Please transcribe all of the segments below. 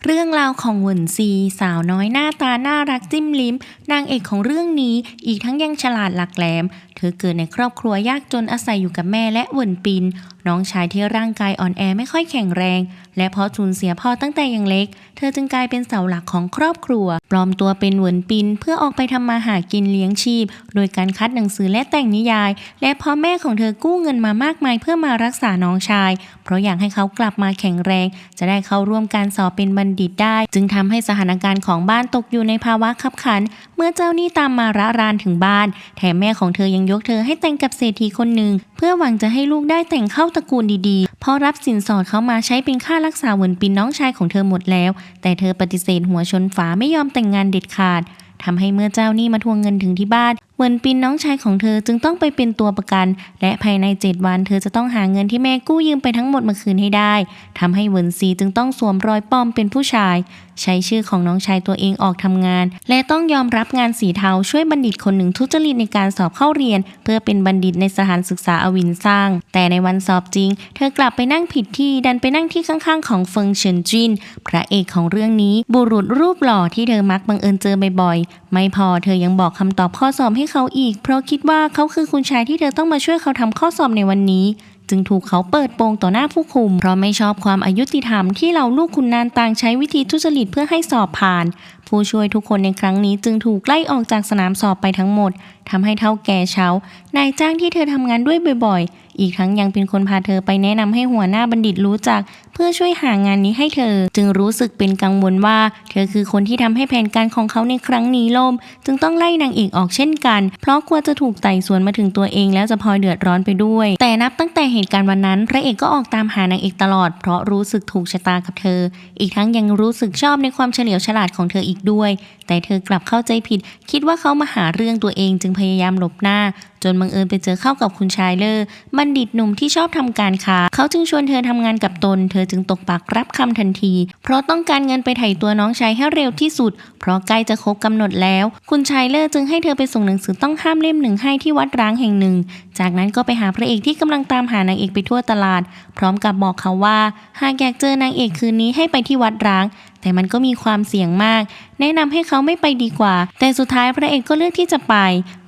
เรื่องราวของเหวินซีสาวน้อยหน้าตาน่ารักจิ้มลิ้มนางเอกของเรื่องนี้อีกทั้งยังฉลาดหลักแหลมเธอเกิดในครอบครัวยากจนอาศัยอยู่กับแม่และเหวินปินน้องชายที่ร่างกายอ่อนแอไม่ค่อยแข็งแรงและเพราะสูญเสียพ่อตั้งแต่ยังเล็กเธอจึงกลายเป็นเสาหลักของครอบครัวปลอมตัวเป็นเหวินปินเพื่อออกไปทำมาหากินเลี้ยงชีพโดยการคัดหนังสือและแต่งนิยายและพ่อแม่ของเธอกู้เงินมามากมายเพื่อมารักษาน้องชายเพราะอยากให้เขากลับมาแข็งแรงจะได้เข้าร่วมการสอบเป็นบัณฑิตได้จึงทำให้สถานการณ์ของบ้านตกอยู่ในภาวะคับขันเมื่อเจ้าหนี้ตามมาระรานถึงบ้านแถมแม่ของเธอยังยกเธอให้แต่งกับเศรษฐีคนหนึ่งเพื่อหวังจะให้ลูกได้แต่งเข้าตระกูลดีๆพอรับสินสอดเขามาใช้เป็นค่ารักษาเหวินปินน้องชายของเธอหมดแล้วแต่เธอปฏิเสธหัวชนฝาไม่ยอมแต่งงานเด็ดขาดทำให้เมื่อเจ้าหนี้มาทวงเงินถึงที่บ้านเหวินปินน้องชายของเธอจึงต้องไปเป็นตัวประกันและภายใน7 วันเธอจะต้องหาเงินที่แม่กู้ยืมไปทั้งหมดมาคืนให้ได้ทำให้เหวินซีจึงต้องสวมรอยปลอมเป็นผู้ชายใช้ชื่อของน้องชายตัวเองออกทำงานและต้องยอมรับงานสีเทาช่วยบัณฑิตคนหนึ่งทุจริตในการสอบเข้าเรียนเพื่อเป็นบัณฑิตในสถานศึกษาอวินซ่างแต่ในวันสอบจริงเธอกลับไปนั่งผิดที่ดันไปนั่งที่ข้างๆของเฟิงเฉินจินพระเอกของเรื่องนี้บุรุษรูปหล่อที่เธอมักบังเอิญเจอบ่อยๆไม่พอเธอยังบอกคำตอบข้อสอบให้เขาอีกเพราะคิดว่าเขาคือคุณชายที่เธอต้องมาช่วยเขาทำข้อสอบในวันนี้จึงถูกเขาเปิดโปงต่อหน้าผู้คุมเพราะไม่ชอบความอายุติธรรมที่เหล่าลูกขุนนางต่างใช้วิธีทุจริตเพื่อให้สอบผ่านผู้ช่วยทุกคนในครั้งนี้จึงถูกไล่ออกจากสนามสอบไปทั้งหมดทำให้เฒ่าแก่เฉานายจ้างที่เธอทำงานด้วยบ่อยๆอีกทั้งยังเป็นคนพาเธอไปแนะนำให้หัวหน้าบัณฑิตรู้จักเพื่อช่วยหางานนี้ให้เธอจึงรู้สึกเป็นกังวลว่าเธอคือคนที่ทำให้แผนการของเขาในครั้งนี้ล่มจึงต้องไล่นางเอกออกเช่นกันเพราะกลัวจะถูกไต่สวนมาถึงตัวเองแล้วจะพลอยเดือดร้อนไปด้วยแต่นับตั้งแต่เหตุการณ์วันนั้นพระเอกก็ออกตามหานางเอกตลอดเพราะรู้สึกถูกชะตากับเธออีกทั้งยังรู้สึกชอบในความเฉลียวฉลาดของเธออีกด้วยแต่เธอกลับเข้าใจผิดคิดว่าเขามาหาเรื่องตัวเองจึงพยายามหลบหน้าจนบังเอิญไปเจอเข้ากับคุณชายเลอร์บัณฑิตหนุ่มที่ชอบทำการค้าเขาจึงชวนเธอทำงานกับตนเธอจึงตกปากรับคำทันทีเพราะต้องการเงินไปไถ่ตัวน้องชายให้เร็วที่สุดเพราะใกล้จะครบกำหนดแล้วคุณชายเลอร์จึงให้เธอไปส่งหนังสือต้องห้ามเล่มหนึ่งให้ที่วัดร้างแห่งหนึ่งจากนั้นก็ไปหาพระเอกที่กำลังตามหานางเอกไปทั่วตลาดพร้อมกับบอกเขาว่าหากอยากเจอนางเอกคืนนี้ให้ไปที่วัดร้างแต่มันก็มีความเสี่ยงมากแนะนำให้เขาไม่ไปดีกว่าแต่สุดท้ายพระเอกก็เลือกที่จะไป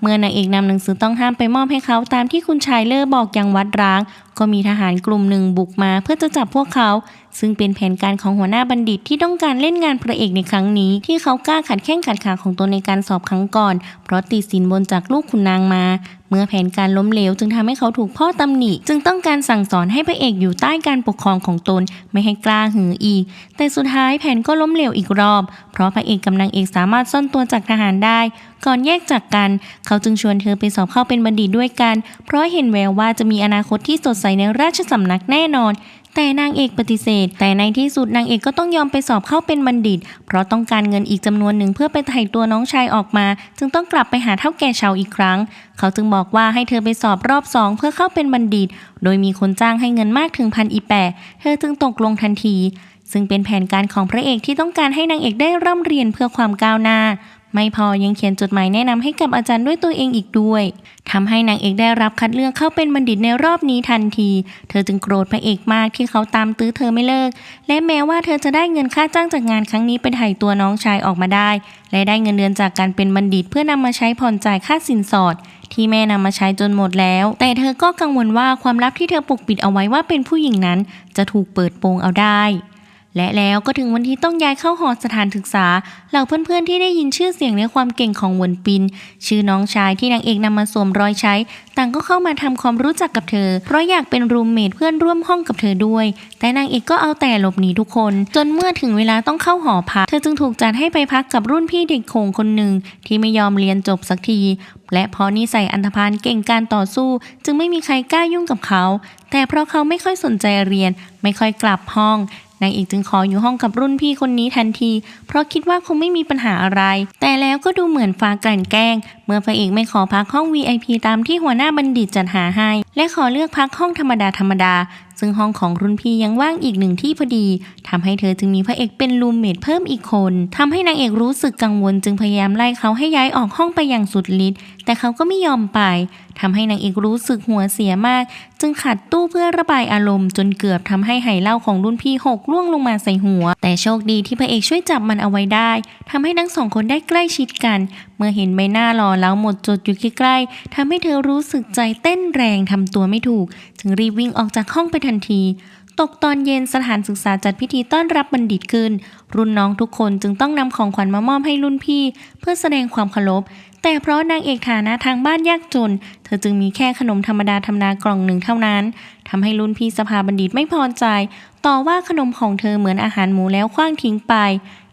เมื่อนางเอกนำหนังสือต้องห้ามไปมอบให้เขาตามที่คุณชายเลอร์บอกยังวัดร้างก็มีทหารกลุ่มหนึ่งบุกมาเพื่อจะจับพวกเขาซึ่งเป็นแผนการของหัวหน้าบัณฑิตที่ต้องการเล่นงานพระเอกในครั้งนี้ที่เขากล้าขัดแข้งขัดขาของตนในการสอบครั้งก่อนเพราะติดสินบนจากลูกขุนนางมาเมื่อแผนการล้มเหลวจึงทำให้เขาถูกพ่อตำหนิจึงต้องการสั่งสอนให้พระเอกอยู่ใต้การปกครองของตนไม่ให้กล้าหืออีกแต่สุดท้ายแผนก็ล้มเหลวอีกรอบเพราะพระเอกกับนางเอกสามารถซ่อนตัวจากทหารได้ก่อนแยกจากกันเขาจึงชวนเธอไปสอบเข้าเป็นบัณฑิตด้วยกันเพราะเห็นแววว่าจะมีอนาคตที่สดใสในราชสำนักแน่นอนแต่นางเอกปฏิเสธแต่ในที่สุดนางเอกก็ต้องยอมไปสอบเข้าเป็นบัณฑิตเพราะต้องการเงินอีกจำนวนหนึ่งเพื่อไปไถ่ตัวน้องชายออกมาจึงต้องกลับไปหาเฒ่าแก่เฉาอีกครั้งเขาจึงบอกว่าให้เธอไปสอบรอบ2เพื่อเข้าเป็นบัณฑิตโดยมีคนจ้างให้เงินมากถึง1,000 อีแปะเธอจึงตกลงทันทีซึ่งเป็นแผนการของพระเอกที่ต้องการให้นางเอกได้ร่ำเรียนเพื่อความก้าวหน้าไม่พอยังเขียนจดหมายแนะนำให้กับอาจารย์ด้วยตัวเองอีกด้วยทำให้นางเอกได้รับคัดเลือกเข้าเป็นบัณฑิตในรอบนี้ทันทีเธอจึงโกรธพระเอกมากที่เขาตามตื้อเธอไม่เลิกและแม้ว่าเธอจะได้เงินค่าจ้างจากงานครั้งนี้ไปไถ่ตัวน้องชายออกมาได้และได้เงินเดือนจากการเป็นบัณฑิตเพื่อนำมาใช้ผ่อนจ่ายค่าสินสอดที่แม่นำมาใช้จนหมดแล้วแต่เธอก็กังวลว่าความลับที่เธอปกปิดเอาไว้ว่าเป็นผู้หญิงนั้นจะถูกเปิดโปงเอาได้และแล้วก็ถึงวันที่ต้องย้ายเข้าหอสถานศึกษาเหล่าเพื่อนๆที่ได้ยินชื่อเสียงและความเก่งของเหวินปินชื่อน้องชายที่นางเอกนำมาสวมรอยใช้ต่างก็เข้ามาทำความรู้จักกับเธอเพราะอยากเป็นรูมเมทเพื่อนร่วมห้องกับเธอด้วยแต่นางเอกก็เอาแต่หลบหนีทุกคนจนเมื่อถึงเวลาต้องเข้าหอพักเธอจึงถูกจัดให้ไปพักกับรุ่นพี่เด็กโขงคนหนึ่งที่ไม่ยอมเรียนจบสักทีและเพราะนิสัยอันธพาลเก่งการต่อสู้จึงไม่มีใครกล้ายุ่งกับเขาแต่เพราะเขาไม่ค่อยสนใจเรียนไม่ค่อยกลับห้องนางเอกจึงขออยู่ห้องกับรุ่นพี่คนนี้ทันทีเพราะคิดว่าคงไม่มีปัญหาอะไรแต่แล้วก็ดูเหมือนฟ้ากลั่นแกล้ง เมื่อพระเอกไม่ขอพักห้อง VIP ตามที่หัวหน้าบัณฑิตจัดหาให้และขอเลือกพักห้องธรรมดาซึ่งห้องของรุ่นพี่ยังว่างอีกหนึ่งที่พอดีทำให้เธอจึงมีพระเอกเป็นรูมเมทเพิ่มอีกคนทำให้นางเอกรู้สึกกังวลจึงพยายามไล่เขาให้ย้ายออกห้องไปอย่างสุดฤทธิ์แต่เขาก็ไม่ยอมไปทำให้นางเอกรู้สึกหัวเสียมากจึงขัดตู้เพื่อระบายอารมณ์จนเกือบทำให้ไหเหล้าของรุ่นพี่หกล่วงลงมาใส่หัวแต่โชคดีที่พระเอกช่วยจับมันเอาไว้ได้ทำให้ทั้งสองคนได้ใกล้ชิดกันเมื่อเห็นใบหน้าหล่อแล้วหมดจดอยู่ใกล้ๆทำให้เธอรู้สึกใจเต้นแรงทำตัวไม่ถูกจึงรีบวิ่งออกจากห้องไปทันทีตกตอนเย็นสถานศึกษาจัดพิธีต้อนรับบัณฑิตขึ้นรุ่นน้องทุกคนจึงต้องนำของขวัญมามอบให้รุ่นพี่เพื่อแสดงความเคารพแต่เพราะนางเอกฐานะทางบ้านยากจนเธอจึงมีแค่ขนมธรรมดากล่องหนึ่งเท่านั้นทำให้รุ่นพี่สภาบัณฑิตไม่พอใจต่อว่าขนมของเธอเหมือนอาหารหมูแล้วขว้างทิ้งไป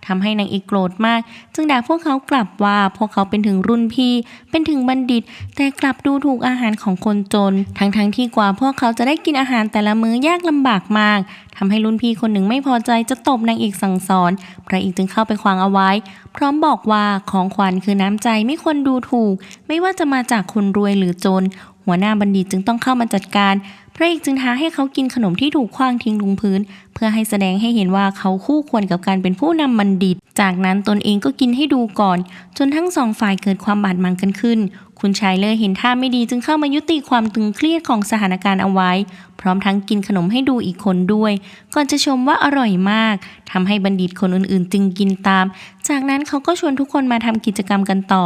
ทำให้นางเอกโกรธมากจึงด่าพวกเขากลับว่าพวกเขาเป็นถึงรุ่นพี่เป็นถึงบัณฑิตแต่กลับดูถูกอาหารของคนจนทั้งที่กว่าพวกเขาจะได้กินอาหารแต่ละมื้อยากลำบากมากทำให้รุ่นพี่คนหนึ่งไม่พอใจจะตบนางเอกสั่งสอนพระเอกจึงเข้าไปขวางเอาไว้พร้อมบอกว่าของขวัญคือน้ำใจไม่ควรดูถูกไม่ว่าจะมาจากคนรวยหรือจนหัวหน้าบัณฑิตจึงต้องเข้ามาจัดการพระเอกจึงท้าให้เขากินขนมที่ถูกขว้างทิ้งลงพื้นเพื่อให้แสดงให้เห็นว่าเขาคู่ควรกับการเป็นผู้นำบัณฑิตจากนั้นตนเองก็กินให้ดูก่อนจนทั้งสองฝ่ายเกิดความบาดหมางกันขึ้นคุณชายเล่เห็นท่าไม่ดีจึงเข้ามายุติความตึงเครียดของสถานการณ์เอาไว้พร้อมทั้งกินขนมให้ดูอีกคนด้วยก่อนจะชมว่าอร่อยมากทำให้บัณฑิตคนอื่นๆจึงกินตามจากนั้นเขาก็ชวนทุกคนมาทำกิจกรรมกันต่อ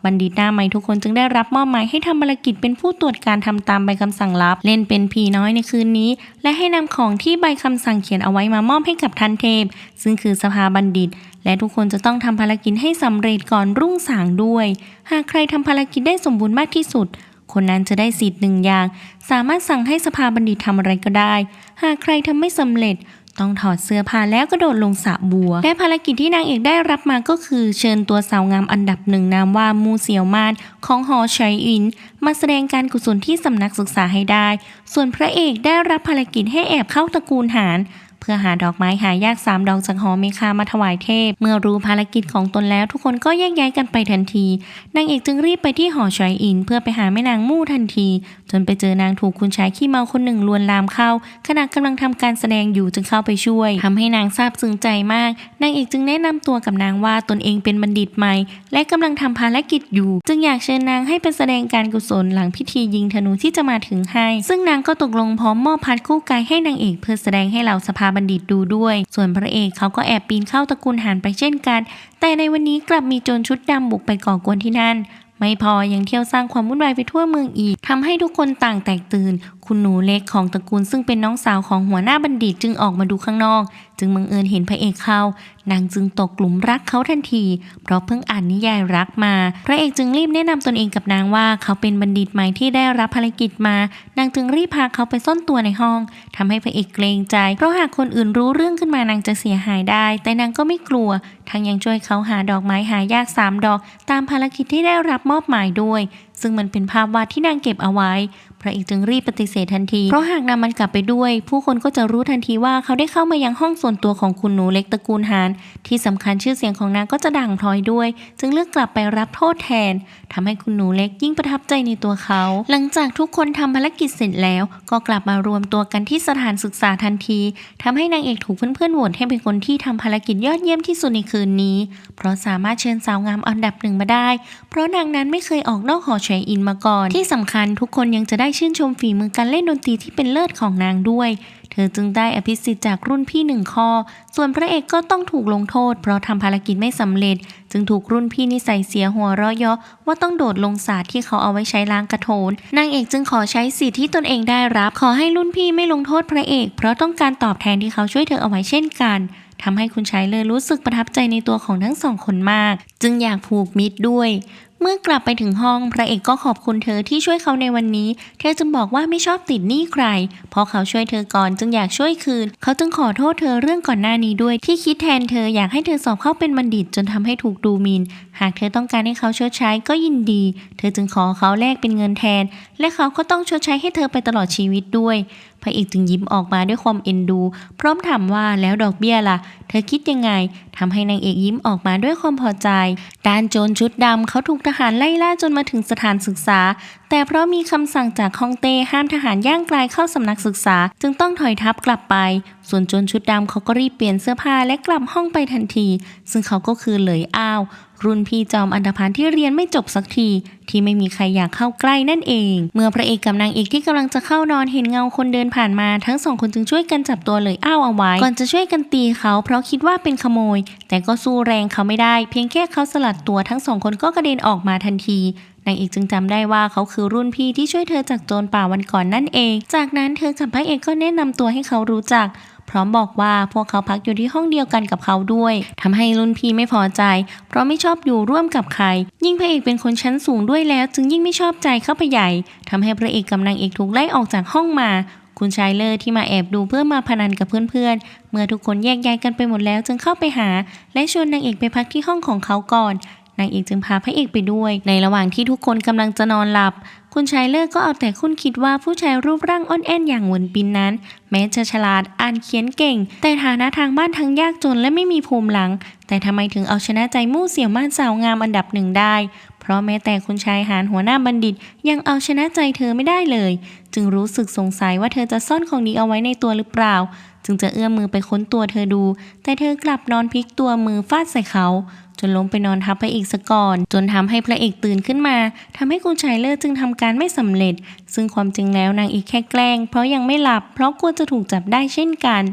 บัณฑิตหน้าใหม่ทุกคนจึงได้รับมอบหมายให้ทำภารกิจเป็นผู้ตรวจการทำตามใบคำสั่งลับเล่นเป็นผีน้อยในคืนนี้และให้นำของที่ใบคำสั่งเขียนเอาไว้มามอบให้กับท่านเทพซึ่งคือสภาบัณฑิตและทุกคนจะต้องทำภารกิจให้สำเร็จก่อนรุ่งสางด้วยหากใครทำภารกิจได้สมบูรณ์มากที่สุดคนนั้นจะได้สิทธิ์หนึ่งอย่างสามารถสั่งให้สภาบัณฑิตทำอะไรก็ได้หากใครทำไม่สำเร็จต้องถอดเสื้อผ้าแล้วกระโดดลงสระบัวและภารกิจที่นางเอกได้รับมาก็คือเชิญตัวสาวงามอันดับหนึ่งนามว่ามูเสี่ยวมานของหอไฉอินมาแสดงการกุศลที่สำนักศึกษาให้ได้ส่วนพระเอกได้รับภารกิจให้แอบเข้าตระกูลหานเพื่อหาดอกไม้หายาก3 ดอกจากหอเมฆามาถวายเทพเมื่อรู้ภารกิจของตนแล้วทุกคนก็แยกย้ายกันไปทันทีนางเอกจึงรีบไปที่หอไฉอินเพื่อไปหาแม่นางมู่ทันทีจนไปเจอนางถูกคุณชายขี้เมาคนหนึ่งลวนลามเข้าขณะกำลังทำการแสดงอยู่จึงเข้าไปช่วยทำให้นางซาบซึ้งใจมากนางเอกจึงแนะนำตัวกับนางว่าตนเองเป็นบัณฑิตใหม่และกำลังทำภารกิจอยู่จึงอยากเชิญนางให้ไปแสดงการกุศลหลังพิธียิงธนูที่จะมาถึงให้ซึ่งนางก็ตกลงพร้อมมอบพัดคู่กายให้นางเอกเพื่อแสดงให้เหล่าสภาบัณฑิตดูด้วยส่วนพระเอกเขาก็แอบปีนเข้าตระกูลหานไปเช่นกันแต่ในวันนี้กลับมีโจรชุดดำบุกไปก่อกวนที่นั่นไม่พอยังเที่ยวสร้างความวุ่นวายไปทั่วเมืองอีกทำให้ทุกคนต่างแตกตื่นคุณหนูเล็กของตระกูลซึ่งเป็นน้องสาวของหัวหน้าบัณฑิตจึงออกมาดูข้างนอกจึงบังเอิญเห็นพระเอกเข้านางจึงตกหลุมรักเขาทันทีเพราะเพิ่งอ่านนิยายรักมาพระเอกจึงรีบแนะนำตนเองกับนางว่าเขาเป็นบัณฑิตใหม่ที่ได้รับภารกิจมานางจึงรีบพาเขาไปซ่อนตัวในห้องทำให้พระเอกเกรงใจเพราะหากคนอื่นรู้เรื่องขึ้นมานางจะเสียหายได้แต่นางก็ไม่กลัวทั้งยังช่วยเขาหาดอกไม้หายาก3 ดอกตามภารกิจที่ได้รับมอบหมายด้วยซึ่งมันเป็นภาพวาดที่นางเก็บเอาไว้พระเอกจึงรีบปฏิเสธทันทีเพราะหากนำมันกลับไปด้วยผู้คนก็จะรู้ทันทีว่าเขาได้เข้ามายังห้องส่วนตัวของคุณหนูเล็กตระกูลหานที่สำคัญชื่อเสียงของนางก็จะดังพลอยด้วยจึงเลือกกลับไปรับโทษแทนทำให้คุณหนูเล็กยิ่งประทับใจในตัวเขาหลังจากทุกคนทำภารกิจเสร็จแล้วก็กลับมารวมตัวกันที่สถานศึกษาทันทีทำให้นางเอกถูกเพื่อนๆโหวตให้เป็นคนที่ทำภารกิจยอดเยี่ยมที่สุดในคืนนี้เพราะสามารถเชิญสาวงามอันดับ1มาได้เพราะนางนั้นไม่เคยออกนอกหอไฉอินมาก่อนที่สำคัญทุกคนยังจะได้ชื่นชมฝีมือการเล่นดนตรีที่เป็นเลิศของนางด้วยเธอจึงได้อภิสิทธิ์จากรุ่นพี่1 ข้อส่วนพระเอกก็ต้องถูกลงโทษเพราะทำภารกิจไม่สำเร็จจึงถูกรุ่นพี่นิสัยเสียหัวเราะเยาะว่าต้องโดดลงสระที่เขาเอาไว้ใช้ล้างกระโถนนางเอกจึงขอใช้สิทธิ์ที่ตนเองได้รับขอให้รุ่นพี่ไม่ลงโทษพระเอกเพราะต้องการตอบแทนที่เขาช่วยเธอเอาไว้เช่นกันทำให้คุณชายเลยรู้สึกประทับใจในตัวของทั้ง2 คนมากจึงอยากผูกมิตรด้วยเมื่อกลับไปถึงห้องพระเอกก็ขอบคุณเธอที่ช่วยเขาในวันนี้เธอจึงบอกว่าไม่ชอบติดหนี้ใครเพราะเขาช่วยเธอก่อนจึงอยากช่วยคืนเขาจึงขอโทษเธอเรื่องก่อนหน้านี้ด้วยที่คิดแทนเธออยากให้เธอสอบเข้าเป็นบัณฑิตจนทำให้ถูกดูหมิ่นหากเธอต้องการให้เขาชดใช้ก็ยินดีเธอจึงขอเขาแลกเป็นเงินแทนและเขาก็ต้องชดใช้ให้เธอไปตลอดชีวิตด้วย พระเอกจึงยิ้มออกมาด้วยความเอ็นดูพร้อมถามว่าแล้วดอกเบี้ยล่ะเธอคิดยังไงทำให้นางเอกยิ้มออกมาด้วยความพอใจด้านโจรชุดดำเขาถูกทหารไล่ล่าจนมาถึงสถานศึกษาแต่เพราะมีคำสั่งจากฮ่องเต้ห้ามทหารย่างไกลเข้าสำนักศึกษาจึงต้องถอยทัพกลับไปส่วนโจรชุดดำเขาก็รีบเปลี่ยนเสื้อผ้าและกลับห้องไปทันทีซึ่งเขาก็คือเหลยอ้าวรุ่นพี่จอมอันธพาลที่เรียนไม่จบสักทีที่ไม่มีใครอยากเข้าใกล้นั่นเองเมื่อพระเอกกับนางเอกที่กำลังจะเข้านอนเห็นเงาคนเดินผ่านมาทั้งสองคนจึงช่วยกันจับตัวเหลยอ้าวเอาไว้ก่อนจะช่วยกันตีเขาเพราะคิดว่าเป็นขโมยแต่ก็สู้แรงเขาไม่ได้เพียงแค่เขาสลัดตัวทั้งสองคนก็กระเด็นออกมาทันทีนางเอกจึงจำได้ว่าเขาคือรุ่นพี่ที่ช่วยเธอจากโจรป่าวันก่อนนั่นเองจากนั้นเธอกับพระเอกก็แนะนำตัวให้เขารู้จักพร้อมบอกว่าพวกเขาพักอยู่ที่ห้องเดียวกันกับเขาด้วยทำให้รุ่นพี่ไม่พอใจเพราะไม่ชอบอยู่ร่วมกับใครยิ่งพระเอกเป็นคนชั้นสูงด้วยแล้วจึงยิ่งไม่ชอบใจเข้าไปใหญ่ทำให้พระเอกกับนางเอกถูกไล่ออกจากห้องมาคุณชายเลอร์ที่มาแอบดูเพื่อมาพนันกับเพื่อนๆเมื่อทุกคนแยกย้ายกันไปหมดแล้วจึงเข้าไปหาและชวนนางเอกไปพักที่ห้องของเขาก่อนนางเอกจึงพาพระเอกไปด้วยในระหว่างที่ทุกคนกำลังจะนอนหลับคุณชายเลิกก็เอาแต่คุ้นคิดว่าผู้ชายรูปร่างอ่อนแอนอย่างหวนปินนั้นแม้จะฉลาดอ่านเขียนเก่งแต่ฐานะทางบ้านทั้งยากจนและไม่มีภูมิหลังแต่ทำไมถึงเอาชนะใจมู่เสี่ยวม่านสาวงามอันดับหนึ่งได้เพราะแม้แต่คุณชายหานหัวหน้าบัณฑิตยังเอาชนะใจเธอไม่ได้เลยจึงรู้สึกสงสัยว่าเธอจะซ่อนของดีเอาไว้ในตัวหรือเปล่าจึงจะเอื้อมมือไปค้นตัวเธอดูแต่เธอกลับนอนพลิกตัวมือฟาดใส่เขาจนล้มไปนอนทับพระเอกซะก่อนจนทำให้พระเอกตื่นขึ้นมาทำให้คุณชายเลิศจึงทำการไม่สำเร็จซึ่งความจริงแล้วนางเอกแค่แกล้งเพราะยังไม่หลับเพราะกลัวจะถูกจับได้เช่นกัน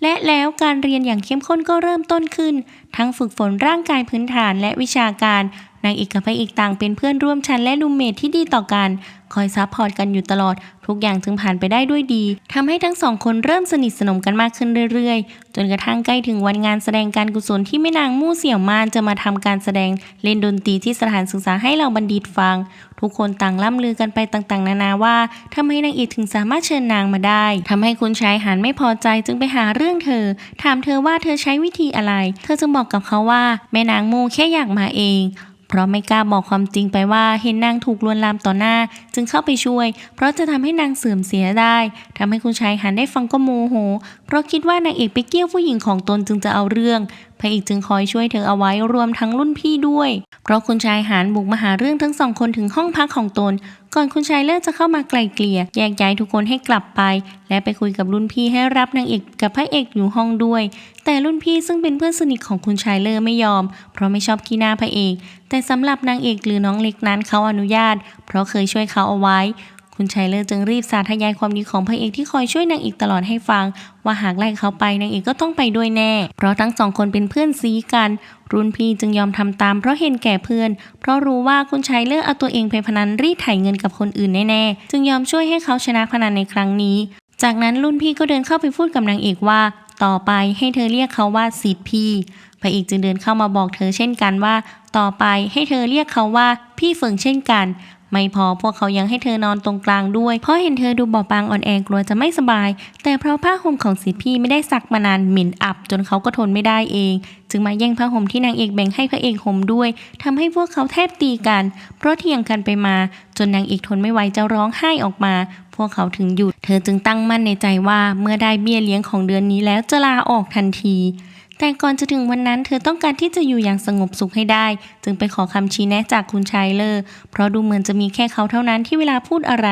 และแล้วการเรียนอย่างเข้มข้นก็เริ่มต้นขึ้นทั้งฝึกฝนร่างกายพื้นฐานและวิชาการนางเอกกับพระเอกต่างเป็นเพื่อนร่วมชั้นและรูมเมทที่ดีต่อกันคอยซัพพอร์ตกันอยู่ตลอดทุกอย่างจึงผ่านไปได้ด้วยดีทำให้ทั้งสองคนเริ่มสนิทสนมกันมากขึ้นเรื่อยๆจนกระทั่งใกล้ถึงวันงานแสดงการกุศลที่แม่นางมู่เสี่ยวม่านจะมาทำการแสดงเล่นดนตรีที่สถานศึกษาให้เหล่าบัณฑิตฟังทุกคนต่างล่ำลือกันไปต่างๆนานาว่าทำไมนางเอกถึงสามารถเชิญนางมาได้ทำให้คุณชายหานไม่พอใจจึงไปหาเรื่องเธอถามเธอว่าเธอใช้วิธีอะไรเธอจึงบอกกับเขาว่าแม่นางมู่แค่อยากมาเองเพราะไม่กล้าบอกความจริงไปว่าเห็นนางถูกลวนลามต่อหน้าจึงเข้าไปช่วยเพราะจะทำให้นางเสื่อมเสียได้ทำให้คุณชายหันได้ฟังก็โมโหเพราะคิดว่านางเอกไปเกี้ยวผู้หญิงของตนจึงจะเอาเรื่องพระเอกจึงคอยช่วยเธอเอาไว้รวมทั้งรุ่นพี่ด้วยเพราะคุณชายหันบุกมาหาเรื่องทั้งสองคนถึงห้องพักของตนก่อนคุณชายเลิศจะเข้ามาไกล่เกลี่ยแยกย้ายทุกคนให้กลับไปและไปคุยกับรุ่นพี่ให้รับนางเอกกับพระเอกอยู่ห้องด้วยแต่รุ่นพี่ซึ่งเป็นเพื่อนสนิทของคุณชายเลิศไม่ยอมเพราะไม่ชอบขี้หน้าพระเอกแต่สำหรับนางเอกหรือน้องเล็กนั้นเขาอนุญาตเพราะเคยช่วยเขาเอาไว้คุณชายเลิศจึงรีบสาธยายความดีของพระเอกที่คอยช่วยนางเอกตลอดให้ฟังว่าหากไล่เขาไปนางเอกก็ต้องไปด้วยแน่เพราะทั้งสองคนเป็นเพื่อนซีกันรุ่นพี่จึงยอมทำตามเพราะเห็นแก่เพื่อนเพราะรู้ว่าคุณชายเลิศเอาตัวเองไปพนันรีดไถเงินกับคนอื่นแน่ๆจึงยอมช่วยให้เขาชนะพนันในครั้งนี้จากนั้นรุ่นพี่ก็เดินเข้าไปพูดกับนางเอกว่าต่อไปให้เธอเรียกเขาว่าศิษย์พี่พระเอกจึงเดินเข้ามาบอกเธอเช่นกันว่าต่อไปให้เธอเรียกเขาว่าพี่เฟิงเช่นกันไม่พอพวกเขายังให้เธอนอนตรงกลางด้วยเพราะเห็นเธอดูบอบบางอ่อนแอกลัวจะไม่สบายแต่เพราะผ้าห่มของศิษย์พี่ไม่ได้ซักมานานเหม็นอับจนเขาก็ทนไม่ได้เองจึงมาแย่งผ้าห่มที่นางเอกแบ่งให้พระเอกห่มด้วยทำให้พวกเขาแทบตีกันเพราะเถียงกันไปมาจนนางเอกทนไม่ไหวจะร้องไห้ออกมาพวกเขาถึงหยุดเธอจึงตั้งมั่นในใจว่าเมื่อได้เบี้ยเลี้ยงของเดือนนี้แล้วจะลาออกทันทีแต่ก่อนจะถึงวันนั้นเธอต้องการที่จะอยู่อย่างสงบสุขให้ได้จึงไปขอคำชี้แนะจากคุณชายเลอเพราะดูเหมือนจะมีแค่เขาเท่านั้นที่เวลาพูดอะไร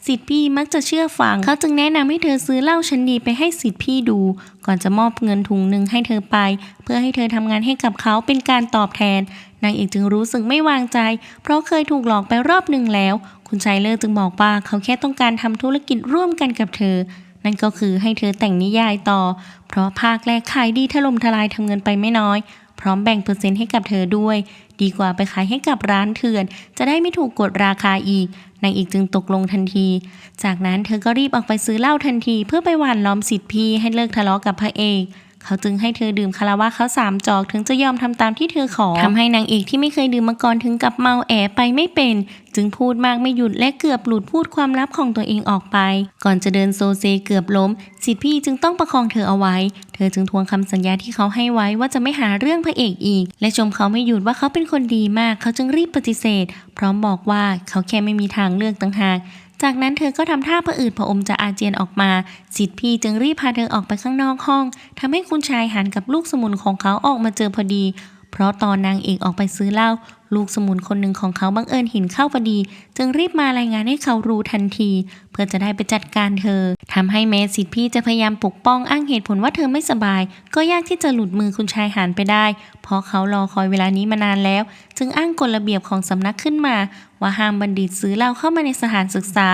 ศิษย์พี่มักจะเชื่อฟังเขาจึงแนะนำให้เธอซื้อเหล้าชั้นดีไปให้ศิษย์พี่ดูก่อนจะมอบเงินถุงหนึ่งให้เธอไปเพื่อให้เธอทำงานให้กับเขาเป็นการตอบแทนนางเอกจึงรู้สึกไม่วางใจเพราะเคยถูกหลอกไปรอบหนึ่งแล้วคุณชายเลอจึงบอกว่าเขาแค่ต้องการทำธุรกิจร่วมกันกับเธอนั่นก็คือให้เธอแต่งนิยายต่อเพราะภาคแรกขายดีถล่มทลายทำเงินไปไม่น้อยพร้อมแบ่งเปอร์เซ็นต์ให้กับเธอด้วยดีกว่าไปขายให้กับร้านเถื่อนจะได้ไม่ถูกกดราคาอีกนางเอกจึงตกลงทันทีจากนั้นเธอก็รีบออกไปซื้อเหล้าทันทีเพื่อไปหว่านล้อมศิษย์พี่ให้เลิกทะเลาะกับพระเอกเขาจึงให้เธอดื่มคาราวะเขา3 จอกถึงจะยอมทำตามที่เธอขอทำให้นางเอกที่ไม่เคยดื่มมาก่อนถึงกับเมาแอไปไม่เป็นจึงพูดมากไม่หยุดและเกือบหลุดพูดความลับของตัวเองออกไปก่อนจะเดินโซเซเกือบล้มศิษย์พี่จึงต้องประคองเธอเอาไว้เธอจึงทวงคำสัญญาที่เขาให้ไว้ว่าจะไม่หาเรื่องพระเอกอีกและชมเขาไม่หยุดว่าเขาเป็นคนดีมากเขาจึงรีบปฏิเสธพร้อมบอกว่าเขาแค่ไม่มีทางเลือกต่างหาก จากนั้นเธอก็ทำท่าผะอืดผะอมจะอาเจียนออกมาสิทธิ์พี่จึงรีบพาเธอออกไปข้างนอกห้องทำให้คุณชายหันกับลูกสมุนของเขาออกมาเจอพอดีเพราะตอนนางเอกออกไปซื้อเหล้าลูกสมุนคนหนึ่งของเขาบังเอิญเห็นเข้าพอดีจึงรีบมารายงานให้เขารู้ทันทีเพื่อจะได้ไปจัดการเธอทำให้แม้สิทธิ์พี่จะพยายามปกป้องอ้างเหตุผลว่าเธอไม่สบายก็ยากที่จะหลุดมือคุณชายหันไปได้เพราะเขารอคอยเวลานี้มานานแล้วจึงอ้างกฎระเบียบของสำนักขึ้นมาว่าห้ามบัณฑิตซื้อเหล้าเข้ามาในสถานศึกษา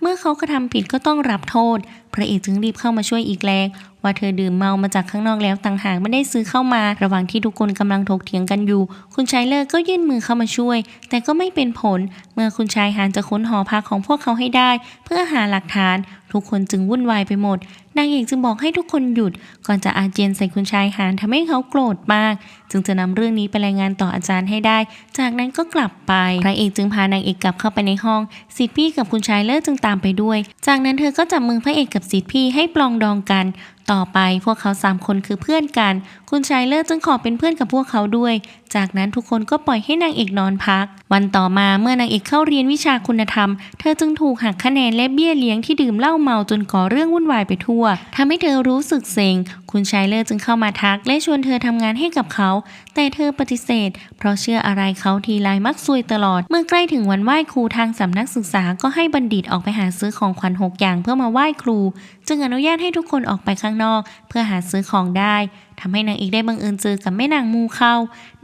เมื่อเขากระทำผิดก็ต้องรับโทษพระเอกจึงรีบเข้ามาช่วยอีกแรงว่าเธอดื่มเมามาจากข้างนอกแล้วต่างหากไม่ได้ซื้อเข้ามาระหว่างที่ทุกคนกำลังถกเถียงกันอยู่คุณชายเลิศก็ยื่นมือเข้ามาช่วยแต่ก็ไม่เป็นผลเมื่อคุณชายหานจะค้นหอพักของพวกเขาให้ได้เพื่อหาหลักฐานทุกคนจึงวุ่นวายไปหมดนางเอกจึงบอกให้ทุกคนหยุดก่อนจะอาเจียนใส่คุณชายหานทำให้เขาโกรธมากจึงจะนำเรื่องนี้ไปรายงานต่ออาจารย์ให้ได้จากนั้นก็กลับไปพระเอกจึงพานางเอกกลับเข้าไปในห้องสิทธิพี่กับคุณชายเลิศจึงตามไปด้วยจากนั้นเธอก็จับมือพระเอกกับสิทธิพี่ให้ปลองดองกันต่อไปพวกเขา3คนคือเพื่อนกันคุณชายเลิศจึงขอเป็นเพื่อนกับพวกเขาด้วยจากนั้นทุกคนก็ปล่อยให้นางเอกนอนพักวันต่อมาเมื่อนางเอกเข้าเรียนวิชาคุณธรรมเธอจึงถูกหักคะแนนและเบี้ยเลี้ยงที่ดื่มเหล้าเมาจนก่อเรื่องวุ่นวายไปทั่วทำให้เธอรู้สึกเซ็งคุณชายเลิศจึงเข้ามาทักและชวนเธอทำงานให้กับเขาแต่เธอปฏิเสธเพราะเชื่ออะไรเขาทีไรมักซวยตลอดเมื่อใกล้ถึงวันไหว้ครูทางสำนักศึกษาก็ให้บัณฑิตออกไปหาซื้อของขวัญ6 อย่างเพื่อมาไหว้ครูจึงอนุญาตให้ทุกคนออกไปข้างนอกเพื่อหาซื้อของได้ทำให้นางเอกได้บังเอิญเจอกับแม่นางมูเข้า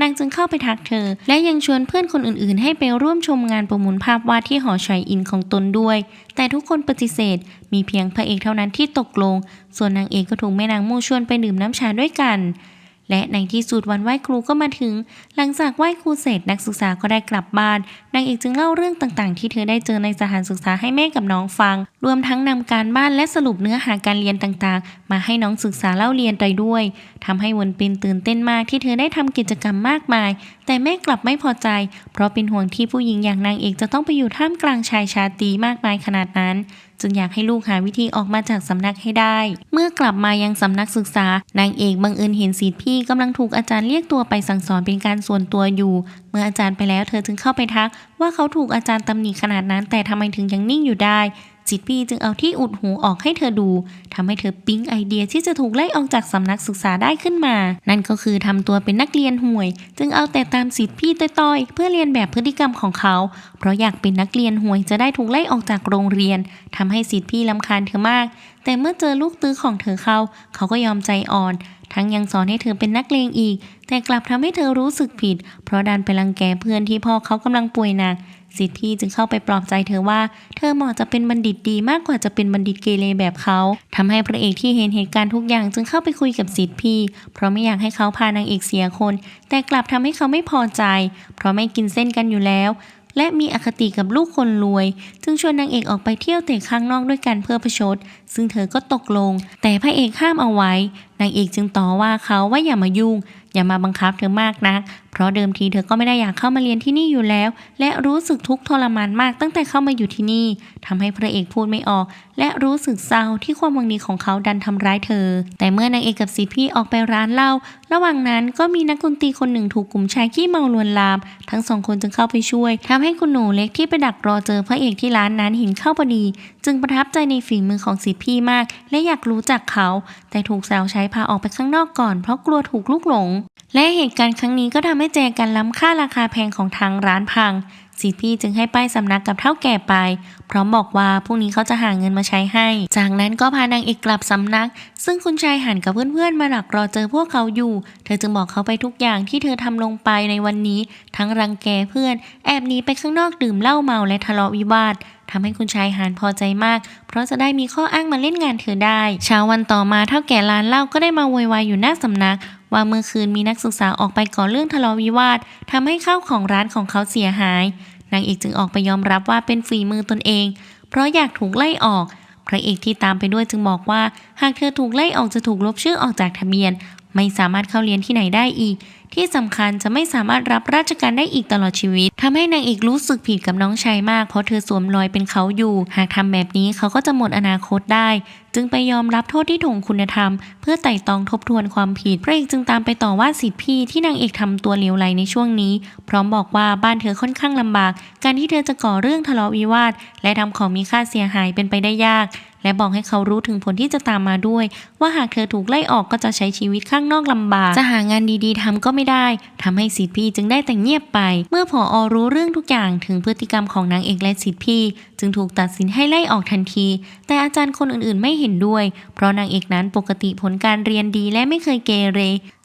นางจึงเข้าไปทักเธอและยังชวนเพื่อนคนอื่นๆให้ไปร่วมชมงานประมูลภาพวาดที่หอไฉอินของตนด้วยแต่ทุกคนปฏิเสธมีเพียงพระเอกเท่านั้นที่ตกลงส่วนนางเอกก็ถูกแม่นางมูชวนไปดื่มน้ำชาด้วยกันและในที่สุดวันไหว้ครูก็มาถึงหลังจากไหว้ครูเสร็จนักศึกษาก็ได้กลับบ้านนางเอกจึงเล่าเรื่องต่างๆที่เธอได้เจอในสถานศึกษาให้แม่กับน้องฟังรวมทั้งนำการบ้านและสรุปเนื้อหาการเรียนต่างๆมาให้น้องศึกษาเล่าเรียนไปด้วยทำให้วนปินตื่นเต้นมากที่เธอได้ทำกิจกรรมมากมายแต่แม่กลับไม่พอใจเพราะเป็นห่วงที่ผู้หญิงอย่างนางเอกจะต้องไปอยู่ท่ามกลางชายชาตรีมากมายขนาดนั้นจึงอยากให้ลูกหาวิธีออกมาจากสำนักให้ได้เมื่อกลับมายังสำนักศึกษานางเอกบังเอิญเห็นศิษย์พี่กำลังถูกอาจารย์เรียกตัวไปสั่งสอนเป็นการส่วนตัวอยู่เมื่ออาจารย์ไปแล้วเธอจึงเข้าไปทักว่าเขาถูกอาจารย์ตำหนิขนาดนั้นแต่ทำไมถึงยังนิ่งอยู่ได้จิตพี่จึงเอาที่อุดหูออกให้เธอดูทำให้เธอปิ๊งไอเดียที่จะถูกไล่ออกจากสำนักศึกษาได้ขึ้นมานั่นก็คือทำตัวเป็นนักเรียนห่วยจึงเอาแต่ตามสิทธิ์พี่ต้อยๆเพื่อเรียนแบบพฤติกรรมของเขาเพราะอยากเป็นนักเรียนห่วยจะได้ถูกไล่ออกจากโรงเรียนทำให้สิทธิ์พี่รำคาญเธอมากแต่เมื่อเจอลูกตื้อของเธอเขาก็ยอมใจอ่อนทั้งยังสอนให้เธอเป็นนักเลงอีกแต่กลับทำให้เธอรู้สึกผิดเพราะดันไปรังแกเพื่อนที่พ่อเขากำลังป่วยหนักสิทธิ์พี่จึงเข้าไปปลอบใจเธอว่าเธอเหมาะจะเป็นบัณฑิตดีมากกว่าจะเป็นบัณฑิตเกเรแบบเขาทำให้พระเอกที่เห็นเหตุการณ์ทุกอย่างจึงเข้าไปคุยกับสิทธิ์พี่เพราะไม่อยากให้เขาพานางเอกเสียคนแต่กลับทำให้เขาไม่พอใจเพราะไม่กินเส้นกันอยู่แล้วและมีอคติกับลูกคนรวยจึงชวนนางเอกออกไปเที่ยวเตะข้างนอกด้วยกันเพื่อประชดซึ่งเธอก็ตกลงแต่พระเอกห้ามเอาไว้นางเอกจึงต่อว่าเขาว่าอย่ามายุ่งอย่ามาบังคับเธอมากนักเพราะเดิมทีเธอก็ไม่ได้อยากเข้ามาเรียนที่นี่อยู่แล้วและรู้สึกทุกข์ทรมานมากตั้งแต่เข้ามาอยู่ที่นี่ทำให้พระเอกพูดไม่ออกและรู้สึกเศร้าที่ความหวังดีของเขาดันทำร้ายเธอแต่เมื่อนางเอกกับสิทธิพี่ออกไปร้านเหล้าระหว่างนั้นก็มีนักดนตรีคนหนึ่งถูกกลุ่มชายขี้เมาลวนลามทั้ง2 คนจึงเข้าไปช่วยทำให้คุณหนูเล็กที่ไปดักรอเจอพระเอกที่ร้านนั้นเห็นเข้าพอดีจึงประทับใจในฝีมือของสิทธิพี่มากและอยากรู้จักเขาแต่ถูกสาวใช้พาออกไปข้างนอกก่อนเพราะกลัวถูกลูกหลงและเหตุการณ์ครั้งนี้ก็ทำให้แจกันล้ำค่าราคาแพงของทางร้านพังสิทธิพี่จึงให้ป้ายสำนักกับเฒ่าแก่ไปพร้อมบอกว่าพรุ่งนี้เขาจะหาเงินมาใช้ให้จากนั้นก็พานางเอกกลับสำนักซึ่งคุณชายหันกับเพื่อนๆมาดักรอเจอพวกเขาอยู่เธอจึงบอกเขาไปทุกอย่างที่เธอทำลงไปในวันนี้ทั้งรังแกเพื่อนแอบหนีไปข้างนอกดื่มเหล้าเมาและทะเลาะวิวาททำให้คุณชายหานพอใจมากเพราะจะได้มีข้ออ้างมาเล่นงานเธอได้เช้าวันต่อมาเฒ่าแก่ร้านเหล้าก็ได้มาโวยวายอยู่หน้าสำนักว่าเมื่อคืนมีนักศึกษาออกไปก่อเรื่องทะเลาะวิวาททำให้ข้าวของร้านของเขาเสียหายนางเอกจึงออกไปยอมรับว่าเป็นฝีมือตนเองเพราะอยากถูกไล่ออกพระเอกที่ตามไปด้วยจึงบอกว่าหากเธอถูกไล่ออกจะถูกลบชื่อออกจากทะเบียนไม่สามารถเข้าเรียนที่ไหนได้อีก ที่สำคัญจะไม่สามารถรับราชการได้อีกตลอดชีวิตทำให้นางเอกรู้สึกผิดกับน้องชายมากเพราะเธอสวมรอยเป็นเขาอยู่หากทำแบบนี้เขาก็จะหมดอนาคตได้จึงไปยอมรับโทษที่ถ่วงคุณธรรมเพื่อไต่ตองทบทวนความผิดพระเอกจึงตามไปต่อว่าสิทธิพี่ที่นางเอกทำตัวเลวไหลในช่วงนี้พร้อมบอกว่าบ้านเธอค่อนข้างลำบากการที่เธอจะก่อเรื่องทะเลาะวิวาทและทำของมีค่าเสียหายเป็นไปได้ยากและบอกให้เขารู้ถึงผลที่จะตามมาด้วยว่าหากเธอถูกไล่ออกก็จะใช้ชีวิตข้างนอกลำบากจะหางานดีๆทำก็ไม่ได้ทำให้สิทธิพี่จึงได้แต่เงียบไปเมื่อผอ.รู้เรื่องทุกอย่างถึงพฤติกรรมของนางเอกและสิทธิพี่จึงถูกตัดสินให้ไล่ออกทันทีแต่อาจารย์คนอื่นๆไม่เห็นด้วยเพราะนางเอกนั้นปกติผลการเรียนดีและไม่เคยเกเร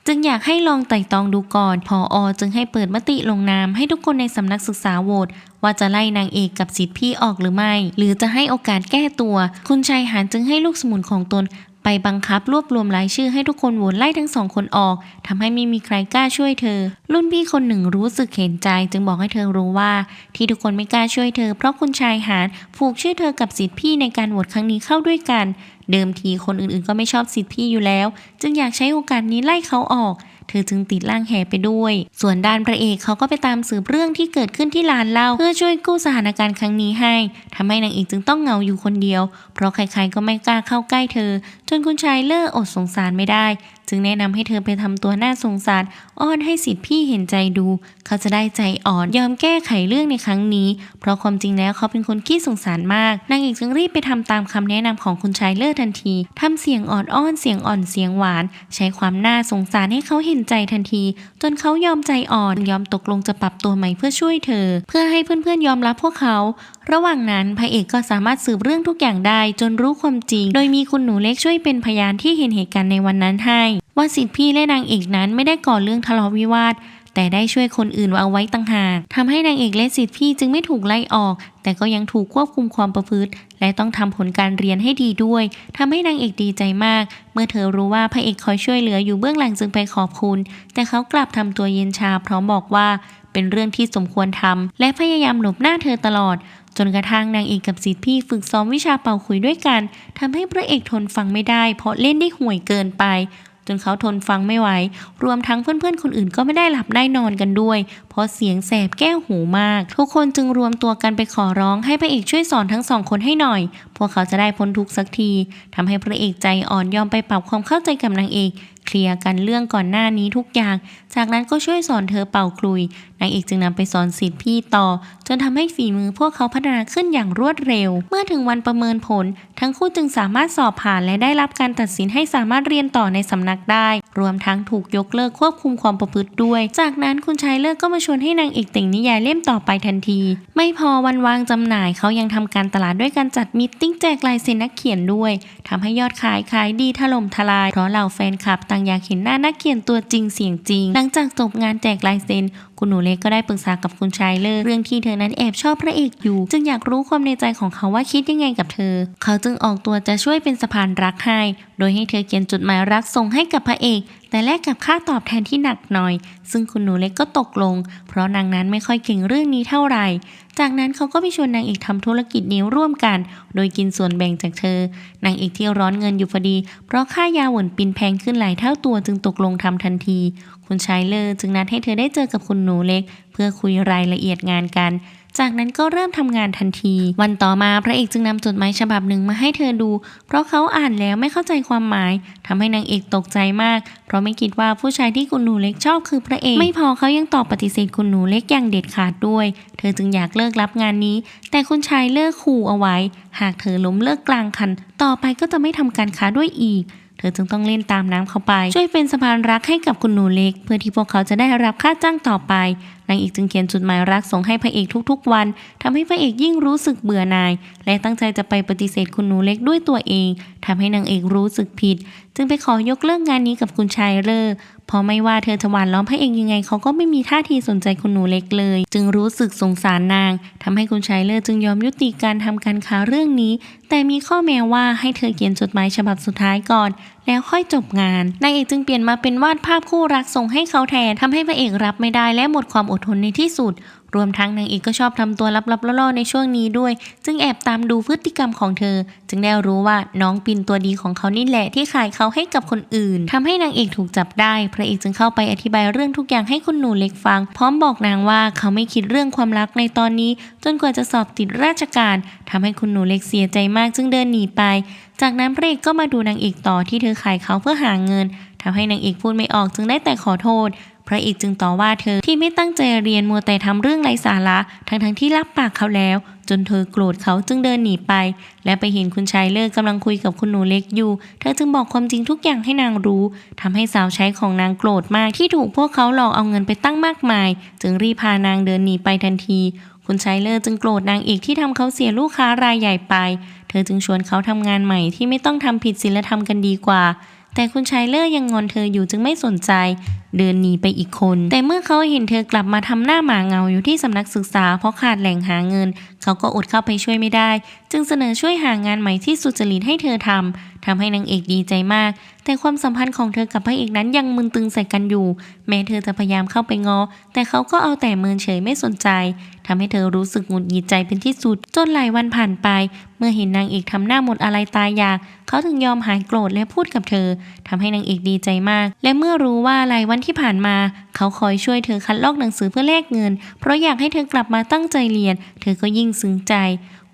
จึงอยากให้ลองไต่ตองดูก่อนผอ.จึงให้เปิดมติลงนามให้ทุกคนในสำนักศึกษาโหวตว่าจะไล่นางเอกกับสิทธิพี่ออกหรือไม่หรือจะให้โอกาสแก้ตัวคุณชายหาญจึงให้ลูกสมุนของตนไปบังคับรวบรวมรายชื่อให้ทุกคนโหวตไล่ทั้งสองคนออกทำให้ไม่มีใครกล้าช่วยเธอรุ่นพี่คนหนึ่งรู้สึกเห็นใจจึงบอกให้เธอรู้ว่าที่ทุกคนไม่กล้าช่วยเธอเพราะคุณชายหาญผูกชื่อเธอกับสิทธิพี่ในการโหวตครั้งนี้เข้าด้วยกันเดิมทีคนอื่นๆก็ไม่ชอบสิทธิพี่อยู่แล้วจึงอยากใช้โอกาสนี้ไล่เขาออกเธอจึงติดร่างแห่ไปด้วยส่วนด้านพระเอกเขาก็ไปตามสืบเรื่องที่เกิดขึ้นที่ร้านเหล้าเพื่อช่วยกู้สถานการณ์ครั้งนี้ให้ทำให้นางเอกจึงต้องเหงาอยู่คนเดียวเพราะใครๆก็ไม่กล้าเข้าใกล้เธอจนคุณชายเลิกอดสงสารไม่ได้จึงแนะนำให้เธอไปทำตัวน่าสงสารอ้อนให้สิทธิพี่เห็นใจดูเขาจะได้ใจอ่อนยอมแก้ไขเรื่องในครั้งนี้เพราะความจริงแล้วเขาเป็นคนขี้สงสารมากนางเอกจึงรีบไปทำตามคำแนะนำของคุณชายเลิศทันทีทำเสียงอ่อนอ้อนเสียงอ่อนเสียงหวานใช้ความน่าสงสารให้เขาเห็นใจทันทีจนเขายอมใจอ่อนยอมตกลงจะปรับตัวใหม่เพื่อช่วยเธอเพื่อให้เพื่อนๆยอมรับพวกเขาระหว่างนั้นพระเอกก็สามารถสืบเรื่องทุกอย่างได้จนรู้ความจริงโดยมีคุณหนูเล็กช่วยเป็นพยานที่เห็นเหตุการณ์ในวันนั้นให้ว่าสิทธิพี่และนางเอกนั้นไม่ได้ก่อเรื่องทะเลาะวิวาทแต่ได้ช่วยคนอื่นเอาไว้ต่างหากทำให้นางเอกและสิทธิพี่จึงไม่ถูกไล่ออกแต่ก็ยังถูกควบคุมความประพฤติและต้องทำผลการเรียนให้ดีด้วยทำให้นางเอกดีใจมากเมื่อเธอรู้ว่าพระเอกคอยช่วยเหลืออยู่เบื้องหลังจึงไปขอบคุณแต่เขากลับทำตัวเย็นชาพร้อมบอกว่าเป็นเรื่องที่สมควรทำและพยายามหลบหน้าเธอตลอดจนกระทั่งนางเอกกับสิทธิพี่ฝึกซ้อมวิชาเป่าขลุ่ยด้วยกันทำให้พระเอกทนฟังไม่ได้เพราะเล่นได้ห่วยเกินไปจนเขาทนฟังไม่ไหวรวมทั้งเพื่อนๆคนอื่นก็ไม่ได้หลับได้นอนกันด้วยเพราะเสียงแสบแก้วหูมากทุกคนจึงรวมตัวกันไปขอร้องให้พระเอกช่วยสอนทั้งสองคนให้หน่อยพวกเขาจะได้พ้นทุกข์สักทีทำให้พระเอกใจอ่อนยอมไปปรับความเข้าใจกับนางเอกเคลียร์กันเรื่องก่อนหน้านี้ทุกอย่างจากนั้นก็ช่วยสอนเธอเป่าขลุ่ยนางเอกจึงนำไปสอนสิทธิพี่ต่อจนทำให้ฝีมือพวกเขาพัฒนาขึ้นอย่างรวดเร็วเมื่อถึงวันประเมินผลทั้งคู่จึงสามารถสอบผ่านและได้รับการตัดสินให้สามารถเรียนต่อในสำนักได้รวมทั้งถูกยกเลิกควบคุมความประพฤติด้วยจากนั้นคุณชายเลิกก็มาชวนให้นางเอกแต่งนิยายเล่มต่อไปทันทีไม่พอวันวางจำหน่ายเขายังทำการตลาดด้วยการจัดมีตติ้งแจกลายเซ็นนักเขียนด้วยทำให้ยอดขายดีถล่มทลายเพราะเหล่าแฟนคลับต่างอยากเห็นหน้านักเขียนตัวจริงเสียงจริงหลังจากจบงานแจกลายเซ็นคุณหนูเล็กก็ได้ปรึกษากับคุณชายเลิศเรื่องที่เธอนั้นแอบชอบพระเอกอยู่จึงอยากรู้ความในใจของเขาว่าคิดยังไงกับเธอเขาจึงออกตัวจะช่วยเป็นสะพานรักให้โดยให้เธอเขียนจดหมายรักส่งให้กับพระเอกแต่แลกกับค่าตอบแทนที่หนักหน่อยซึ่งคุณหนูเล็กก็ตกลงเพราะนางนั้นไม่ค่อยเก่งเรื่องนี้เท่าไหร่จากนั้นเขาก็ไปชวนนางเอกทำธุรกิจนี้ร่วมกันโดยกินส่วนแบ่งจากเธอนางเอกที่ร้อนเงินอยู่พอดีเพราะค่ายาหวนปินแพงขึ้นหลายเท่าตัวจึงตกลงทำทันทีคุณชายเลิศจึงนัดให้เธอได้เจอกับคุณหนูเล็กเพื่อคุยรายละเอียดงานกันจากนั้นก็เริ่มทำงานทันทีวันต่อมาพระเอกจึงนำจดหมายฉบับหนึ่งมาให้เธอดูเพราะเขาอ่านแล้วไม่เข้าใจความหมายทำให้นางเอกตกใจมากเพราะไม่คิดว่าผู้ชายที่คุณหนูเล็กชอบคือพระเอกไม่พอเขายังตอบปฏิเสธคุณหนูเล็กอย่างเด็ดขาดด้วยเธอจึงอยากเลิกรับงานนี้แต่คุณชายเลิกขู่เอาไว้หากเธอล้มเลิกกลางคันต่อไปก็จะไม่ทำการค้าด้วยอีกเธอจึงต้องเล่นตามน้ำเข้าไปช่วยเป็นสะพานรักให้กับคุณหนูเล็กเพื่อที่พวกเขาจะได้รับค่าจ้างต่อไปนางเอกจึงเขียนจดหมายรักส่งให้พระเอกทุกๆวันทำให้พระเอกยิ่งรู้สึกเบื่อหน่ายและตั้งใจจะไปปฏิเสธคุณหนูเล็กด้วยตัวเองทำให้นางเอกรู้สึกผิดจึงไปขอยกเลิกงานนี้กับคุณชายเลิศเพราะไม่ว่าเธอจะหวานล้อมพระเอกยังไงเขาก็ไม่มีท่าทีสนใจคุณหนูเล็กเลยจึงรู้สึกสงสารนางทำให้คุณชายเลิศจึงยอมยุติการทำการค้าเรื่องนี้แต่มีข้อแม้ว่าให้เธอเขียนจดหมายฉบับสุดท้ายก่อนแล้วค่อยจบงานนางเอกจึงเปลี่ยนมาเป็นวาดภาพคู่รักส่งให้เขาแทนทำให้พระเอกรับไม่ได้และหมดความอดทนในที่สุด รวมทั้งนางเอกก็ชอบทำตัวลับๆล่อๆในช่วงนี้ด้วยจึงแอบตามดูพฤติกรรมของเธอจึงได้รู้ว่าน้องปินตัวดีของเขานี่แหละที่ขายเขาให้กับคนอื่นทำให้นางเอกถูกจับได้พระเอกจึงเข้าไปอธิบายเรื่องทุกอย่างให้คุณหนูเล็กฟังพร้อมบอกนางว่าเขาไม่คิดเรื่องความรักในตอนนี้จนกว่าจะสอบติดราชการทำให้คุณหนูเล็กเสียใจมากจึงเดินหนีไปจากนั้นพระเอกก็มาดูนางเอกต่อที่เธอขายเขาเพื่อหาเงินทำให้นางเอกพูดไม่ออกจึงได้แต่ขอโทษพระเอกจึงต่อว่าเธอที่ไม่ตั้งใจเรียนมัวแต่ทำเรื่องไร้สาระทั้งที่รับปากเขาแล้วจนเธอโกรธเขาจึงเดินหนีไปและไปเห็นคุณชายเลิกกำลังคุยกับคุณหนูเล็กอยู่เธอจึงบอกความจริงทุกอย่างให้นางรู้ทำให้สาวใช้ของนางโกรธมากที่ถูกพวกเขาหลอกเอาเงินไปตั้งมากมายจึงรีบพานางเดินหนีไปทันทีคุณชายเลิกจึงโกรธนางเอกที่ทำเขาเสียลูกค้ารายใหญ่ไปเธอจึงชวนเขาทำงานใหม่ที่ไม่ต้องทำผิดศีลธรรมกันดีกว่าแต่คุณชายเลิกยังงอนเธออยู่จึงไม่สนใจเดินหนีไปอีกคนแต่เมื่อเขาเห็นเธอกลับมาทำหน้าหมาเงาอยู่ที่สำนักศึกษาเพราะขาดแหล่งหาเงินเขาก็อดเข้าไปช่วยไม่ได้จึงเสนอช่วยหางานใหม่ที่สุจริตให้เธอทำให้นางเอกดีใจมากแต่ความสัมพันธ์ของเธอกับพระเอกนั้นยังมึนตึงใส่กันอยู่แม้เธอจะพยายามเข้าไปง้อแต่เขาก็เอาแต่เมินเฉยไม่สนใจทำให้เธอรู้สึกหงุดหงิดใจเป็นที่สุดจนหลายวันผ่านไปเมื่อเห็นนางเอกทำหน้าหมดอะไรตายอยากเขาถึงยอมหายโกรธและพูดกับเธอทำให้นางเอกดีใจมากและเมื่อรู้ว่าหลายวันที่ผ่านมาเขาคอยช่วยเธอคัดลอกหนังสือเพื่อแลกเงินเพราะอยากให้เธอกลับมาตั้งใจเรียนเธอก็ยิ่งซึ้งใจ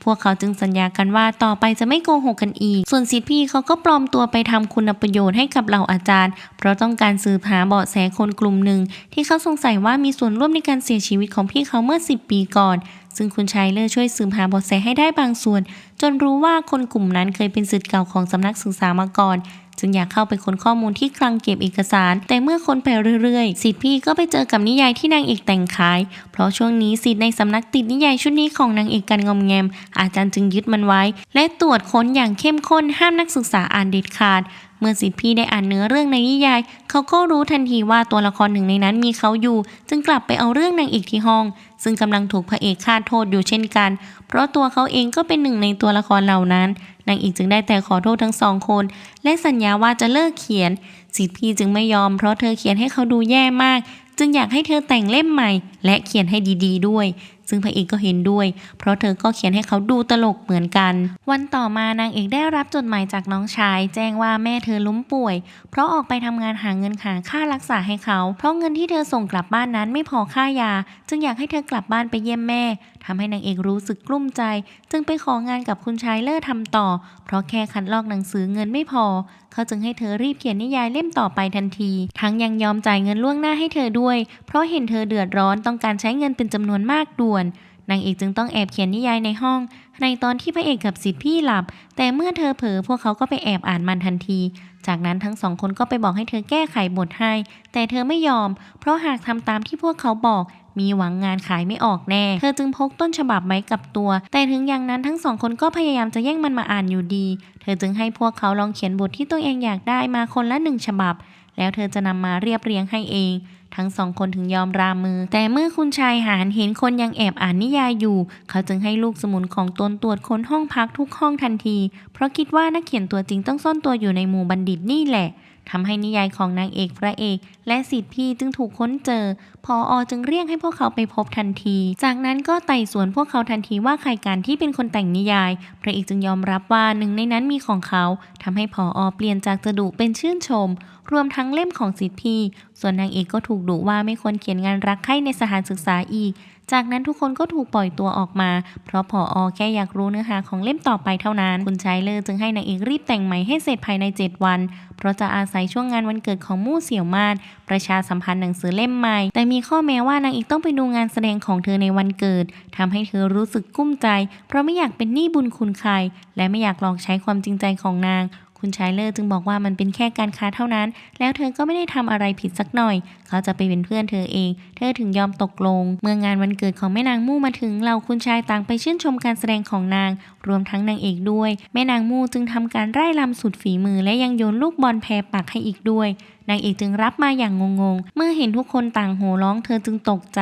พวกเขาจึงสัญญากันว่าต่อไปจะไม่โกหกกันอีกส่วนศิษย์พี่เขาก็ปลอมตัวไปทำคุณประโยชน์ให้กับเหล่าอาจารย์เพราะต้องการสืบหาเบาะแสคนกลุ่มหนึ่งที่เขาสงสัยว่ามีส่วนร่วมในการเสียชีวิตของพี่เขาเมื่อ10 ปีก่อนซึ่งคุณชายเลิศช่วยสืบหาเบาะแสให้ได้บางส่วนจนรู้ว่าคนกลุ่มนั้นเคยเป็นศิษย์เก่าของสำนักศึกษามาก่อนจึงอยากเข้าไปค้นข้อมูลที่คลังเก็บเอกสารแต่เมื่อค้นไปเรื่อยๆศิษย์พี่ก็ไปเจอกับนิยายที่นางเอกแต่งขายเพราะช่วงนี้ศิษย์ในสำนักติดนิยายชุดนี้ของนางเอกกันงอมแงมอาจารย์จึงยึดมันไว้และตรวจค้นอย่างเข้มข้นห้ามนักศึกษาอ่านเด็ดขาดเมื่อศิษย์พี่ได้อ่านเนื้อเรื่องในนิยายเขาก็รู้ทันทีว่าตัวละครหนึ่งในนั้นมีเขาอยู่จึงกลับไปเอาเรื่องนางเอกที่ห้องซึ่งกำลังถูกพระเอกฆ่าโทษอยู่เช่นกันเพราะตัวเขาเองก็เป็นหนึ่งในตัวละครเหล่านั้นนางเอกจึงได้แต่ขอโทษทั้งสองคนและสัญญาว่าจะเลิกเขียนศิษย์พี่จึงไม่ยอมเพราะเธอเขียนให้เขาดูแย่มากจึงอยากให้เธอแต่งเล่มใหม่และเขียนให้ดีๆด้วยซึ่งพระเอกก็เห็นด้วยเพราะเธอก็เขียนให้เขาดูตลกเหมือนกันวันต่อมานางเอกได้รับจดหมายจากน้องชายแจ้งว่าแม่เธอล้มป่วยเพราะออกไปทำงานหาเงินหาค่ารักษาให้เขาเพราะเงินที่เธอส่งกลับบ้านนั้นไม่พอค่ายาจึงอยากให้เธอกลับบ้านไปเยี่ยมแม่ทำให้นางเอกรู้สึกกลุ้มใจจึงไปของานกับคุณชายเลิศทำต่อเพราะแค่คัดลอกหนังสือเงินไม่พอเขาจึงให้เธอรีบเขียนนิยายเล่มต่อไปทันทีทั้งยังยอมจ่ายเงินล่วงหน้าให้เธอด้วยเพราะเห็นเธอเดือดร้อนต้องการใช้เงินเป็นจำนวนมากด่วนนางเอกจึงต้องแอบเขียนนิยายในห้องในตอนที่พระเอกกับศิษย์พี่หลับแต่เมื่อเธอเผลอพวกเขาก็ไปแอบอ่านมันทันทีจากนั้นทั้งสองคนก็ไปบอกให้เธอแก้ไขบทให้แต่เธอไม่ยอมเพราะหากทำตามที่พวกเขาบอกมีหวังงานขายไม่ออกแน่เธอจึงพกต้นฉบับไว้กับตัวแต่ถึงอย่างนั้นทั้งสองคนก็พยายามจะแย่งมันมาอ่านอยู่ดีเธอจึงให้พวกเขาลองเขียนบทที่ตัวเองอยากได้มาคนละ1 ฉบับแล้วเธอจะนำมาเรียบเรียงให้เองทั้งสองคนถึงยอมรามือแต่เมื่อคุณชายหาญเห็นคนยังแอบอ่านนิยายอยู่เขาจึงให้ลูกสมุนของตนตรวจค้นห้องพักทุกห้องทันทีเพราะคิดว่านักเขียนตัวจริงต้องซ่อนตัวอยู่ในหมู่บัณฑิตนี่แหละทำให้นิยายของนางเอกพระเอกและศิษย์พี่จึงถูกค้นเจอผอ.จึงเรียกให้พวกเขาไปพบทันทีจากนั้นก็ไต่สวนพวกเขาทันทีว่าใครกันที่เป็นคนแต่งนิยายพระเอกจึงยอมรับว่าหนึ่งในนั้นมีของเขาทำให้ผอ.เปลี่ยนจากจะดุเป็นชื่นชมรวมทั้งเล่มของศิษย์พี่ส่วนนางเอกก็ถูกดุว่าไม่ควรเขียนงานรักใคร่ในสถานศึกษาอีกจากนั้นทุกคนก็ถูกปล่อยตัวออกมาเพราะผอ.แค่อยากรู้เนื้อหาของเล่มต่อไปเท่านั้นคุณชายเลิศจึงให้นางเอกรีบแต่งใหม่ให้เสร็จภายใน7 วันเพราะจะอาศัยช่วงงานวันเกิดของมู่เสี่ยวมาศประชาสัมพันธ์หนังสือเล่มใหม่แต่มีข้อแม้ว่านางเอกต้องไปดูงานแสดงของเธอในวันเกิดทำให้เธอรู้สึกกุ้มใจเพราะไม่อยากเป็นหนี้บุญคุณใครและไม่อยากลองใช้ความจริงใจของนางคุณชายเลิศจึงบอกว่ามันเป็นแค่การค้าเท่านั้นแล้วเธอก็ไม่ได้ทำอะไรผิดสักหน่อยเขาจะไปเป็นเพื่อนเธอเองเธอถึงยอมตกลงเมื่องานวันเกิดของแม่นางมู่มาถึงเหล่าคุณชายต่างไปชื่นชมการแสดงของนางรวมทั้งนางเอกด้วยแม่นางมู่จึงทำการไร่รำสุดฝีมือและยังโยนลูกบอลแพรปักให้อีกด้วยนางเอกจึงรับมาอย่างงงๆเมื่อเห็นทุกคนต่างโห่ร้องเธอจึงตกใจ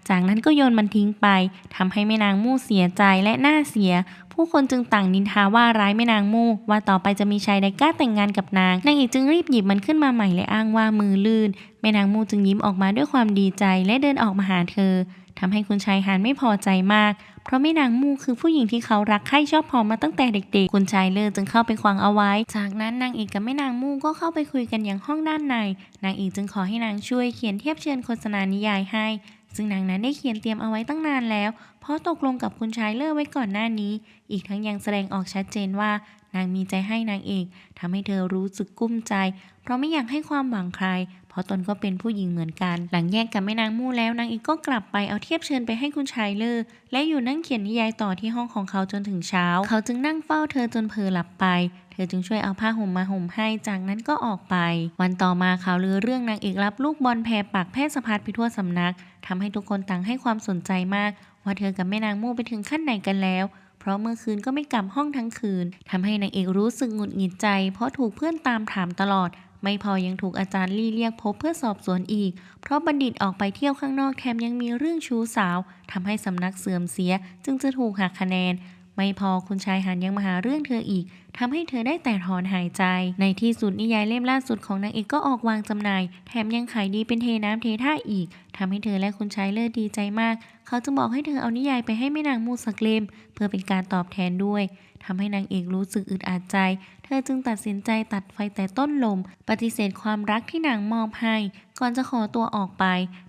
จากนั้นก็โยนมันทิ้งไปทำให้แม่นางมู่เสียใจและหน้าเสียผู้คนจึงต่างนินทาว่าร้ายแม่นางมู่ว่าต่อไปจะมีชายใดกล้าแต่งงานกับนางเอกจึงรีบหยิบมันขึ้นมาใหม่และอ้างว่ามือลื่นแม่นางมู่จึงยิ้มออกมาด้วยความดีใจและเดินออกมาหาเธอ ทำให้คุณชายหานไม่พอใจมากเพราะแม่นางมู่คือผู้หญิงที่เขารักใคร่ชอบพอมาตั้งแต่เด็กๆคุณชายเลิศจึงเข้าไปขวางเอาไว้จากนั้นนางเอกกับแม่นางมู่ก็เข้าไปคุยกันอย่างห้องด้านในนางเอกจึงขอให้นางช่วยเขียนเทียบเชิญโฆษณานิยายให้ซึ่งนางนั้นได้เขียนเตรียมเอาไว้ตั้งนานแล้วเพราะตกลงกับคุณชายเลิศไว้ก่อนหน้านี้อีกทั้งยังแสดงออกชัดเจนว่านางมีใจให้นางเอกทำให้เธอรู้สึกกุ้มใจเพราะไม่อยากให้ความหวังใครเพราะตนก็เป็นผู้หญิงเหมือนกันหลังแยกกับแม่นางมู่แล้วนางเอกก็กลับไปเอาเทียบเชิญไปให้คุณชายเลิศและอยู่นั่งเขียนนิยายต่อที่ห้องของเขาจนถึงเช้าเขาจึงนั่งเฝ้าเธอจนเผลอหลับไปเธอจึงช่วยเอาผ้าห่มมาห่มให้จากนั้นก็ออกไปวันต่อมาข่าวลือเรื่องนางเอกรับลูกบอลแพรปากแพร่สะพัดไปทั่วสำนักทำให้ทุกคนต่างให้ความสนใจมากว่าเธอกับแม่นางมู่ไปถึงขั้นไหนกันแล้วเพราะเมื่อคืนก็ไม่กลับห้องทั้งคืนทำให้นางเอกรู้สึกหงุดหงิดใจเพราะถูกเพื่อนตามถามตลอดไม่พอยังถูกอาจารย์ลี่เรียกพบเพื่อสอบสวนอีกเพราะบัณฑิตออกไปเที่ยวข้างนอกแถมยังมีเรื่องชู้สาวทำให้สำนักเสื่อมเสียจึงจะถูกหักคะแนนไม่พอคุณชายหันยังมาหาเรื่องเธออีกทำให้เธอได้แต่ถอนหายใจในที่สุดนิยายเล่มล่าสุดของนางเอกก็ออกวางจำหน่ายแถมยังขายดีเป็นเทน้ำเทท่าอีกทำให้เธอและคุณชายเลิศดีใจมากเขาจึงบอกให้เธอเอานิยายไปให้แม่นางมูสักเล่มเพื่อเป็นการตอบแทนด้วยทำให้นางเอกรู้สึกอึดอัดใจเธอจึงตัดสินใจตัดไฟแต่ต้นลมปฏิเสธความรักที่นางมอบให้ก่อนจะขอตัวออกไป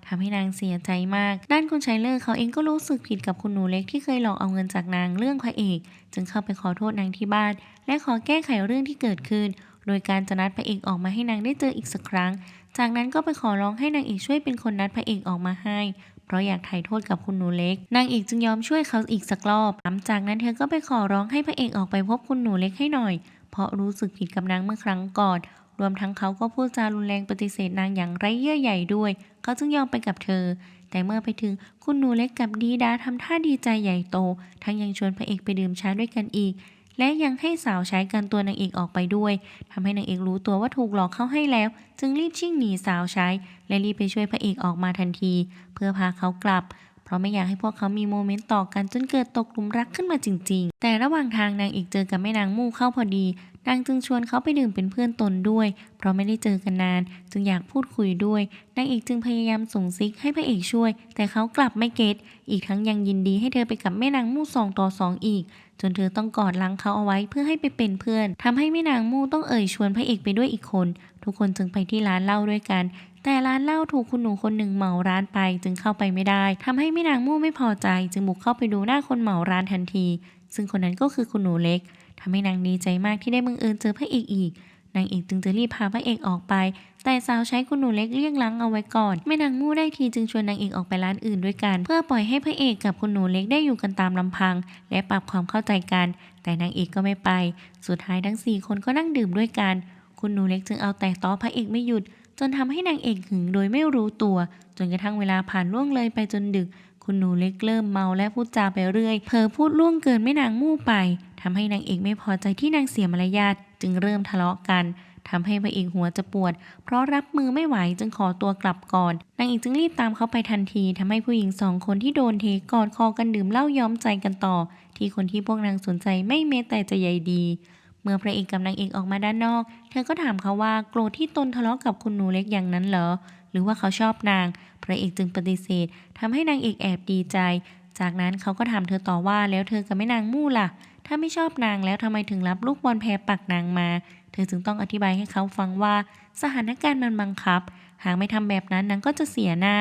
ทำให้นางเสียใจมากด้านคุณชายเลิศเขาเองก็รู้สึกผิดกับคุณหนูเล็กที่เคยหลอกเอาเงินจากนางเรื่องพระเอกจึงเข้าไปขอโทษนางที่บ้านและขอแก้ไขเรื่องที่เกิดขึ้นโดยการจะนัดพระเอกออกมาให้นางได้เจออีกสักครั้งจากนั้นก็ไปขอร้องให้นางเอกช่วยเป็นคนนัดพระเอกออกมาให้เพราะอยากไถ่โทษกับคุณหนูเล็กนางเอกจึงยอมช่วยเขาอีกสักรอบหลังจากนั้นเธอก็ไปขอร้องให้พระเอกออกไปพบคุณหนูเล็กให้หน่อยเพราะรู้สึกผิดกับนางเมื่อครั้งก่อนรวมทั้งเขาก็พูดจารุนแรงปฏิเสธนางอย่างไร้เยื่อใยด้วยเขาจึงยอมไปกับเธอแต่เมื่อไปถึงคุณหนูเล็กกับดีดาทำท่าดีใจใหญ่โตทั้งยังชวนพระเอกไปดื่มชาด้วยกันอีกและยังให้สาวใช้กันตัวนางเอกออกไปด้วยทำให้นางเอกรู้ตัวว่าถูกหลอกเข้าให้แล้วจึงรีบชิ่งหนีสาวใช้และรีบไปช่วยพระเอกออกมาทันทีเพื่อพาเขากลับเพราะไม่อยากให้พวกเขามีโมเมนต์ต่อกันจนเกิดตกหลุมรักขึ้นมาจริงๆแต่ระหว่างทางนางเอกเจอกับแม่นางมู่เข้าพอดีนางจึงชวนเขาไปดื่มเป็นเพื่อนตนด้วยเพราะไม่ได้เจอกันนานจึงอยากพูดคุยด้วยนางเอกจึงพยายามส่งซิกให้พระเอกช่วยแต่เขากลับไม่เก็ตอีกทั้งยังยินดีให้เธอไปกับแม่นางมู่2 ต่อ 2อีกจนเธอต้องกอดลังเขาเอาไว้เพื่อให้ไปเป็นเพื่อนทำให้แม่นางมู่ต้องชวนพระเอกไปด้วยอีกคนทุกคนจึงไปที่ร้านเหล้าด้วยกันแต่ร้านเหล้าถูกคุณหนูคนหนึ่งเหมาร้านไปจึงเข้าไปไม่ได้ทำให้แม่นางมู่ไม่พอใจจึงบุกเข้าไปดูหน้าคนเหมาร้านทันทีซึ่งคนนั้นก็คือคุณหนูเล็กทำให้นางดีใจมากที่ได้บังเอิญเจอพระเอกอีกนางเอกจึงจะรีบพาพระเอกออกไปแต่สาวใช้คุณหนูเล็กเลี่ยงลังเอาไว้ก่อนแม่นางมู่ได้ทีจึงชวนนางเอกออกไปร้านอื่นด้วยกันเพื่อปล่อยให้พระเอกกับคุณหนูเล็กได้อยู่กันตามลำพังและปรับความเข้าใจกันแต่นางเอกก็ไม่ไปสุดท้ายทั้ง4คนก็นั่งดื่มด้วยกันคุณหนูเล็กจึงเอาแต่ต้อพระเอกไม่หยุดจนทำให้นางเอกหึงโดยไม่รู้ตัวจนกระทั่งเวลาผ่านล่วงเลยไปจนดึกคุณหนูเล็กเริ่มเมาและพูดจาไปเรื่อยเผลอพูดล่วงเกินแม่นางมู่ไปทำให้นางเอกไม่พอใจที่นางเสียมารยาทจึงเริ่มทะเลาะกันทำให้พระเอกหัวจะปวดเพราะรับมือไม่ไหวจึงขอตัวกลับก่อนนางเอกจึงรีบตามเขาไปทันทีทำให้ผู้หญิง2 คนที่โดนเทกอดคอกันดื่มเหล้าย้อมใจกันต่อที่คนที่พวกนางสนใจไม่แม้แต่จะใยดีเมื่อพระเอกกับนางเอกออกมาด้านนอกเธอก็ถามเขาว่าโกรธที่ตนทะเลาะกับคุณหนูเล็กอย่างนั้นเหรอหรือว่าเขาชอบนางพระเอกจึงปฏิเสธทำให้นางเอกแอบดีใจจากนั้นเขาก็ถามเธอต่อว่าแล้วเธอกับแม่นางมู่ล่ะถ้าไม่ชอบนางแล้วทำไมถึงรับลูกบอลแพรปักนางมาเธอจึงต้องอธิบายให้เขาฟังว่าสถานการณ์มันบังคับหากไม่ทำแบบนั้นนางก็จะเสียหน้า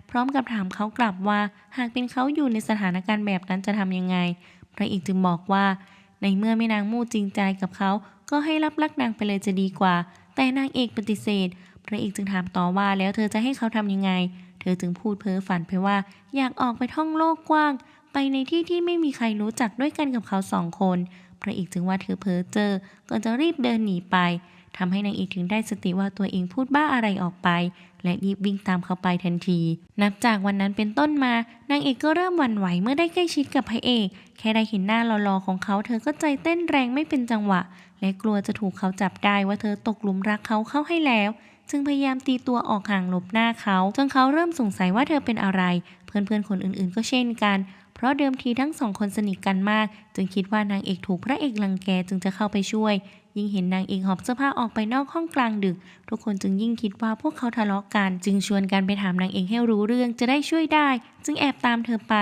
พร้อมกับถามเขากลับว่าหากเป็นเขาอยู่ในสถานการณ์แบบนั้นจะทำยังไงพระเอกจึงบอกว่าในเมื่อแม่นางมู่จริงใจกับเขาก็ให้รับรักนางไปเลยจะดีกว่าแต่นางเอกปฏิเสธพระเอกจึงถามต่อว่าแล้วเธอจะให้เขาทำยังไงเธอจึงพูดเพ้อฝันไปว่าอยากออกไปท่องโลกกว้างไปในที่ที่ไม่มีใครรู้จักด้วยกันกับเขา2 คนพระเอกจึงว่าเธอเพ้อเจ้อก่อนจะรีบเดินหนีไปทำให้นางเอกถึงได้สติว่าตัวเองพูดบ้าอะไรออกไปและรีบวิ่งตามเขาไปทันทีนับจากวันนั้นเป็นต้นมานางเอกก็เริ่มหวั่นไหวเมื่อได้ใกล้ชิดกับพระเอกแค่ได้เห็นหน้าหล่อๆของเขาเธอก็ใจเต้นแรงไม่เป็นจังหวะและกลัวจะถูกเขาจับได้ว่าเธอตกหลุมรักเขาเข้าให้แล้วจึงพยายามตีตัวออกห่างหลบหน้าเขาจนเขาเริ่มสงสัยว่าเธอเป็นอะไรเพื่อนๆคนอื่นๆก็เช่นกันเพราะเดิมทีทั้ง2 คนสนิทกันมากจึงคิดว่านางเอกถูกพระเอกรังแกจึงจะเข้าไปช่วย ยิ่งเห็นนางเอกหอบเสื้อผ้าออกไปนอกห้องกลางดึกทุกคนจึงยิ่งคิดว่าพวกเขาทะเลาะกันจึงชวนกันไปถามนางเอกให้รู้เรื่องจะได้ช่วยได้จึงแอบตามเธอไป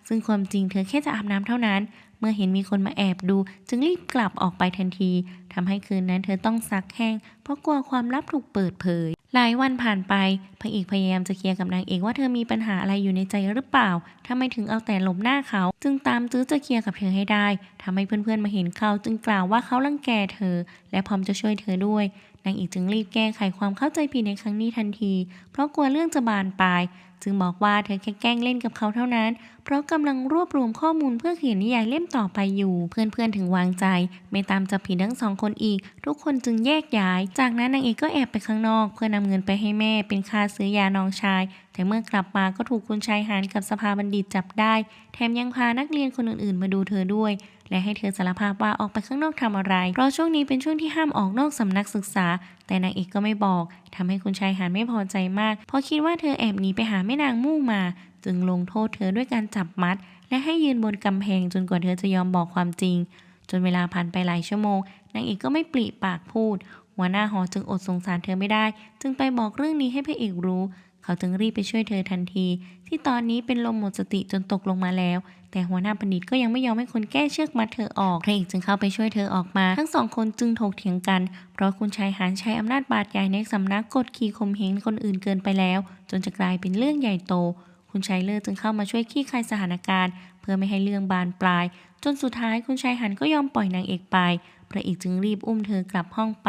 ซึ่งความจริงเธอแค่จะอาบน้ำเท่านั้นเมื่อเห็นมีคนมาแอบดูจึงรีบกลับออกไปทันทีทำให้คืนนั้นเธอต้องซักแห้งเพราะกลัวความลับถูกเปิดเผยหลายวันผ่านไปพระเอกพยายามจะเคลียร์กับนางเอกว่าเธอมีปัญหาอะไรอยู่ในใจหรือเปล่าทำไมถึงเอาแต่หลบหน้าเขาจึงตามตื้อจะเคลียร์กับเธอให้ได้ทำให้เพื่อนๆมาเห็นเขาจึงกล่าวว่าเขารังแกเธอและพร้อมจะช่วยเธอด้วยนางเอกจึงรีบแก้ไขความเข้าใจผิดในครั้งนี้ทันทีเพราะกลัวเรื่องจะบานปลายจึงบอกว่าเธอแค่แกล้งเล่นกับเขาเท่านั้นเพราะกำลังรวบรวมข้อมูลเพื่อเขียนนิยายเล่มต่อไปอยู่เพื่อนๆถึงวางใจไม่ตามจับผิดทั้งสองคนอีกทุกคนจึงแยกย้ายจากนั้นนางเอกก็แอบไปข้างนอกเพื่อนำเงินไปให้แม่เป็นค่าซื้อยาน้องชายแต่เมื่อกลับมาก็ถูกคุณชายหาญกับสภาบัณฑิตจับได้แถมยังพานักเรียนคนอื่นๆมาดูเธอด้วยและให้เธอสารภาพว่าออกไปข้างนอกทำอะไรเพราะช่วงนี้เป็นช่วงที่ห้ามออกนอกสำนักศึกษาแต่นางเอกก็ไม่บอกทำให้คุณชายหาญไม่พอใจมากเพราะคิดว่าเธอแอบหนีไปหาแม่นางมู่มาจึงลงโทษเธอด้วยการจับมัดและให้ยืนบนกำแพงจนกว่าเธอจะยอมบอกความจริงจนเวลาผ่านไปหลายชั่วโมงนางเอกก็ไม่ปริปากพูดหัวหน้าหอจึงอดสงสารเธอไม่ได้จึงไปบอกเรื่องนี้ให้พระเอกรู้เขาจึงรีบไปช่วยเธอทันทีที่ตอนนี้เป็นลมหมดสติจนตกลงมาแล้วแต่หัวหน้าบัณฑิตก็ยังไม่ยอมให้คนแก้เชือกมัดเธอออกพระเอกจึงเข้าไปช่วยเธอออกมาทั้งสองคนจึงถกเถียงกันเพราะคุณชายหาญใช้อำนาจบาดใหญ่ในสำนักกดขี่ข่มเหงคนอื่นเกินไปแล้วจนจะกลายเป็นเรื่องใหญ่โตคุณชายเลิศจึงเข้ามาช่วยคลี่คลายสถานการณ์เพื่อไม่ให้เรื่องบานปลายจนสุดท้ายคุณชายหาญก็ยอมปล่อยนางเอกไปพระเอกจึงรีบอุ้มเธอกลับห้องไป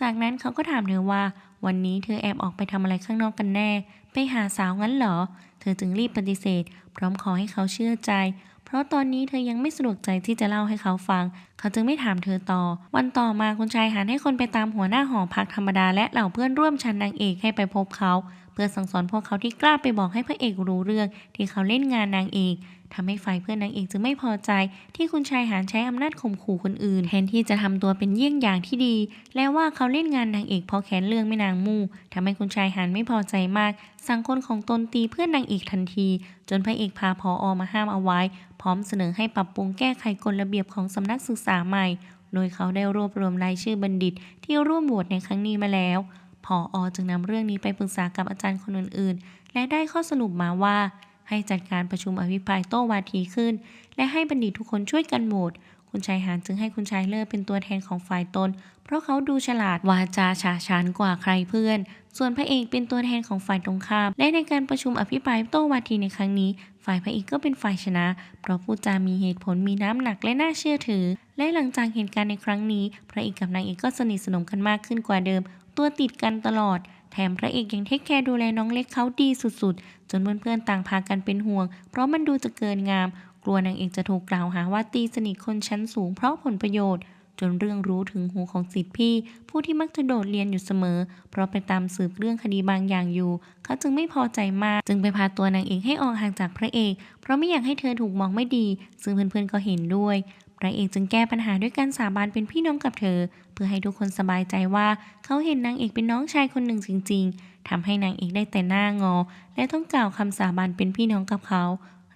จากนั้นเขาก็ถามเธอว่าวันนี้เธอแอบออกไปทำอะไรข้างนอกกันแน่ไปหาสาวงั้นเหรอเธอจึงรีบปฏิเสธพร้อมขอให้เขาเชื่อใจเพราะตอนนี้เธอยังไม่สะดวกใจที่จะเล่าให้เขาฟังเขาจึงไม่ถามเธอต่อวันต่อมาคุณชายหาญให้คนไปตามหัวหน้าหอพักธรรมดาและเหล่าเพื่อนร่วมชั้นนางเอกให้ไปพบเขาเพื่อสั่งสอนพวกเขาที่กล้าไปบอกให้พระเอกรู้เรื่องที่เขาเล่นงานนางเอกทำให้ฝ่ายเพื่อนนางเอกจึงไม่พอใจที่คุณชายหาญใช้อำนาจข่มขู่คนอื่นแทนที่จะทำตัวเป็นเยี่ยงอย่างที่ดีและว่าเขาเล่นงานนางเอกเพราะแค้นเรื่องแม่นางมู่ทำให้คุณชายหาญไม่พอใจมากสั่งคนของตนตีเพื่อนนางเอกทันทีจนพระเอกพาผอ.มาห้ามเอาไว้พร้อมเสนอให้ปรับปรุงแก้ไขกฎระเบียบของสำนักศึกษาใหม่โดยเขาได้รวบรวมรายชื่อบัณฑิตที่ร่วมโหวตในครั้งนี้มาแล้วผอ.จึงนำเรื่องนี้ไปปรึกษากับอาจารย์คนอื่นๆและได้ข้อสรุปมาว่าให้จัดการประชุมอภิปรายโต้วาทีขึ้นและให้บัณฑิตทุกคนช่วยกันโหวตคุณชายหาญจึงให้คุณชายเลิศเป็นตัวแทนของฝ่ายตนเพราะเขาดูฉลาดวาจาฉาฉานกว่าใครเพื่อนส่วนพระเอกเป็นตัวแทนของฝ่ายตรงข้ามและในการประชุมอภิปรายโต้วาทีในครั้งนี้ฝ่ายพระเอกก็เป็นฝ่ายชนะเพราะพูดจามีเหตุผลมีน้ำหนักและน่าเชื่อถือและหลังจากเหตุการณ์ในครั้งนี้พระเอกกับนางเอกก็สนิทสนมกันมากขึ้นกว่าเดิมตัวติดกันตลอดแถมพระเอกยังเทคแคร์ดูแลน้องเล็กเขาดีสุดๆจนเพื่อนๆต่างพากันเป็นห่วงเพราะมันดูจะเกินงามกลัวนางเอกจะถูกกล่าวหาว่าตีสนิทคนชั้นสูงเพราะผลประโยชน์จนเรื่องรู้ถึงหูของศิษย์พี่ผู้ที่มักจะโดดเรียนอยู่เสมอเพราะไปตามสืบเรื่องคดีบางอย่างอยู่เขาจึงไม่พอใจมากจึงไปพาตัวนางเอกให้ออกห่างจากพระเอกเพราะไม่อยากให้เธอถูกมองไม่ดีซึ่งเพื่อนๆก็เห็นด้วยพระเอกจึงแก้ปัญหาด้วยการสาบานเป็นพี่น้องกับเธอเพื่อให้ทุกคนสบายใจว่าเขาเห็นนางเอกเป็นน้องชายคนหนึ่งจริงๆทำให้นางเอกได้แต่หน้างอและต้องกล่าวคำสาบานเป็นพี่น้องกับเขา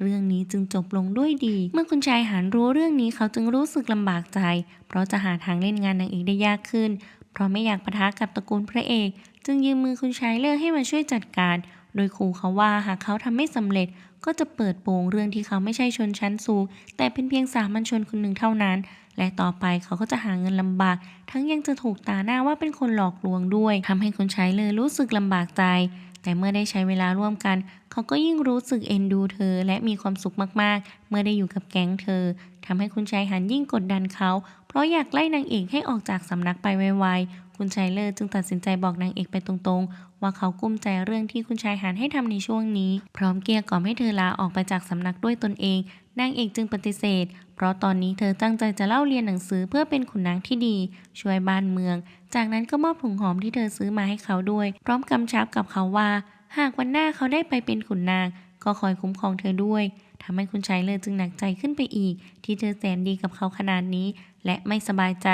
เรื่องนี้จึงจบลงด้วยดีเมื่อคุณชายหาญรู้เรื่องนี้เขาจึงรู้สึกลำบากใจเพราะจะหาทางเล่นงานนางเอกได้ยากขึ้นเพราะไม่อยากปะทะกับตระกูลพระเอกจึงยืมมือคุณชายเลิศให้มาช่วยจัดการโดยขู่เขาว่าหากเขาทำไม่สำเร็จก็จะเปิดโปงเรื่องที่เขาไม่ใช่ชนชั้นสูงแต่เป็นเพียงสามัญชนคนหนึ่งเท่านั้นและต่อไปเขาก็จะหาเงินลำบากทั้งยังจะถูกตาหน้าว่าเป็นคนหลอกลวงด้วยทำให้คุณชายเลิศรู้สึกลำบากใจแต่เมื่อได้ใช้เวลาร่วมกันเขาก็ยิ่งรู้สึกเอ็นดูเธอและมีความสุขมากๆเมื่อได้อยู่กับแก๊งเธอทำให้คุณชายหาญยิ่งกดดันเขาเพราะอยากไล่นางเอกให้ออกจากสำนักไปไวๆคุณชายเลิศจึงตัดสินใจบอกนางเอกไปตรงๆว่าเขากุ้มใจเรื่องที่คุณชายหาญให้ทำในช่วงนี้พร้อมเกลี้ยกล่อมให้เธอลาออกไปจากสำนักด้วยตนเองนางเอกจึงปฏิเสธเพราะตอนนี้เธอตั้งใจจะเล่าเรียนหนังสือเพื่อเป็นขุนนางที่ดีช่วยบ้านเมืองจากนั้นก็มอบถุงหอมที่เธอซื้อมาให้เขาด้วยพร้อมกำชับกับเขาว่าหากวันหน้าเขาได้ไปเป็นขุนนางก็คอยคุ้มครองเธอด้วยทำให้คุณชายเลิศจึงหนักใจขึ้นไปอีกที่เธอแสนดีกับเขาขนาดนี้และไม่สบายใจ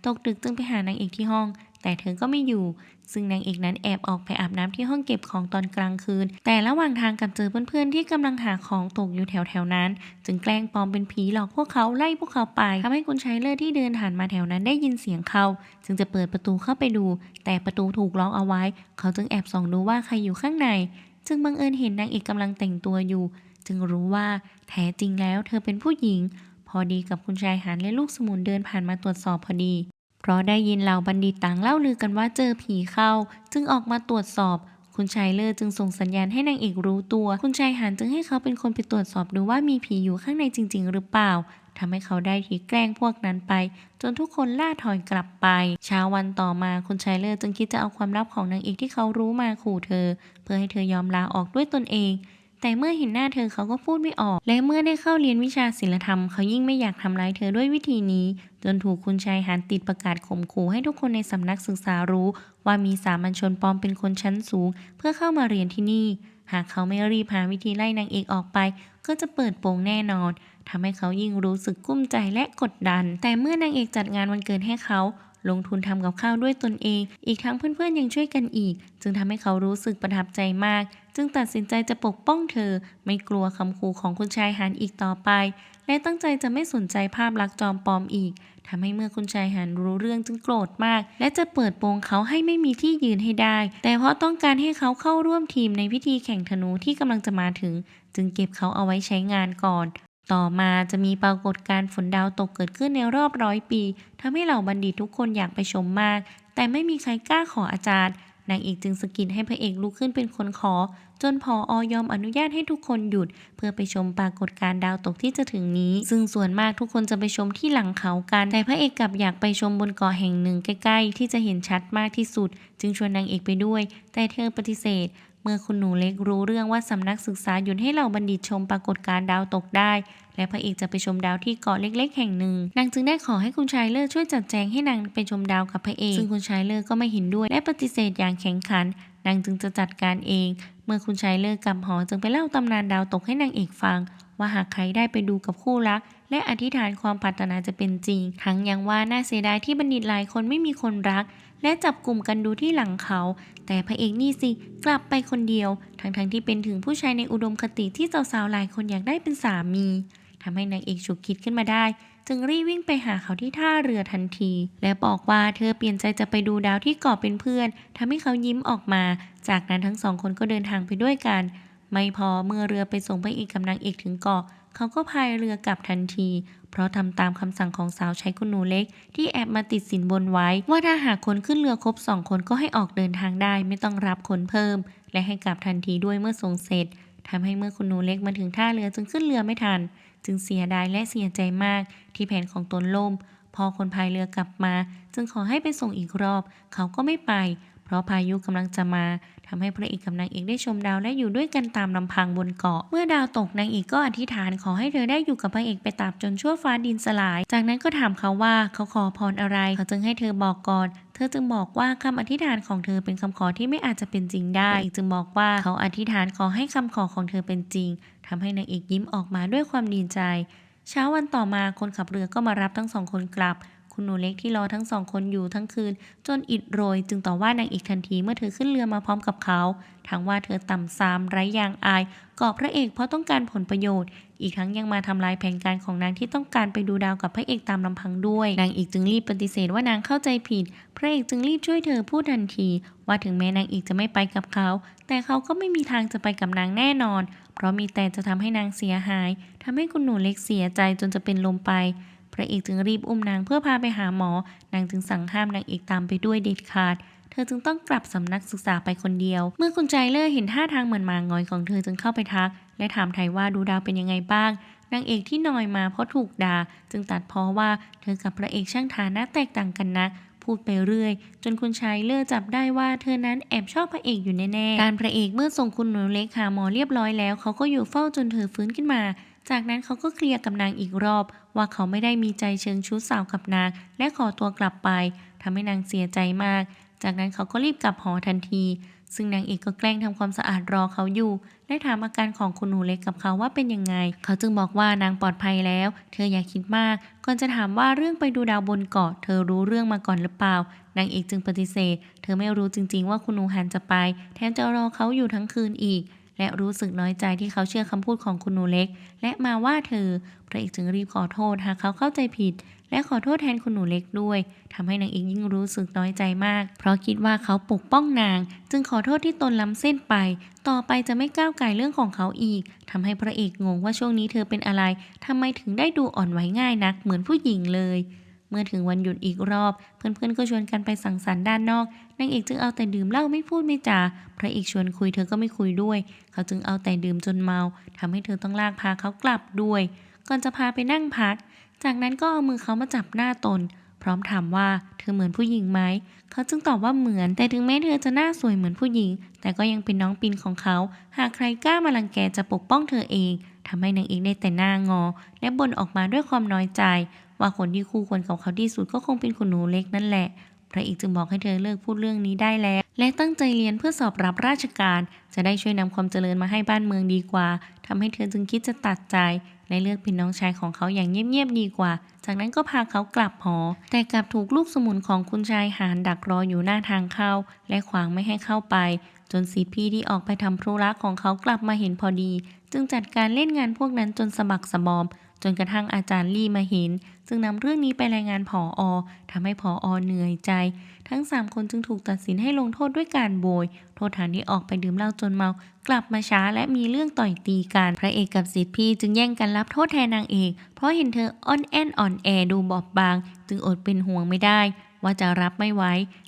ตกดึกจึงไปหานางเอกที่ห้อง แต่เธอก็ไม่อยู่ซึ่งนางเอกนั้นแอบออกไปอาบน้ำที่ห้องเก็บของตอนกลางคืนแต่ระหว่างทางกลับเจอเพื่อนๆที่กำลังหาของตกอยู่แถวๆนั้นจึงแกล้งปลอมเป็นผีหลอกพวกเขาไล่พวกเขาไปทำให้คุณชายเลิศที่เดินผ่านมาแถวนั้นได้ยินเสียงเขาจึงจะเปิดประตูเข้าไปดูแต่ประตูถูกล็อกเอาไว้เขาจึงแอบส่องดูว่าใครอยู่ข้างในจึงบังเอิญเห็นนางเอกกำลังแต่งตัวอยู่จึงรู้ว่าแท้จริงแล้วเธอเป็นผู้หญิงพอดีกับคุณชายหาญและลูกสมุนเดินผ่านมาตรวจสอบพอดีเพราะได้ยินเหล่าบัณฑิตต่างเล่าลือกันว่าเจอผีเข้าจึงออกมาตรวจสอบคุณชายเลิศจึงส่งสัญญาณให้นางเอกรู้ตัวคุณชายหาญจึงให้เขาเป็นคนไปตรวจสอบดูว่ามีผีอยู่ข้างในจริงๆหรือเปล่าทำให้เขาได้ทีแกล้งพวกนั้นไปจนทุกคนล่าถอยกลับไปเช้าวันต่อมาคุณชายเลิศจึงคิดจะเอาความลับของนางเอกที่เขารู้มาขู่เธอเพื่อให้เธอยอมลาออกด้วยตนเองแต่เมื่อเห็นหน้าเธอเขาก็พูดไม่ออกและเมื่อได้เข้าเรียนวิชาศิลธรรมเขายิ่งไม่อยากทำร้ายเธอด้วยวิธีนี้จนถูกคุณชายหาญติดประกาศข่มขู่ให้ทุกคนในสำนักศึกษารู้ว่ามีสามัญชนปลอมเป็นคนชั้นสูงเพื่อเข้ามาเรียนที่นี่หากเขาไม่รีบหาวิธีไล่นางเอกออกไปก็จะเปิดโปงแน่นอนทำให้เขายิ่งรู้สึกกุ้มใจและกดดันแต่เมื่อนางเอกจัดงานวันเกิดให้เขาลงทุนทำกับข้าวด้วยตนเองอีกทั้งเพื่อนๆยังช่วยกันอีกจึงทำให้เขารู้สึกประทับใจมากจึงตัดสินใจจะปกป้องเธอไม่กลัวคำขู่ของคุณชายหาญอีกต่อไปและตั้งใจจะไม่สนใจภาพลักษณ์จอมปลอมอีกทำให้เมื่อคุณชายหาญรู้เรื่องจึงโกรธมากและจะเปิดโปงเขาให้ไม่มีที่ยืนให้ได้แต่เพราะต้องการให้เขาเข้าร่วมทีมในพิธีแข่งธนูที่กำลังจะมาถึงจึงเก็บเขาเอาไว้ใช้งานก่อนต่อมาจะมีปรากฏการณ์ฝนดาวตกเกิดขึ้นในรอบ100 ปีทำให้เหล่าบัณฑิตทุกคนอยากไปชมมากแต่ไม่มีใครกล้าขออาจารย์นางเอกจึงสะกิดให้พระเอกลุกขึ้นเป็นคนขอจนผอยอมอนุญาตให้ทุกคนหยุดเพื่อไปชมปรากฏการณ์ดาวตกที่จะถึงนี้ซึ่งส่วนมากทุกคนจะไปชมที่หลังเขากันแต่พระเอกกลับอยากไปชมบนเกาะแห่งหนึ่งใกล้ๆที่จะเห็นชัดมากที่สุดจึงชวนนางเอกไปด้วยแต่เธอปฏิเสธเมื่อคุณหนูเล็กรู้เรื่องว่าสำนักศึกษาหยุดให้เหล่าบัณฑิตชมปรากฏการณ์ดาวตกได้และพระเอกจะไปชมดาวที่เกาะเล็กๆแห่งหนึ่งนางจึงได้ขอให้คุณชายเลิศช่วยจัดแจงให้นางไปชมดาวกับพระเอกซึ่งคุณชายเลิศก็ไม่เห็นด้วยและปฏิเสธอย่างแข็งขันนางจึงจะจัดการเองเมื่อคุณชายเลิศกลับหอจึงไปเล่าตำนานดาวตกให้นางเอกฟังว่าหากใครได้ไปดูกับคู่รักและอธิษฐานความปรารถนาจะเป็นจริงทั้งยังว่าน่าเสียดายที่บัณฑิตหลายคนไม่มีคนรักและจับกลุ่มกันดูที่หลังเขาแต่พระเอกนี่สิกลับไปคนเดียวทั้งที่เป็นถึงผู้ชายในอุดมคติที่สาวๆหลายคนอยากได้เป็นสามีทำให้นางเอกฉุกคิดขึ้นมาได้จึงรีบวิ่งไปหาเขาที่ท่าเรือทันทีและบอกว่าเธอเปลี่ยนใจจะไปดูดาวที่เกาะเป็นเพื่อนทำให้เขายิ้มออกมาจากนั้นทั้งสองคนก็เดินทางไปด้วยกันไม่พอเมื่อเรือไปส่งพระเอกกับนางเอกถึงเกาะเขาก็พายเรือกลับทันทีเพราะทำตามคำสั่งของสาวใช้คุณหนูเล็กที่แอบมาติดสินบนไว้ว่าถ้าหากคนขึ้นเรือครบ2 คนก็ให้ออกเดินทางได้ไม่ต้องรับคนเพิ่มและให้กลับทันทีด้วยเมื่อส่งเสร็จทำให้เมื่อคุณหนูเล็กมาถึงท่าเรือจึงขึ้นเรือไม่ทันจึงเสียดายและเสียใจมากที่แผนของตนล่มพอคนพายเรือกลับมาจึงขอให้ไปส่งอีกรอบเขาก็ไม่ไปเพราะพายุกำลังจะมาทำให้พระเอกกับนางเอกได้ชมดาวและอยู่ด้วยกันตามลำพังบนเกาะเมื่อดาวตกนางเอกก็อธิษฐานขอให้เธอได้อยู่กับพระเอกไปตราบจนชั่วฟ้าดินสลายจากนั้นก็ถามเขาว่าเขาขอพรอะไรเขาจึงให้เธอบอกก่อนเธอจึงบอกว่าคำอธิษฐานของเธอเป็นคำขอที่ไม่อาจจะเป็นจริงได้จึงบอกว่าเขาอธิษฐานขอให้คำขอของเธอเป็นจริงทำให้นางเอกยิ้มออกมาด้วยความดีใจเช้าวันต่อมาคนขับเรือก็มารับทั้ง2 คนกลับคุณหนูเล็กที่รอทั้ง2 คนอยู่ทั้งคืนจนอิดโรยจึงต่อว่านางเอกทันทีเมื่อเธอขึ้นเรือมาพร้อมกับเขาทั้งว่าเธอต่ำทรามไร้ยางอายก่อพระเอกเพราะต้องการผลประโยชน์อีกทั้งยังมาทำลายแผนการของนางที่ต้องการไปดูดาวกับพระเอกตามลำพังด้วยนางเอกจึงรีบปฏิเสธว่านางเข้าใจผิดพระเอกจึงรีบช่วยเธอพูดทันทีว่าถึงแม้นางเอกจะไม่ไปกับเขาแต่เขาก็ไม่มีทางจะไปกับนางแน่นอนเพราะมีแต่จะทำให้นางเสียหายทำให้คุณหนูเล็กเสียใจจนจะเป็นลมไปพระเอกจึงรีบอุ้มนางเพื่อพาไปหาหมอนางจึงสั่งห้ามนางเอกตามไปด้วยเด็ดขาดเธอจึงต้องกลับสำนักศึกษาไปคนเดียวเมื่อคุณใจเลิศเห็นท่าทางเหมือนหมาหงอยของเธอจึงเข้าไปทักและถามไถ่ว่าดูดาวเป็นยังไงบ้างนางเอกที่นอยมาเพราะถูกด่าจึงตัดพ้อว่าเธอกับพระเอกช่างฐานะแตกต่างกันนักพูดไปเรื่อยจนคุณชายเลิศจับได้ว่าเธอนั้นแอบชอบพระเอกอยู่แน่ๆการพระเอกเมื่อส่งคุณหนูเล็กหาหมอเรียบร้อยแล้วเขาก็อยู่เฝ้าจนเธอฟื้นขึ้นมาจากนั้นเขาก็เคลียร์กับนางอีกรอบว่าเขาไม่ได้มีใจเชิงชู้สาวกับนางและขอตัวกลับไปทำให้นางเสียใจมากจากนั้นเขาก็รีบกลับหอทันที ซึ่งนางเอกก็แกล้งทำความสะอาดรอเขาอยู่และถามอาการของคุณหนูเล็กกับเขาว่าเป็นยังไงเขาจึงบอกว่านางปลอดภัยแล้วเธออย่าคิดมากก่อนจะถามว่าเรื่องไปดูดาวบนเกาะเธอรู้เรื่องมาก่อนหรือเปล่านางเอกจึงปฏิเสธเธอไม่รู้จริงๆว่าคุณหนูหันจะไปแถมจะรอเขาอยู่ทั้งคืนอีกและรู้สึกน้อยใจที่เขาเชื่อคำพูดของคุณหนูเล็กและมาว่าเธอพระเอกจึงรีบขอโทษหากเขาเข้าใจผิดและขอโทษแทนคุณหนูเล็กด้วยทำให้นางเอกยิ่งรู้สึกน้อยใจมากเพราะคิดว่าเขาปกป้องนางจึงขอโทษที่ตนล้ำเส้นไปต่อไปจะไม่ก้าวไก่เรื่องของเขาอีกทำให้พระเอกงงว่าช่วงนี้เธอเป็นอะไรทำไมถึงได้ดูอ่อนไหวง่ายนักเหมือนผู้หญิงเลยเมื่อถึงวันหยุดอีกรอบเพื่อนๆก็ชวนกันไปสังสรรค์ด้านนอกนางเอกจึงเอาแต่ดื่มเหล้าไม่พูดไม่จาพระเอกชวนคุยเธอก็ไม่คุยด้วยเขาจึงเอาแต่ดื่มจนเมาทำให้เธอต้องลากพาเขากลับด้วยก่อนจะพาไปนั่งพักจากนั้นก็เอามือเขามาจับหน้าตนพร้อมถามว่าเธอเหมือนผู้หญิงไหมเขาจึงตอบว่าเหมือนแต่ถึงแม้เธอจะหน้าสวยเหมือนผู้หญิงแต่ก็ยังเป็นน้องปินของเขาหากใครกล้ามารังแกจะปกป้องเธอเองทำให้นางเอกได้แต่หน้างอและบ่นออกมาด้วยความน้อยใจว่าคนที่คู่ควรกับเขาที่สุดก็คงเป็นคุณหนูเล็กนั่นแหละพระเอกจึงบอกให้เธอเลิกพูดเรื่องนี้ได้แล้วและตั้งใจเรียนเพื่อสอบรับราชการจะได้ช่วยนำความเจริญมาให้บ้านเมืองดีกว่าทำให้เธอจึงคิดจะตัดใจและเลือกเป็นน้องชายของเขาอย่างเงียบๆดีกว่าจากนั้นก็พาเขากลับหอแต่กลับถูกลูกสมุนของคุณชายหาญดักรออยู่หน้าทางเข้าและขวางไม่ให้เข้าไปจนสีพี่ที่ออกไปทำธุระของเขากลับมาเห็นพอดีจึงจัดการเล่นงานพวกนั้นจนสะบักสะบอมจนกระทั่งอาจารย์ลี่มาเห็นจึงนำเรื่องนี้ไปรายงานผอ.ทำให้ผอ.เหนื่อยใจทั้ง3คนจึงถูกตัดสินให้ลงโทษด้วยการโบยโทษฐานที่ออกไปดื่มเหล้าจนเมากลับมาช้าและมีเรื่องต่อยตีกันพระเอกกับศิษย์พี่จึงแย่งกันรับโทษแทนนางเอกเพราะเห็นเธออ่อนแอนอ่อนแอดูบอบบางจึงอดเป็นห่วงไม่ได้ว่าจะรับไม่ไหว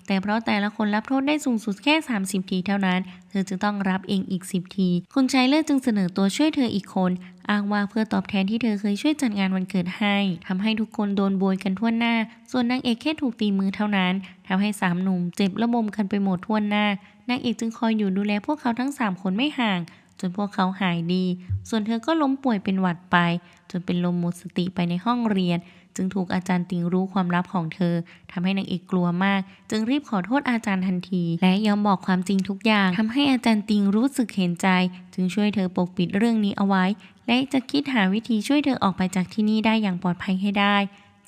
แต่เพราะแต่ละคนรับโทษได้สูงสุดแค่30 ทีเท่านั้นเธอจึงต้องรับเองอีก10 ทีคุณชายเลิศจึงเสนอตัวช่วยเธออีกคนอ้างว่าเพื่อตอบแทนที่เธอเคยช่วยจัดงานวันเกิดให้ทำให้ทุกคนโดนโบยกันทั่วหน้าส่วนนางเอกแค่ถูกตีมือเท่านั้นทำให้3 หนุ่มเจ็บระบมกันไปหมดทั่วหน้านางเอกจึงคอยอยู่ดูแลพวกเขาทั้ง3 คนไม่ห่างจนพวกเขาหายดีส่วนเธอก็ล้มป่วยเป็นหวัดไปจนเป็นลมหมดสติไปในห้องเรียนจึงถูกอาจารย์ติงรู้ความลับของเธอทำให้นางเอกกลัวมากจึงรีบขอโทษอาจารย์ทันทีและยอมบอกความจริงทุกอย่างทำให้อาจารย์ติงรู้สึกเห็นใจจึงช่วยเธอปกปิดเรื่องนี้เอาไว้และจะคิดหาวิธีช่วยเธอออกไปจากที่นี่ได้อย่างปลอดภัยให้ได้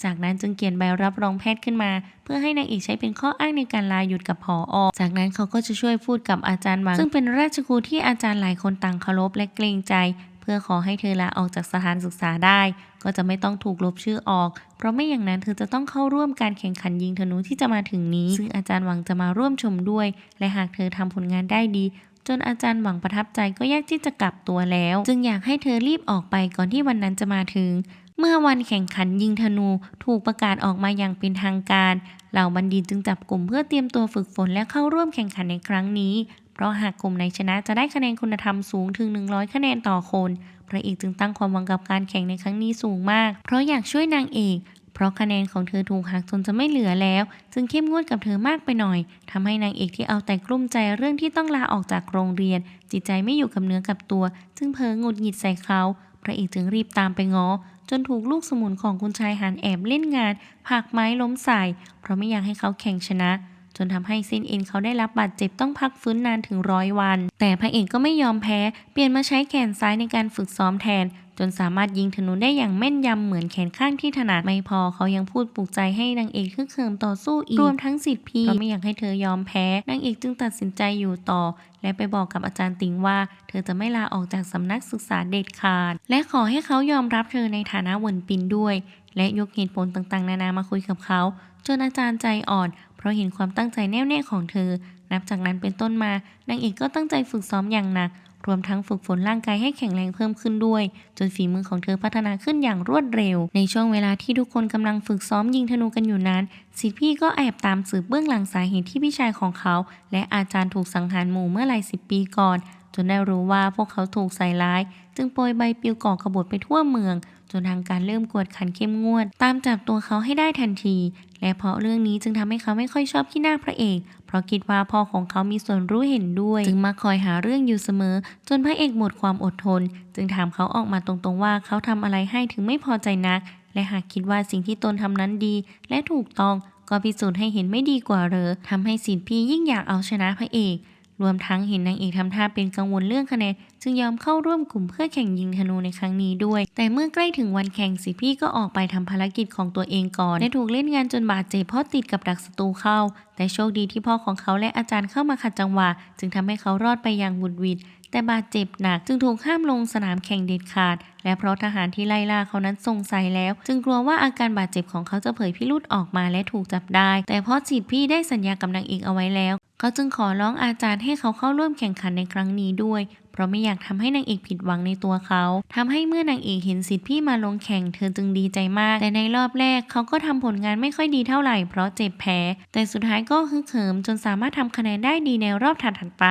จากนั้นจึงเขียนใบรับรองแพทย์ขึ้นมาเพื่อให้นางเอกใช้เป็นข้ออ้างในการลาหยุดกับผอ.จากนั้นเขาก็จะช่วยพูดกับอาจารย์หวังซึ่งเป็นราชครูที่อาจารย์หลายคนต่างเคารพและเกรงใจเพื่อขอให้เธอลาออกจากสถานศึกษาได้ก็จะไม่ต้องถูกลบชื่อออกเพราะไม่อย่างนั้นเธอจะต้องเข้าร่วมการแข่งขันยิงธนูที่จะมาถึงนี้ซึ่งอาจารย์หวังจะมาร่วมชมด้วยและหากเธอทำผลงานได้ดีจนอาจารย์หวังประทับใจก็ยากที่จะกลับตัวแล้วจึงอยากให้เธอรีบออกไปก่อนที่วันนั้นจะมาถึงเมื่อวันแข่งขันยิงธนูถูกประกาศออกมาอย่างเป็นทางการเหล่าบัณฑิตจึงจับกลุ่มเพื่อเตรียมตัวฝึกฝนและเข้าร่วมแข่งขันในครั้งนี้เพราะหากกลุ่มไหนชนะจะได้คะแนนคุณธรรมสูงถึง100 คะแนนต่อคนพระเอกจึงตั้งความหวังกับการแข่งในครั้งนี้สูงมากเพราะอยากช่วยนางเอกเพราะคะแนนของเธอถูกหักจนจะไม่เหลือแล้วจึงเข้มงวดกับเธอมากไปหน่อยทำให้นางเอกที่เอาแต่กลุ้มใจเรื่องที่ต้องลาออกจากโรงเรียนจิตใจไม่อยู่กับเนื้อกับตัวจึงเพ้อหงุดหงิดใส่เขาพระเอกจึงรีบตามไปง้อจนถูกลูกสมุนของคุณชายหันแอบเล่นงานผลักไม้ล้มใส่เพราะไม่อยากให้เขาแข่งชนะจนทำให้เส้นเอ็นเขาได้รับบาดเจ็บต้องพักฟื้นนานถึง100 วันแต่พระเอกก็ไม่ยอมแพ้เปลี่ยนมาใช้แขนซ้ายในการฝึกซ้อมแทนจนสามารถยิงธนูได้อย่างแม่นยำเหมือนแขนข้างที่ถนัดไม่พอเขายังพูดปลุกใจให้นางเอกฮึกเหิมต่อสู้อีกรวมทั้งศิษย์พี่เพราะไม่อยากให้เธอยอมแพ้นางเอกจึงตัดสินใจอยู่ต่อและไปบอกกับอาจารย์ติงว่าเธอจะไม่ลาออกจากสำนักศึกษาเด็ดขาดและขอให้เขายอมรับเธอในฐานะเหวินปินด้วยและยกเหตุผลต่างๆนานามาคุยกับเขาจนอาจารย์ใจอ่อนเพราะเห็นความตั้งใจแน่วแน่ของเธอนับจากนั้นเป็นต้นมานางเอกก็ตั้งใจฝึกซ้อมอย่างหนักรวมทั้งฝึกฝนร่างกายให้แข็งแรงเพิ่มขึ้นด้วยจนฝีมือของเธอพัฒนาขึ้นอย่างรวดเร็วในช่วงเวลาที่ทุกคนกำลังฝึกซ้อมยิงธนูกันอยู่นั้นศิษย์พี่ก็แอบตามสืบเบื้องหลังสาเหตุที่พี่ชายของเขาและอาจารย์ถูกสังหารหมู่เมื่อหลาย10 ปีก่อนจนได้รู้ว่าพวกเขาถูกใส่ร้ายจึงโปรยใบปลิวก่อกบฏไปทั่วเมืองจนทางการเริ่มกวดขันเข้มงวดตามจับตัวเขาให้ได้ทันทีและเพราะเรื่องนี้จึงทำให้เขาไม่ค่อยชอบขี้หน้าพระเอกเพราะคิดว่าพ่อของเขามีส่วนรู้เห็นด้วยจึงมาคอยหาเรื่องอยู่เสมอจนพระเอกหมดความอดทนจึงถามเขาออกมาตรงๆว่าเขาทำอะไรให้ถึงไม่พอใจนักและหากคิดว่าสิ่งที่ตนทำนั้นดีและถูกต้องก็พิสูจน์ให้เห็นไม่ดีกว่าเหรอทำให้ศิษย์พี่ยิ่งอยากเอาชนะพระเอก รวมทั้งเห็นนางเอกทำท่าเป็นกังวลเรื่องคะแนนจึงยอมเข้าร่วมกลุ่มเพื่อแข่งยิงธนูในครั้งนี้ด้วยแต่เมื่อใกล้ถึงวันแข่งสิทธิพี่ก็ออกไปทำภารกิจของตัวเองก่อนและถูกเล่นงานจนบาดเจ็บเพราะติดกับดักศัตรูเข้าแต่โชคดีที่พ่อของเขาและอาจารย์เข้ามาขัดจังหวะจึงทำให้เขารอดไปอย่างบุดหวิดแต่บาดเจ็บหนักจึงถูกห้ามลงสนามแข่งเด็ดขาดและเพราะทหารที่ไล่ล่าเขานั้นสงสัยแล้วจึงกลัวว่าอาการบาดเจ็บของเขาจะเผยพิรุธออกมาและถูกจับได้แต่เพราะสิทธิพี่ได้สัญญากับนางเอกเอาไว้แล้วเขาจึงขอร้องอาจารย์ให้เขาเข้าร่วมแข่งขันในครั้งนี้ด้วยเพราะไม่อยากทำให้นางเอกผิดหวังในตัวเขาทำให้เมื่อนางเอกเห็นสิทธิพี่มาลงแข่งเธอจึงดีใจมากแต่ในรอบแรกเขาก็ทำผลงานไม่ค่อยดีเท่าไหร่เพราะเจ็บแผลแต่สุดท้ายก็ฮึกเหิมจนสามารถทำคะแนนได้ดีในรอบถัดไป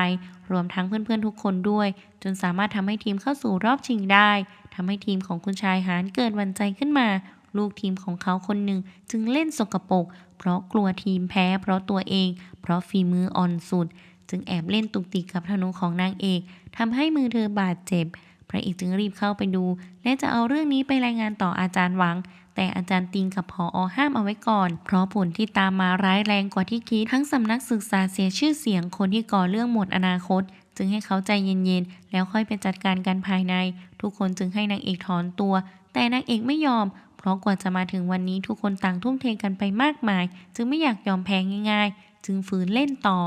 รวมทั้งเพื่อนๆทุกคนด้วยจนสามารถทำให้ทีมเข้าสู่รอบชิงได้ทำให้ทีมของคุณชายหาญเกิดหวั่นใจขึ้นมาลูกทีมของเขาคนหนึ่งจึงเล่นสกปรกเพราะกลัวทีมแพ้เพราะตัวเองเพราะฝีมืออ่อนสุดจึงแอบเล่นตุกติกกับธนูของนางเอกทำให้มือเธอบาดเจ็บพระเอกจึงรีบเข้าไปดูและจะเอาเรื่องนี้ไปรายงานต่ออาจารย์หวังแต่อาจารย์ติงกับผอ.ห้ามเอาไว้ก่อนเพราะผลที่ตามมาร้ายแรงกว่าที่คิดทั้งสำนักศึกษาเสียชื่อเสียงคนที่ก่อเรื่องหมดอนาคตจึงให้เขาใจเย็นๆแล้วค่อยไปจัดการกันภายในทุกคนจึงให้นางเอกถอนตัวแต่นางเอกไม่ยอมเพราะกว่าจะมาถึงวันนี้ทุกคนต่างทุ่มเทกันไปมากมายจึงไม่อยากยอมแพ้ง่ายๆจึงฝืนเล่นต่อ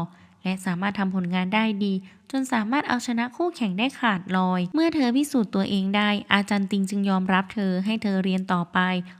และสามารถทำผลงานได้ดีจนสามารถเอาชนะคู่แข่งได้ขาดลอยเมื่อเธอพิสูจน์ตัวเองได้อาจารย์ติงจึงยอมรับเธอให้เธอเรียนต่อไป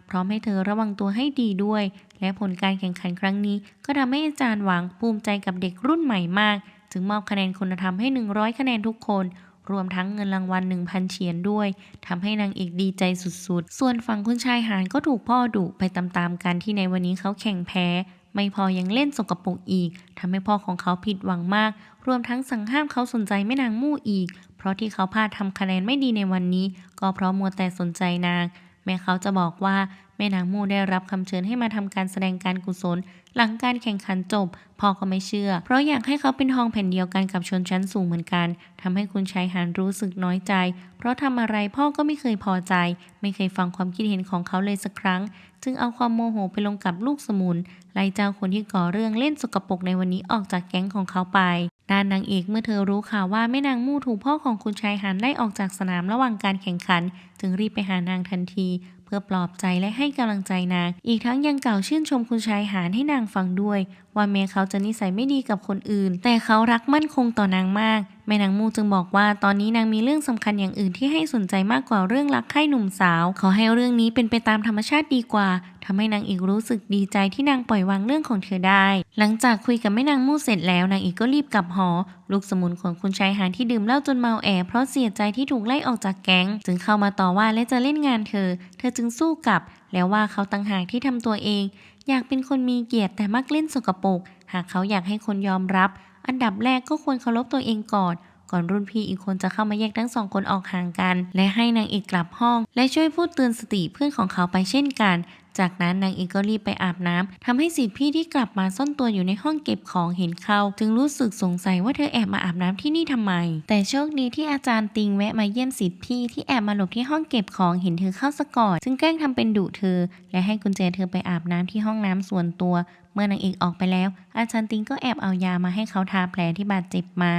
พร้อมให้เธอระวังตัวให้ดีด้วยและผลการแข่งขันครั้งนี้ก็ทำให้อาจารย์หวังภูมิใจกับเด็กรุ่นใหม่มากจึงมอบคะแนนคุณธรรมให้100คะแนนทุกคนรวมทั้งเงินรางวัล 1,000 เหรียญด้วยทำให้นางเอกดีใจสุดๆส่วนฝั่งคุณชายหาญก็ถูกพ่อดุไปตามๆกันที่ในวันนี้เขาแข่งแพ้ไม่พอยังเล่นสกปรกอีกทำให้พ่อของเขาผิดหวังมากรวมทั้งสั่งห้ามเขาสนใจแม่นางมู่อีกเพราะที่เขาพลาดทำคะแนนไม่ดีในวันนี้ก็เพราะมัวแต่สนใจนางแม้เขาจะบอกว่าแม่นางมู่ได้รับคำเชิญให้มาทำการแสดงการกุศลหลังการแข่งขันจบพ่อก็ไม่เชื่อเพราะอยากให้เขาเป็นทองแผ่นเดียวกันกับชนชั้นสูงเหมือนกันทำให้คุณชายหาญรู้สึกน้อยใจเพราะทำอะไรพ่อก็ไม่เคยพอใจไม่เคยฟังความคิดเห็นของเขาเลยสักครั้งจึงเอาความโมโหไปลงกับลูกสมุนไล่เจ้าคนที่ก่อเรื่องเล่นสกปรกในวันนี้ออกจากแก๊งของเขาไปด้านนางเอกเมื่อเธอรู้ข่าวว่าแม่นางมู่ถูกพ่อของคุณชายหาญไล่ออกจากสนามระหว่างการแข่งขันจึงรีบไปหานางทันทีเพื่อปลอบใจและให้กำลังใจนางอีกทั้งยังกล่าวชื่นชมคุณชายหาญให้นางฟังด้วยว่าแม้เขาจะนิสัยไม่ดีกับคนอื่นแต่เขารักมั่นคงต่อนางมากแม่นางมู่จึงบอกว่าตอนนี้นางมีเรื่องสำคัญอย่างอื่นที่ให้สนใจมากกว่าเรื่องรักใคร่หนุ่มสาวขอให้เรื่องนี้เป็นไปตามธรรมชาติดีกว่าทำให้นางเอกรู้สึกดีใจที่นางปล่อยวางเรื่องของเธอได้หลังจากคุยกับแม่นางมู่เสร็จแล้วนางเอกก็รีบกลับหอลูกสมุนของคุณชายหาญที่ดื่มเหล้าจนเมาแอเพราะเสียใจที่ถูกไล่ออกจากแก๊งจึงเข้ามาต่อว่าและจะเล่นงานเธอจึงสู้กลับแล้วว่าเขาต่างหากที่ทำตัวเองอยากเป็นคนมีเกียรติแต่มักเล่นสกปรกหากเขาอยากให้คนยอมรับอันดับแรกก็ควรเคารพตัวเองก่อนรุ่นพี่อีกคนจะเข้ามาแยกทั้งสองคนออกห่างกันและให้นางเอกกลับห้องและช่วยพูดเตือนสติเพื่อนของเขาไปเช่นกันจากนั้นนางเอกก็รีบไปอาบน้ำทำให้ศิษย์พี่ที่กลับมาซ่อนตัวอยู่ในห้องเก็บของเห็นเข้าจึงรู้สึกสงสัยว่าเธอแอบมาอาบน้ำที่นี่ทำไมแต่โชคดีที่อาจารย์ติงแวะมาเยี่ยมศิษย์พี่ที่แอบมาหลบที่ห้องเก็บของเห็นเธอเข้าซะก่อนจึงแกล้งทำเป็นดุเธอและให้กุญแจเธอไปอาบน้ำที่ห้องน้ำส่วนตัวเมื่อนางเอกออกไปแล้วอาจารย์ติงก็แอบเอายามาให้เขาทาแผลที่บาดเจ็บมา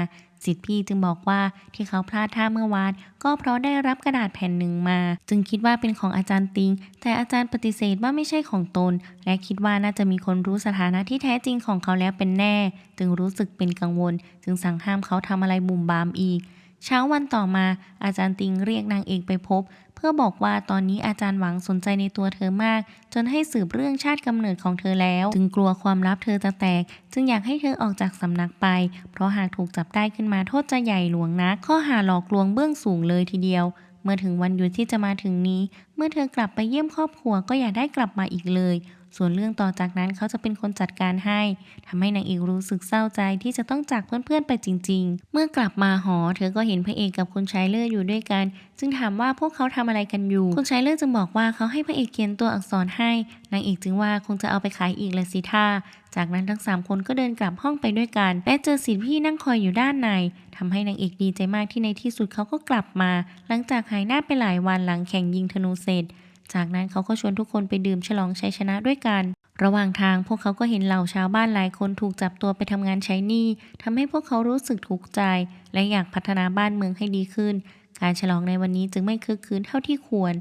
ศิษย์พี่จึงบอกว่าที่เขาพลาดท่าเมื่อวานก็เพราะได้รับกระดาษแผ่นหนึ่งมาจึงคิดว่าเป็นของอาจารย์ติงแต่อาจารย์ปฏิเสธว่าไม่ใช่ของตนและคิดว่าน่าจะมีคนรู้สถานะที่แท้จริงของเขาแล้วเป็นแน่จึงรู้สึกเป็นกังวลจึงสั่งห้ามเขาทำอะไรบุ่มบามอีกเช้าวันต่อมาอาจารย์ติงเรียกนางเอกไปพบเพื่อบอกว่าตอนนี้อาจารย์หวังสนใจในตัวเธอมากจนให้สืบเรื่องชาติกำเนิดของเธอแล้วจึงกลัวความลับเธอจะแตกจึงอยากให้เธอออกจากสำนักไปเพราะหากถูกจับได้ขึ้นมาโทษจะใหญ่หลวงนักข้อหาหลอกลวงเบื้องสูงเลยทีเดียวเมื่อถึงวันหยุดที่จะมาถึงนี้เมื่อเธอกลับไปเยี่ยมครอบครัวก็อย่าได้กลับมาอีกเลยส่วนเรื่องต่อจากนั้นเขาจะเป็นคนจัดการให้ทำให้นางเอกรู้สึกเศร้าใจที่จะต้องจากเพื่อนๆไปจริงๆเมื่อกลับมาหอเธอก็เห็นพระเอกกับคุณชายเลิศอยู่ด้วยกันจึงถามว่าพวกเขาทำอะไรกันอยู่คุณชายเลิศจึงบอกว่าเขาให้พระเอกเขียนตัวอักษรให้นางเอกจึงว่าคงจะเอาไปขายอีกละสิท่าจากนั้นทั้ง3คนก็เดินกลับห้องไปด้วยกันและเจอศิษย์พี่นั่งคอยอยู่ด้านในทำให้นางเอกดีใจมากที่ในที่สุดเขาก็กลับมาหลังจากหายหน้าไปหลายวันหลังแข่งยิงธนูเสร็จจากนั้นเขาก็ชวนทุกคนไปดื่มฉลองชัยชนะด้วยกัน ระหว่างทางพวกเขาก็เห็นเหล่าชาวบ้านหลายคนถูกจับตัวไปทำงานใช้หนี้ทำให้พวกเขารู้สึกทุกข์ใจและอยากพัฒนาบ้านเมืองให้ดีขึ้นการฉลองในวันนี้จึงไม่คึกคืนเท่าที่ควร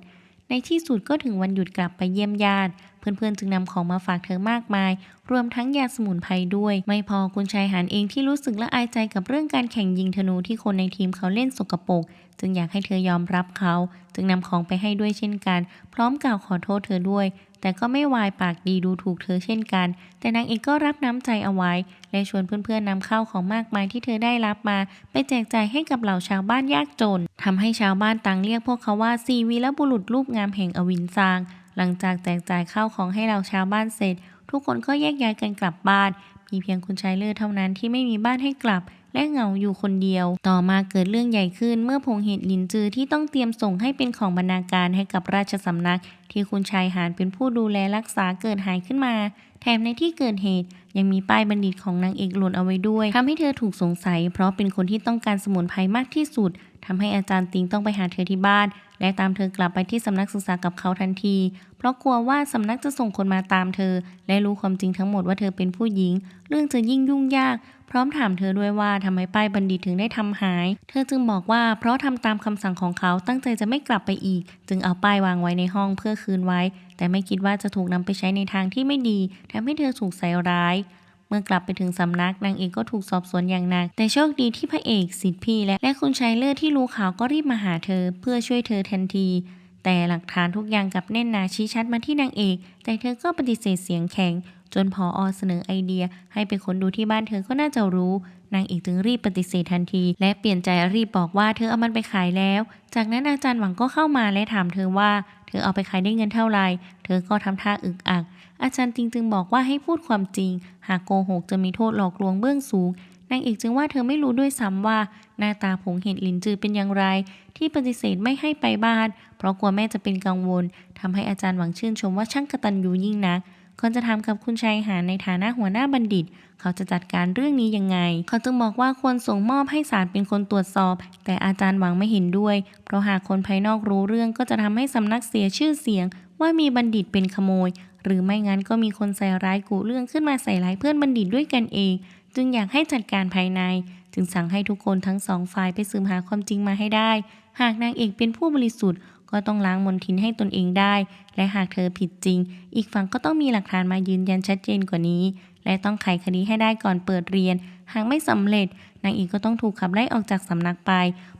ในที่สุดก็ถึงวันหยุดกลับไปเยี่ยมญาติเพื่อนๆจึงนำของมาฝากเธอมากมายรวมทั้งยาสมุนไพรด้วยไม่พอคุณชายหาญเองที่รู้สึกละอายใจกับเรื่องการแข่งยิงธนูที่คนในทีมเขาเล่นสกปรกจึงอยากให้เธอยอมรับเขาจึงนำของไปให้ด้วยเช่นกันพร้อมกล่าวขอโทษเธอด้วยแต่ก็ไม่วายปากดีดูถูกเธอเช่นกันแต่นางเอกก็รับน้ำใจเอาไว้และชวนเพื่อนๆนำข้าวของมากมายที่เธอได้รับมาไปแจกจ่ายให้กับเหล่าชาวบ้านยากจนทำให้ชาวบ้านต่างเรียกพวกเขาว่า4วีรบุรุษรูปงามแห่งอวินซางหลังจากแจกจ่ายข้าวของให้เหล่าชาวบ้านเสร็จทุกคนก็แยกย้ายกันกลับบ้านมีเพียงคุณชายเลิศเท่านั้นที่ไม่มีบ้านให้กลับและเหงาอยู่คนเดียวต่อมาเกิดเรื่องใหญ่ขึ้นเมื่อพงเหตุหลินจือที่ต้องเตรียมส่งให้เป็นของบรรณาการให้กับราชสำนักที่คุณชายหาญเป็นผู้ดูแลรักษาเกิดหายขึ้นมาแถมในที่เกิดเหตุยังมีป้ายบัณฑิตของนางเอกหล่นเอาไว้ด้วยทำให้เธอถูกสงสัยเพราะเป็นคนที่ต้องการสมุนไพรมากที่สุดทำให้อาจารย์ติงต้องไปหาเธอที่บ้านและตามเธอกลับไปที่สำนักศึกษากับเขาทันทีเพราะกลัวว่าสำนักจะส่งคนมาตามเธอและรู้ความจริงทั้งหมดว่าเธอเป็นผู้หญิงเรื่องจะยิ่งยุ่งยากพร้อมถามเธอด้วยว่าทำไมป้ายบัณฑิตถึงได้ทำหายเธอจึงบอกว่าเพราะทำตามคำสั่งของเขาตั้งใจจะไม่กลับไปอีกจึงเอาป้ายวางไว้ในห้องเพื่อคืนไว้แต่ไม่คิดว่าจะถูกนำไปใช้ในทางที่ไม่ดีทำให้เธอถูกใส่ร้ายเมื่อกลับไปถึงสำนักนางเอกก็ถูกสอบสวนอย่างหนักแต่โชคดีที่พระเอกสิทธิพี่และคุณชายเลิศที่รู้ข่าวก็รีบมาหาเธอเพื่อช่วยเธอทันทีแต่หลักฐานทุกอย่างกับแน่นหนาชี้ชัดมาที่นางเอกแต่เธอก็ปฏิเสธเสียงแข็งจนผอ.เสนอไอเดียให้ไปค้นดูที่บ้านเธอก็น่าจะรู้นางเอกจึงรีบปฏิเสธทันทีและเปลี่ยนใจรีบบอกว่าเธอเอามันไปขายแล้วจากนั้นอาจารย์หวังก็เข้ามาและถามเธอว่าเธอเอาไปขายได้เงินเท่าไหร่เธอก็ทำท่าอึกอักอาจารย์ติงจึงบอกว่าให้พูดความจริงหากโกหกจะมีโทษหลอกลวงเบื้องสูงนางเอกจึงว่าเธอไม่รู้ด้วยซ้ำว่าหน้าตาผงเห็ดหลินจือเป็นอย่างไรที่ปฏิเสธไม่ให้ไปบ้านเพราะกลัวแม่จะเป็นกังวลทำให้อาจารย์หวังชื่นชมว่าช่างกตัญญูยิ่งนักก่อนจะถามกับคุณชายหาญในฐานะหัวหน้าบัณฑิตเขาจะจัดการเรื่องนี้ยังไงเขาจึงบอกว่าควรส่งมอบให้ศาลเป็นคนตรวจสอบแต่อาจารย์หวังไม่เห็นด้วยเพราะหากคนภายนอกรู้เรื่องก็จะทำให้สำนักเสียชื่อเสียงว่ามีบัณฑิตเป็นขโมยหรือไม่งั้นก็มีคนใส่ร้ายกุเรื่องขึ้นมาใส่ร้ายเพื่อนบัณฑิตด้วยกันเองจึงอยากให้จัดการภายในจึงสั่งให้ทุกคนทั้งสองฝ่ายไปสืบหาความจริงมาให้ได้หากนางเอกเป็นผู้บริสุทธิ์ก็ต้องล้างมลทินให้ตนเองได้และหากเธอผิดจริงอีกฝั่งก็ต้องมีหลักฐานมายืนยันชัดเจนกว่านี้และต้องไขคดีให้ได้ก่อนเปิดเรียนหากไม่สำเร็จนางเอกก็ต้องถูกขับไล่ออกจากสำนักไป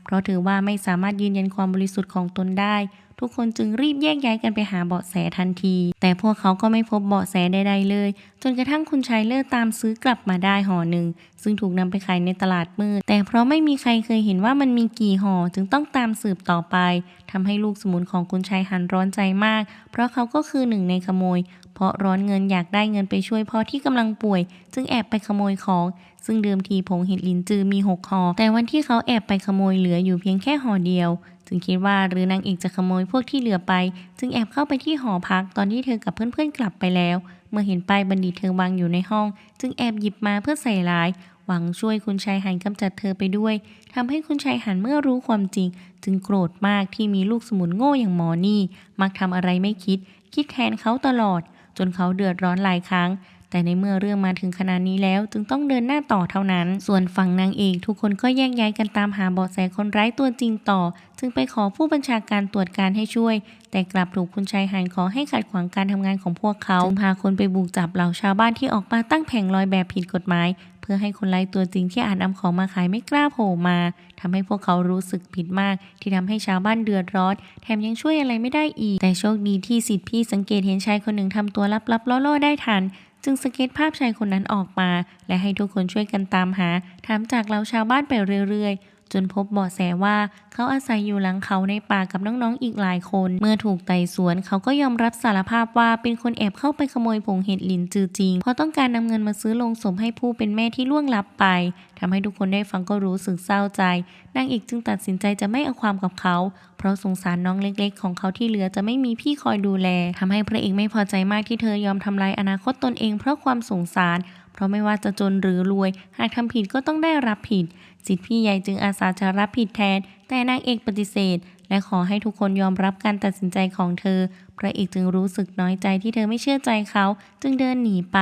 เพราะถือว่าไม่สามารถยืนยันความบริสุทธิ์ของตนได้ทุกคนจึงรีบแยกย้ายกันไปหาเบาะแสทันทีแต่พวกเขาก็ไม่พบเบาะแสใดๆเลยจนกระทั่งคุณชายเลิศตามซื้อกลับมาได้ห่อหนึ่งซึ่งถูกนำไปขายในตลาดมืดแต่เพราะไม่มีใครเคยเห็นว่ามันมีกี่ห่อจึงต้องตามสืบต่อไปทำให้ลูกสมุนของคุณชายหันร้อนใจมากเพราะเขาก็คือหนึ่งในขโมยเพราะร้อนเงินอยากได้เงินไปช่วยพ่อที่กำลังป่วยจึงแอบไปขโมยของซึ่งเดิมทีผงเห็ดลินจือมี6ห่อแต่วันที่เขาแอบไปขโมยเหลืออยู่เพียงแค่ห่อเดียวจึงคิดว่าหรือนางเอกจะขโมยพวกที่เหลือไปจึงแอบเข้าไปที่หอพักตอนที่เธอกับเพื่อนๆกลับไปแล้วเมื่อเห็นป้ายบัณฑิตเธอวางอยู่ในห้องจึงแอบหยิบมาเพื่อใส่ร้ายหวังช่วยคุณชายหันกำจัดเธอไปด้วยทำให้คุณชายหันเมื่อรู้ความจริงจึงโกรธมากที่มีลูกสมุนโง่อย่างหมอนี่มักทำอะไรไม่คิดแทนเขาตลอดจนเขาเดือดร้อนหลายครั้งแต่ในเมื่อเรื่องมาถึงขนาดนี้แล้วจึงต้องเดินหน้าต่อเท่านั้นส่วนฝั่งนางเอกทุกคนก็แยกย้ายกันตามหาเบาะแสคนร้ายตัวจริงต่อจึงไปขอผู้บัญชาการตรวจการให้ช่วยแต่กลับถูกคุณชายหันขอให้ขัดขวางการทำงานของพวกเขาจึงพาคนไปบุกจับเหล่าชาวบ้านที่ออกมาตั้งแผงลอยแบบผิดกฎหมายเพื่อให้คนร้ายตัวจริงที่อาจนำของมาขายไม่กล้าโผล่มาทำให้พวกเขารู้สึกผิดมากที่ทำให้ชาวบ้านเดือดร้อนแถมยังช่วยอะไรไม่ได้อีกแต่โชคดีที่สิทธิพี่สังเกตเห็นชายคนหนึ่งทำตัวลับๆล่อๆได้ทันจึงสเก็ตภาพชายคนนั้นออกมาและให้ทุกคนช่วยกันตามหาถามจากเราชาวบ้านไปเรื่อยๆจนพบเบาะแสว่าเขาอาศัยอยู่หลังเขาในป่ากับน้องๆอีกหลายคนเมื่อถูกไต่สวนเขาก็ยอมรับสารภาพว่าเป็นคนแอบเข้าไปขโมยผงเห็ดหลินจือจริงเพราะต้องการนำเงินมาซื้อโลงศพให้ผู้เป็นแม่ที่ล่วงลับไปทำให้ทุกคนได้ฟังก็รู้สึกเศร้าใจนางเอกจึงตัดสินใจจะไม่เอาความกับเขาเพราะสงสารน้องเล็กๆของเขาที่เหลือจะไม่มีพี่คอยดูแลทำให้พระเอกไม่พอใจมากที่เธอยอมทำลายอนาคตตนเองเพราะความสงสารเพราะไม่ว่าจะจนหรือรวยหากทำผิดก็ต้องได้รับผิดสิทธิพี่ใหญ่จึงอาสาจะรับผิดแทนแต่นางเอกปฏิเสธ และขอให้ทุกคนยอมรับการตัดสินใจของเธอพระเอกจึงรู้สึกน้อยใจที่เธอไม่เชื่อใจเขาจึงเดินหนีไป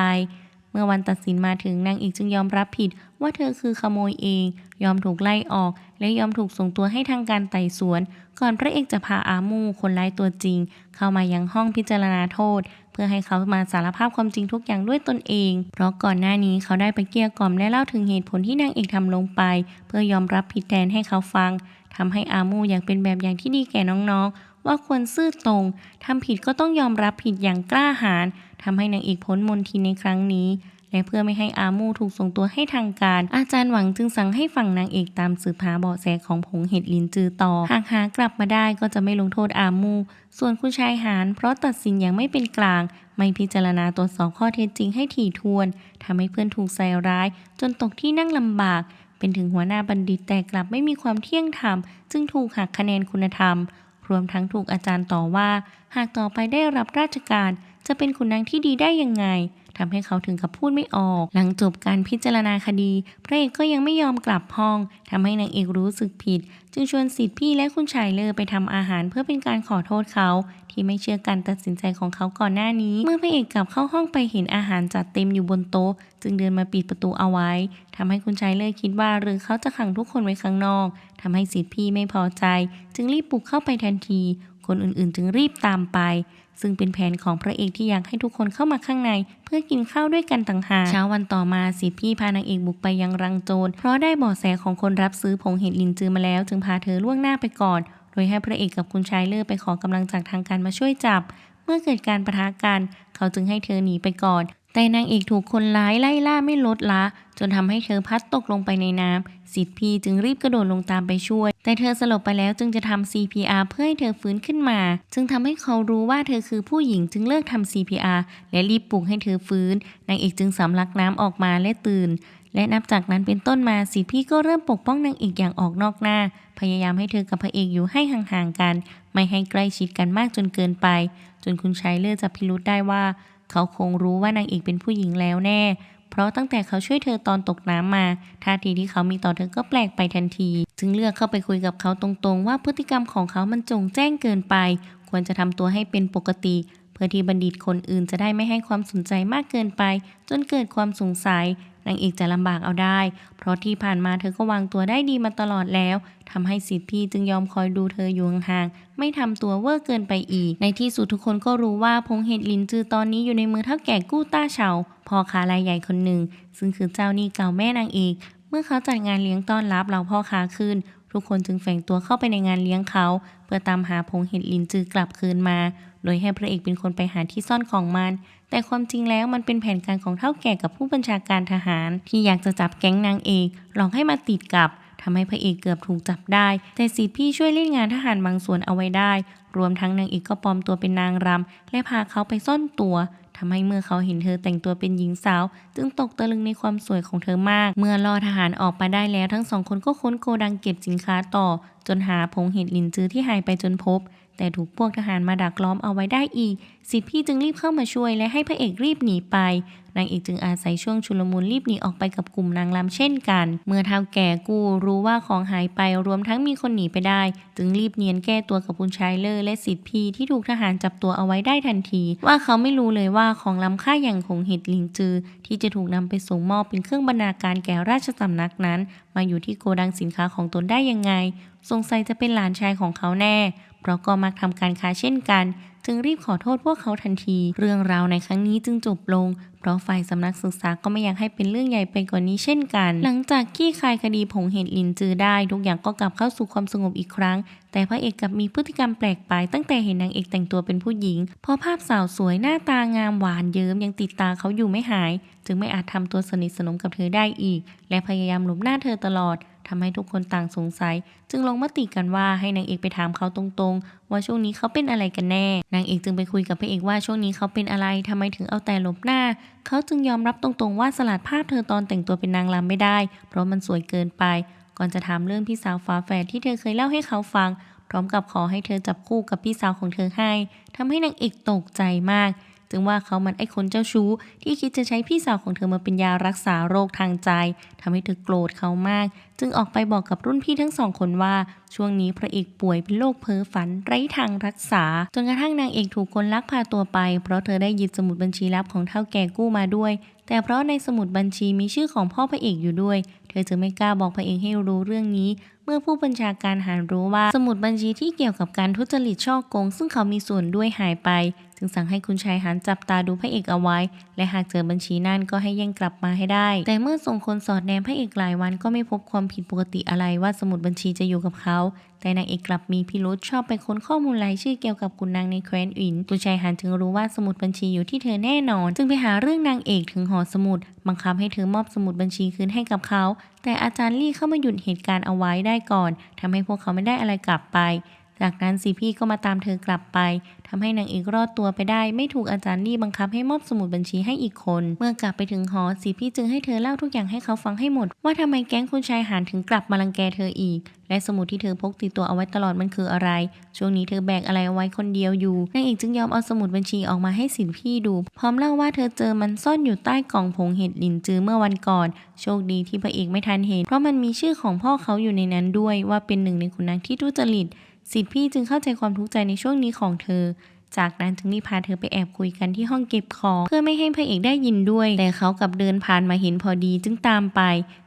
เมื่อวันตัดสินมาถึงนางเอกจึงยอมรับผิดว่าเธอคือขโมยเองยอมถูกไล่ออกและยอมถูกส่งตัวให้ทางการไต่สวนก่อนพระเอกจะพาอามูคนร้ายตัวจริงเข้ามายังห้องพิจารณาโทษเพื่อให้เขามาสารภาพความจริงทุกอย่างด้วยตนเองเพราะก่อนหน้านี้เขาได้ไปเกลี้ยกล่อมและเล่าถึงเหตุผลที่นางเอกทำลงไปเพื่อยอมรับผิดแทนให้เขาฟังทำให้อามูอยากเป็นแบบอย่างที่ดีแก่น้องๆว่าควรซื่อตรงทำผิดก็ต้องยอมรับผิดอย่างกล้าหาญทำให้นางเอกพ้นมนทินในครั้งนี้และเพื่อไม่ให้อามูถูกส่งตัวให้ทางการอาจารย์หวังจึงสั่งให้ฝั่งนางเอกตามสืบหาเบาะแสของผงเห็ดลินจือต่อหากหากลับมาได้ก็จะไม่ลงโทษอามูส่วนคุณชายหานเพราะตัดสินอย่างไม่เป็นกลางไม่พิจารณาตรวจสอบข้อเท็จจริงให้ถี่ถ้วนทำให้เพื่อนถูกใส่ร้ายจนตกที่นั่งลำบากเป็นถึงหัวหน้าบัณฑิตแต่กลับไม่มีความเที่ยงธรรมจึงถูกหักคะแนนคุณธรรมรวมทั้งถูกอาจารย์ต่อว่าหากต่อไปได้รับราชการจะเป็นขุนนางที่ดีได้ยังไงทำให้เขาถึงกับพูดไม่ออกหลังจบการพิจารณาคดีพระเอกก็ยังไม่ยอมกลับห้องทำให้นางเอกรู้สึกผิดจึงชวนสิทธิพี่และคุณชายเลอไปทำอาหารเพื่อเป็นการขอโทษเขาที่ไม่เชื่อการตัดสินใจของเขาก่อนหน้านี้เมื่อพระเอกกลับเข้าห้องไปเห็นอาหารจัดเต็มอยู่บนโต๊ะจึงเดินมาปิดประตูเอาไว้ทำให้คุณชายเลอคิดว่าหรือเขาจะขังทุกคนไว้ข้างนอกทำให้สิทธิพี่ไม่พอใจจึงรีบปลุกเข้าไปทันทีคนอื่นๆจึงรีบตามไปซึ่งเป็นแผนของพระเอกที่อยากให้ทุกคนเข้ามาข้างในเพื่อกินข้าวด้วยกันต่างหากเช้าวันต่อมาสิทธิพี่พานางเอกบุกไปยังรังโจรเพราะได้เบาะแสของคนรับซื้อผงเห็ดลินจือมาแล้วจึงพาเธอล่วงหน้าไปก่อนโดยให้พระเอกกับคุณชายเลิศไปขอกำลังจากทางการมาช่วยจับเมื่อเกิดการปะทะกันเขาจึงให้เธอหนีไปก่อนแต่นางเอกถูกคนร้ายไล่ล่าไม่ลดละจนทำให้เธอพลัดตกลงไปในน้ำสิทธิพี่จึงรีบกระโดดลงตามไปช่วยแต่เธอสลบไปแล้วจึงจะทำ CPR เพื่อให้เธอฟื้นขึ้นมาจึงทำให้เขารู้ว่าเธอคือผู้หญิงจึงเลิกทำ CPR และรีบปลุกให้เธอฟื้นนางเอกจึงสำลักน้ำออกมาและตื่นและนับจากนั้นเป็นต้นมาสิทธิพี่ก็เริ่มปกป้องนางเอกอย่างออกนอกหน้าพยายามให้เธอกับพระเอกอยู่ให้ห่างๆกันไม่ให้ใกล้ชิดกันมากจนเกินไปจนคุณชายเลิศจับพิรุธได้ว่าเขาคงรู้ว่านางเอกเป็นผู้หญิงแล้วแน่เพราะตั้งแต่เขาช่วยเธอตอนตกน้ำมาท่าทีที่เขามีต่อเธอก็แปลกไปทันทีจึงเลือกเข้าไปคุยกับเขาตรงๆว่าพฤติกรรมของเขามันจงแจ้งเกินไปควรจะทำตัวให้เป็นปกติเพื่อที่บัณฑิตคนอื่นจะได้ไม่ให้ความสนใจมากเกินไปจนเกิดความสงสัยนางเอกจะลำบากเอาได้เพราะที่ผ่านมาเธอก็วางตัวได้ดีมาตลอดแล้วทำให้สิทธิพี่จึงยอมคอยดูเธออยู่ห่างๆไม่ทำตัวเวอร์เกินไปอีกในที่สุดทุกคนก็รู้ว่าผงเห็ดลินจือตอนนี้อยู่ในมือเท่าแก่กู้ต้าเฉาพ่อค้ารายใหญ่คนหนึ่งซึ่งคือเจ้าหนี้เก่าแม่นางเอกเมื่อเขาจัดงานเลี้ยงต้อนรับเหล่าพ่อค้าขึ้นทุกคนจึงแฝงตัวเข้าไปในงานเลี้ยงเขาเพื่อตามหาผงเห็ดลินจือกลับคืนมาโดยให้พระเอกเป็นคนไปหาที่ซ่อนของมันแต่ความจริงแล้วมันเป็นแผนการของเฒ่าแก่กับผู้บัญชาการทหารที่อยากจะจับแก๊งนางเอกหลอกให้มาติดกับทำให้พระเอกเกือบถูกจับได้แต่สิทธิพี่ช่วยเล่นงานทหารบางส่วนเอาไว้ได้รวมทั้งนางเอกก็ปลอมตัวเป็นนางรำและพาเขาไปซ่อนตัวทำให้เมื่อเขาเห็นเธอแต่งตัวเป็นหญิงสาวจึงตกตะลึงในความสวยของเธอมากเมื่อล่อทหารออกมาได้แล้วทั้งสองคนก็ค้นโกดังเก็บสินค้าต่อจนหาผงเห็ดลินจือที่หายไปจนพบแต่ถูกพวกทหารมาดักล้อมเอาไว้ได้อีกสิทธิพี่จึงรีบเข้ามาช่วยและให้พระเอกรีบหนีไปนางเอกจึงอาศัยช่วงชุลมุนรีบหนีออกไปกับกลุ่มนางรำเช่นกันเมื่อเฒ่าแก่กู้รู้ว่าของหายไปรวมทั้งมีคนหนีไปได้จึงรีบเนียนแก้ตัวกับคุณชายเลอและสิทธิพี่ที่ถูกทหารจับตัวเอาไว้ได้ทันทีว่าเขาไม่รู้เลยว่าของล้ำค่าอย่างผงเห็ดลินจือที่จะถูกนำไปส่งมอบเป็นเครื่องบรรณาการแก่ราชสำนักนั้นมาอยู่ที่โกดังสินค้าของตนได้ยังไงสงสัยจะเป็นหลานชายของเขาแน่เพราะก็มักทำการค้าเช่นกันจึงรีบขอโทษพวกเขาทันทีเรื่องราวในครั้งนี้จึงจบลงเพราะฝ่ายสำนักศึกษาก็ไม่อยากให้เป็นเรื่องใหญ่ไปกว่านี้เช่นกันหลังจากขี้คายคดีผงเห็ดลินจือได้ทุกอย่างก็กลับเข้าสู่ความสงบอีกครั้งแต่พระเอกกลับมีพฤติกรรมแปลกไปตั้งแต่เห็นนางเอกแต่งตัวเป็นผู้หญิงเพราะภาพสาวสวยหน้าตางามหวานเยิ้มยังติดตาเขาอยู่ไม่หายจึงไม่อาจทำตัวสนิทสนมกับเธอได้อีกและพยายามหลบหน้าเธอตลอดทำให้ทุกคนต่างสงสัยจึงลงมติกันว่าให้นางเอกไปถามเขาตรงๆว่าช่วงนี้เขาเป็นอะไรกันแน่นางเอกจึงไปคุยกับพระเอกว่าช่วงนี้เขาเป็นอะไรทำไมถึงเอาแต่หลบหน้าเขาจึงยอมรับตรงๆว่าสลัดภาพเธอตอนแต่งตัวเป็นนางรำไม่ได้เพราะมันสวยเกินไปก่อนจะถามเรื่องพี่สาวฝาแฝดที่เธอเคยเล่าให้เขาฟังพร้อมกับขอให้เธอจับคู่กับพี่สาวของเธอให้ทำให้นางเอกตกใจมาก จึงว่าเขามันไอ้คนเจ้าชู้ที่คิดจะใช้พี่สาวของเธอมาเป็นยารักษาโรคทางใจทำให้เธอโกรธเขามากจึงออกไปบอกกับรุ่นพี่ทั้งสองคนว่าช่วงนี้พระเอกป่วยเป็นโรคเพ้อฝันไร้ทางรักษาจนกระทั่งนางเอกถูกคนลักพาตัวไปเพราะเธอได้ยึดสมุดบัญชีลับของเฒ่าแก่กู้มาด้วยแต่เพราะในสมุดบัญชีมีชื่อของพ่อพระเอกอยู่ด้วยเธอจึงไม่กล้าบอกพระเอกให้รู้เรื่องนี้เมื่อผู้บัญชาการหารรู้ว่าสมุดบัญชีที่เกี่ยวกับการทุจริตช่อโกงซึ่งเขามีส่วนด้วยหายไปจึงสั่งให้คุณชายหานจับตาดูพระเอกเอาไว้และหากเจอบัญชีนั่นก็ให้แย่งกลับมาให้ได้แต่เมื่อส่งคนสอดแนมพระเอกหลายวันก็ไม่พบความผิดปกติอะไรว่าสมุดบัญชีจะอยู่กับเขาแต่นางเอกกลับมีพิรุธชอบไปค้นข้อมูลรายชื่อเกี่ยวกับขุนนางในแคว้นอินคุณชายหานจึงรู้ว่าสมุดบัญชีอยู่ที่เธอแน่นอนจึงไปหาเรื่องนางเอกถึงหอสมุดบังคับให้เธอมอบสมุดบัญชีคืนให้กับเขาแต่อาจารย์ลี่เข้ามาหยุดเหตุการณ์เอาไว้ได้ก่อนทำให้พวกเขาไม่ได้อะไรกลับไปจากนั้นสีพี่ก็มาตามเธอกลับไปทำให้นางเอกรอดตัวไปได้ไม่ถูกอาจารย์ลี่บังคับให้มอบสมุดบัญชีให้อีกคนเมื่อกลับไปถึงหอสีพี่จึงให้เธอเล่าทุกอย่างให้เขาฟังให้หมดว่าทำไมแก๊งคุณชายหานถึงกลับมารังแกเธออีกและสมุดที่เธอพกติดตัวเอาไว้ตลอดมันคืออะไรช่วงนี้เธอแบกอะไรเอาไว้คนเดียวอยู่นางเอกจึงยอมเอาสมุดบัญชีออกมาให้สิพี่ดูพร้อมเล่าว่าเธอเจอมันซ่อนอยู่ใต้กล่องผงเห็ดหลินจือเมื่อวันก่อนโชคดีที่พระเอกไม่ทันเห็นเพราะมันมีชื่อของพ่อเขาอยู่ในนั้นด้วยว่าเป็นหนึ่งในขุนนางที่ทุจริตสิทธิพี่จึงเข้าใจความทุกข์ใจในช่วงนี้ของเธอจากนั้นจึงรีบพาเธอไปแอบคุยกันที่ห้องเก็บของเพื่อไม่ให้พระเอกได้ยินด้วยแต่เขากลับเดินผ่านมาเห็นพอดีจึงตามไป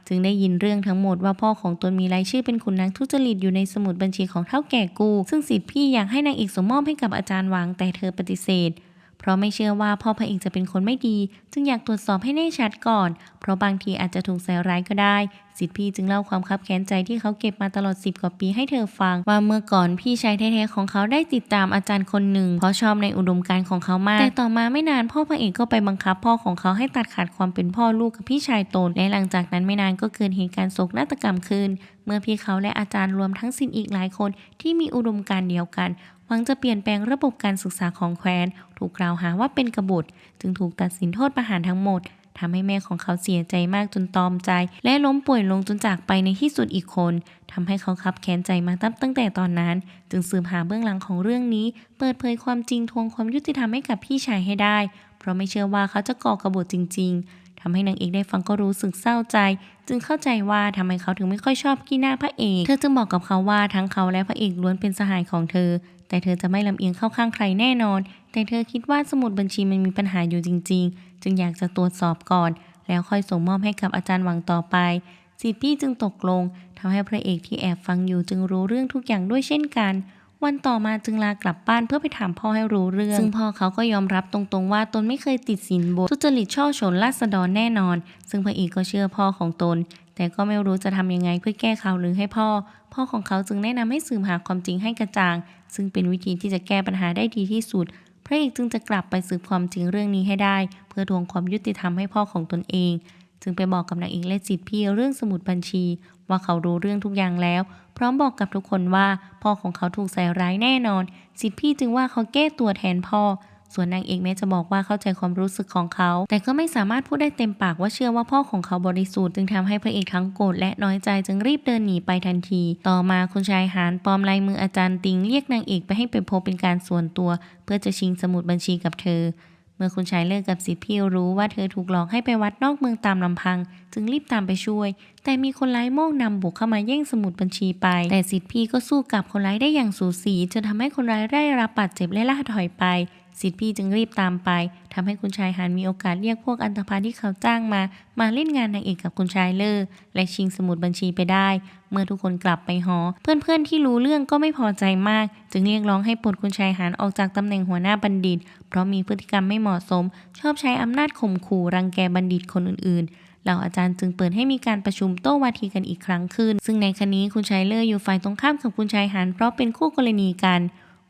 จึงได้ยินเรื่องทั้งหมดว่าพ่อของตนมีรายชื่อเป็นขุนนางทุจริตอยู่ในสมุดบัญชีของเฒ่าแก่กูซึ่งสิทธิพี่อยากให้นางเอกส่งมอบให้กับอาจารย์หวังแต่เธอปฏิเสธเพราะไม่เชื่อว่าพ่อพระเอกจะเป็นคนไม่ดีจึงอยากตรวจสอบให้แน่ชัดก่อนเพราะบางทีอาจจะถูกใส่ร้ายก็ได้สิทธิพี่จึงเล่าความคับแค้นใจที่เขาเก็บมาตลอด10 กว่าปีให้เธอฟังว่าเมื่อก่อนพี่ชายแท้ๆของเขาได้ติดตามอาจารย์คนหนึ่งเพราะชอบในอุดมการณ์ของเขามากแต่ต่อมาไม่นานพ่อพระเอกก็ไปบังคับพ่อของเขาให้ตัดขาดความเป็นพ่อลูกกับพี่ชายตนและหลังจากนั้นไม่นานก็เกิดเหตุการณ์โศกนาฏกรรมขึ้นเมื่อพี่เขาและอาจารย์รวมทั้งศิษย์อีกหลายคนที่มีอุดมการณ์เดียวกันหวังจะเปลี่ยนแปลงระบบการศึกษาของแคว้นถูกกล่าวหาว่าเป็นกบฏจึงถูกตัดสินโทษประหารทั้งหมดทำให้แม่ของเขาเสียใจมากจนตอมใจและล้มป่วยลงจนจากไปในที่สุดอีกคนทำให้เขาคับแค้นใจมาตั้งแต่ตอนนั้นจึงสืบหาเบื้องหลังของเรื่องนี้เปิดเผยความจริงทวงความยุติธรรมให้กับพี่ชายให้ได้เพราะไม่เชื่อว่าเขาจะก่อกบฏจริงๆทำให้นางเอกได้ฟังก็รู้สึกเศร้าใจจึงเข้าใจว่าทำไมเขาถึงไม่ค่อยชอบขี้หน้าพระเอกเธอจึงบอกกับเขาว่าทั้งเขาและพระเอกล้วนเป็นสหายของเธอแต่เธอจะไม่ลำเอียงเข้าข้างใครแน่นอนแต่เธอคิดว่าสมุดบัญชีมันมีปัญหาอยู่จริงๆจึงอยากจะตรวจสอบก่อนแล้วค่อยส่งมอบให้กับอาจารย์หวังต่อไปสิทธิพี่จึงตกลงทำให้พระเอกที่แอบฟังอยู่จึงรู้เรื่องทุกอย่างด้วยเช่นกันวันต่อมาจึงลากลับบ้านเพื่อไปถามพ่อให้รู้เรื่องซึ่งพ่อเขาก็ยอมรับตรงๆว่าตนไม่เคยติดสินบนทุจริตช่อฉนราษฎรแน่นอนซึ่งพระเอกก็เชื่อพ่อของตนแต่ก็ไม่รู้จะทำยังไงเพื่อแก้ข่าวลือให้พ่อของเขาจึงแนะนำให้สืบหาความจริงให้กระจ่างซึ่งเป็นวิธีที่จะแก้ปัญหาได้ดีที่สุดพระเอกจึงจะกลับไปสืบความจริงเรื่องนี้ให้ได้เพื่อทวงความยุติธรรมให้พ่อของตนเองจึงไปบอกกับนางเอกและสิทธิพี่เรื่องสมุดบัญชีว่าเขารู้เรื่องทุกอย่างแล้วพร้อมบอกกับทุกคนว่าพ่อของเขาถูกใส่ร้ายแน่นอนสิทธิพี่จึงว่าเขาแก้ตัวแทนพ่อส่วนนางเอกแม้จะบอกว่าเข้าใจความรู้สึกของเขาแต่ก็ไม่สามารถพูดได้เต็มปากว่าเชื่อว่าพ่อของเขาบริสุทธิ์จึงทำให้พระเอกทั้งโกรธและน้อยใจจึงรีบเดินหนีไปทันทีต่อมาคุณชายหานปลอมลายมืออาจารย์ติงเรียกนางเอกไปให้ไปพบเป็นการส่วนตัวเพื่อจะชิงสมุดบัญชีกับเธอเมื่อคุณชายเลิกกับสิทธิพี่รู้ว่าเธอถูกหลอกให้ไปวัดนอกเมืองตามลำพังจึงรีบตามไปช่วยแต่มีคนร้ายโม่งนำบุกเข้ามาแย่งสมุดบัญชีไปแต่สิทธิพี่ก็สู้กับคนร้ายได้อย่างสูสีจนทำให้คนร้ายได้รับบาดเจ็บและล่าถอยไปสิทธิพี่จึงรีบตามไปทำให้คุณชายหานมีโอกาสเรียกพวกอันธพาลที่เขาจ้างมาเล่นงานนางเอกกับคุณชายเลอและชิงสมุดบัญชีไปได้เมื่อทุกคนกลับไปหอเพื่อนๆที่รู้เรื่องก็ไม่พอใจมากจึงเรียกร้องให้ปลดคุณชายหานออกจากตำแหน่งหัวหน้าบัณฑิตเพราะมีพฤติกรรมไม่เหมาะสมชอบใช้อำนาจข่มขู่รังแกบัณฑิตคนอื่นๆเหล่าอาจารย์จึงเปิดให้มีการประชุมโต้วาทีกันอีกครั้งขึ้นซึ่งในครั้งนี้คุณชายเลออยู่ฝ่ายตรงข้ามกับคุณชายหานเพราะเป็นคู่กรณีกั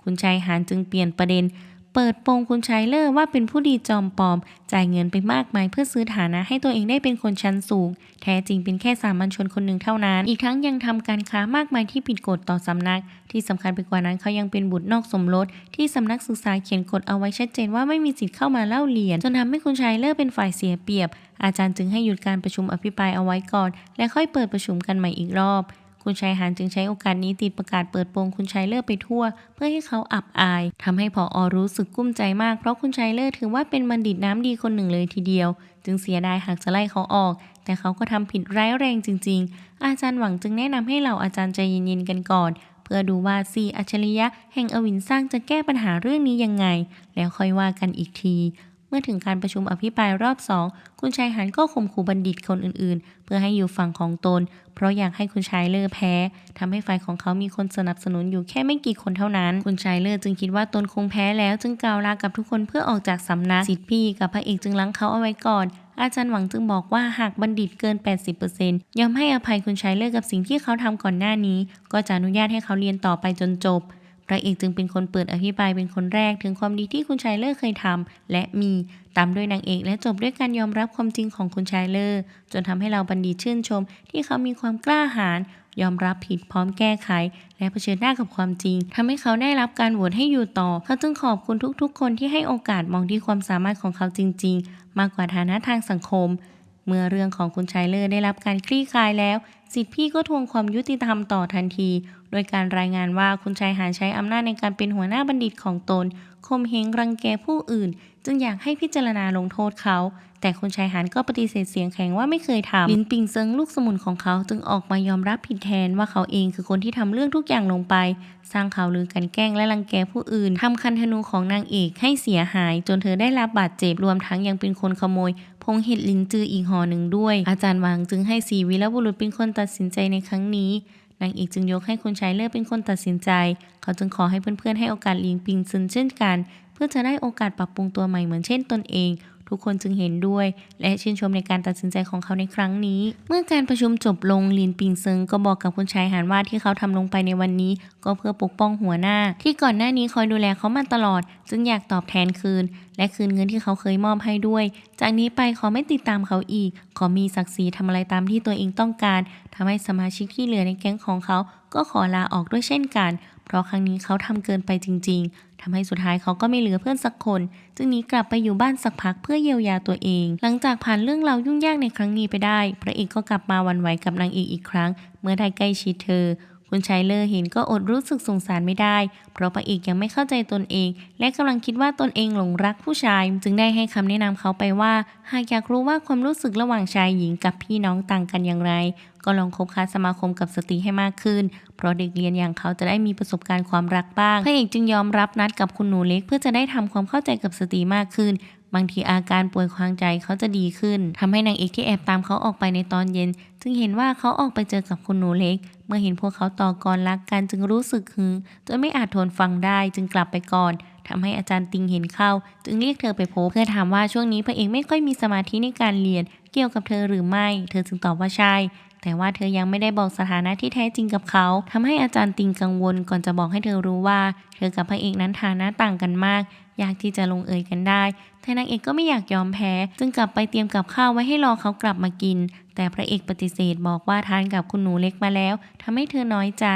นคุณชายหานจึงเปลี่ยนประเด็นเปิดโปงคุณชายเลอว่าเป็นผู้ดีจอมปลอมจ่ายเงินไปมากมายเพื่อซื้อฐานะให้ตัวเองได้เป็นคนชั้นสูงแท้จริงเป็นแค่สามัญชนคนหนึ่งเท่านั้นอีกทั้งยังทำการค้ามากมายที่ผิดกฎต่อสำนักที่สำคัญไปกว่านั้นเขายังเป็นบุตรนอกสมรสที่สำนักศึกษาเขียนกฎเอาไว้ชัดเจนว่าไม่มีสิทธิ์เข้ามาเล่าเรียนจนทำให้คุณชายเลอเป็นฝ่ายเสียเปรียบอาจารย์จึงให้หยุดการประชุมอภิปรายเอาไว้ก่อนและค่อยเปิดประชุมกันใหม่อีกรอบคุ คุณชายหานจึงใช้โอกาสนี้ติดประกาศเปิดโปงคุณชายเลิศไปทั่วเพื่อให้เขาอับอายทำให้ผอ.รู้สึกกุ้มใจมากเพราะคุณชายเลิศถือว่าเป็นบัณฑิตน้ำดีคนหนึ่งเลยทีเดียวจึงเสียดายหากจะไล่เขาออกแต่เขาก็ทำผิดร้ายแรงจริงๆอาจารย์หวังจึงแนะนำให้เหล่าอาจารย์ใจเย็นๆกันก่อนเพื่อดูว่าสี่อัจฉริยะแห่งอวินสร้างจะแก้ปัญหาเรื่องนี้ยังไงแล้วค่อยว่ากันอีกทีเมื่อถึงการประชุมอภิปรายรอบ2คุณชายหานก็ข่มขู่บัณฑิตคนอื่นๆเพื่อให้อยู่ฝั่งของตนเพราะอยากให้คุณชายเล่อแพ้ทำให้ฝ่ายของเขามีคนสนับสนุนอยู่แค่ไม่กี่คนเท่านั้นคุณชายเล่อจึงคิดว่าตนคงแพ้แล้วจึงกล่าวลากับทุกคนเพื่อออกจากสำนักศิษย์พี่กับพระเอกจึงล้างเขาเอาไว้ก่อนอาจารย์หวังจึงบอกว่าหากบัณฑิตเกิน 80% ยอมให้อภัยคุณชายเล่อกับสิ่งที่เขาทำก่อนหน้านี้ก็จะอนุญาตให้เขาเรียนต่อไปจนจบพระเอกจึงเป็นคนเปิดอภิปรายเป็นคนแรกถึงความดีที่คุณชายเล่อเคยทำและมีตามด้วยนางเอกและจบด้วยการยอมรับความจริงของคุณชายเล่อจนทำให้เราบัณฑิตชื่นชมที่เขามีความกล้าหาญยอมรับผิดพร้อมแก้ไขและเผชิญหน้ากับความจริงทำให้เขาได้รับการโหวตให้อยู่ต่อเขาจึงขอบคุณทุกๆคนที่ให้โอกาสมองที่ความสามารถของเขาจริงๆมากกว่าฐานะทางสังคมเมื่อเรื่องของคุณชายเล่อได้รับการคลี่คลายแล้วศิษย์พี่ก็ทวงความยุติธรรมต่อทันทีโดยการรายงานว่าคุณชายหานใช้อำนาจในการเป็นหัวหน้าบัณฑิตของตนข่มเหงรังแกผู้อื่นจึงอยากให้พิจารณาลงโทษเขาแต่คุณชายหานก็ปฏิเสธเสียงแข็งว่าไม่เคยทำลินปิงเซิงลูกสมุนของเขาจึงออกมายอมรับผิดแทนว่าเขาเองคือคนที่ทำเรื่องทุกอย่างลงไปสร้างข่าวลือกันแกล้งและรังแกผู้อื่นทำคันธนูของนางเอกให้เสียหายจนเธอได้รับบาดเจ็บรวมทั้งยังเป็นคนขโมยพงเห็ดลินจืออีกห่อหนึ่งด้วยอาจารย์หวังจึงให้สีวีรบุรุษเป็นคนตัดสินใจในครั้งนี้นางเอกจึงยกให้คุณชายเลิศเป็นคนตัดสินใจเขาจึงขอให้เพื่อนๆให้โอกาสลินปิงซึนเช่นกันเพื่อจะได้โอกาสปรับปรุงตัวใหม่เหมือนเช่นตนเองทุกคนจึงเห็นด้วยและชื่นชมในการตัดสินใจของเขาในครั้งนี้เมื่อการประชุมจบลงลินปิงเซิงก็บอกกับคุณชายหานว่าที่เขาทำลงไปในวันนี้ก็เพื่อปกป้องหัวหน้าที่ก่อนหน้านี้คอยดูแลเขามาตลอดจึงอยากตอบแทนคืนและคืนเงินที่เขาเคยมอบให้ด้วยจากนี้ไปขอไม่ติดตามเขาอีกขอมีศักดิ์ศรีทำอะไรตามที่ตัวเองต้องการทำให้สมาชิกที่เหลือในแก๊งของเขาก็ขอลาออกด้วยเช่นกันเพราะครั้งนี้เขาทำเกินไปจริงๆทำให้สุดท้ายเขาก็ไม่เหลือเพื่อนสักคนจึงหนีกลับไปอยู่บ้านสักพักเพื่อเยียวยาตัวเองหลังจากผ่านเรื่องราวยุ่งยากในครั้งนี้ไปได้พระเอกก็กลับมาหวั่นไหวกับนางเอกอีกครั้งเมื่อได้ใกล้ชิดเธอคุณชายเล่อเห็นก็อดรู้สึกสงสารไม่ได้เพราะพระเอกยังไม่เข้าใจตนเองและกำลังคิดว่าตนเองหลงรักผู้ชายจึงได้ให้คำแนะนำเขาไปว่าหากอยากรู้ว่าความรู้สึกระหว่างชายหญิงกับพี่น้องต่างกันอย่างไรก็ลองคบค้าสมาคมกับสตรีให้มากขึ้นเพราะเด็กเรียนอย่างเขาจะได้มีประสบการณ์ความรักบ้างพระเอกจึงยอมรับนัดกับคุณหนูเล็กเพื่อจะได้ทำความเข้าใจกับสตรีมากขึ้นบางทีอาการป่วยทางใจเขาจะดีขึ้นทำให้นางเอกที่แอบตามเขาออกไปในตอนเย็นจึงเห็นว่าเขาออกไปเจอกับคุณหนูเล็กเมื่อเห็นพวกเขาต่อกรรักกันจึงรู้สึกหึงจนไม่อาจทนฟังได้จึงกลับไปก่อนทำให้อาจารย์ติงเห็นเข้าจึงเรียกเธอไปพบเพื่อถามว่าช่วงนี้พระเอกไม่ค่อยมีสมาธิในการเรียนเกี่ยวกับเธอหรือไม่เธอจึงตอบว่าใช่แต่ว่าเธอยังไม่ได้บอกสถานะที่แท้จริงกับเขาทำให้อาจารย์ติงกังวลก่อนจะบอกให้เธอรู้ว่าเธอกับพระเอกนั้นฐานะต่างกันมากยากที่จะลงเอยกันได้แต่นางเอกก็ไม่อยากยอมแพ้จึงกลับไปเตรียมกับข้าวไว้ให้รอเขากลับมากินแต่พระเอกปฏิเสธบอกว่าทานกับคุณหนูเล็กมาแล้วทำให้เธอน้อยใจ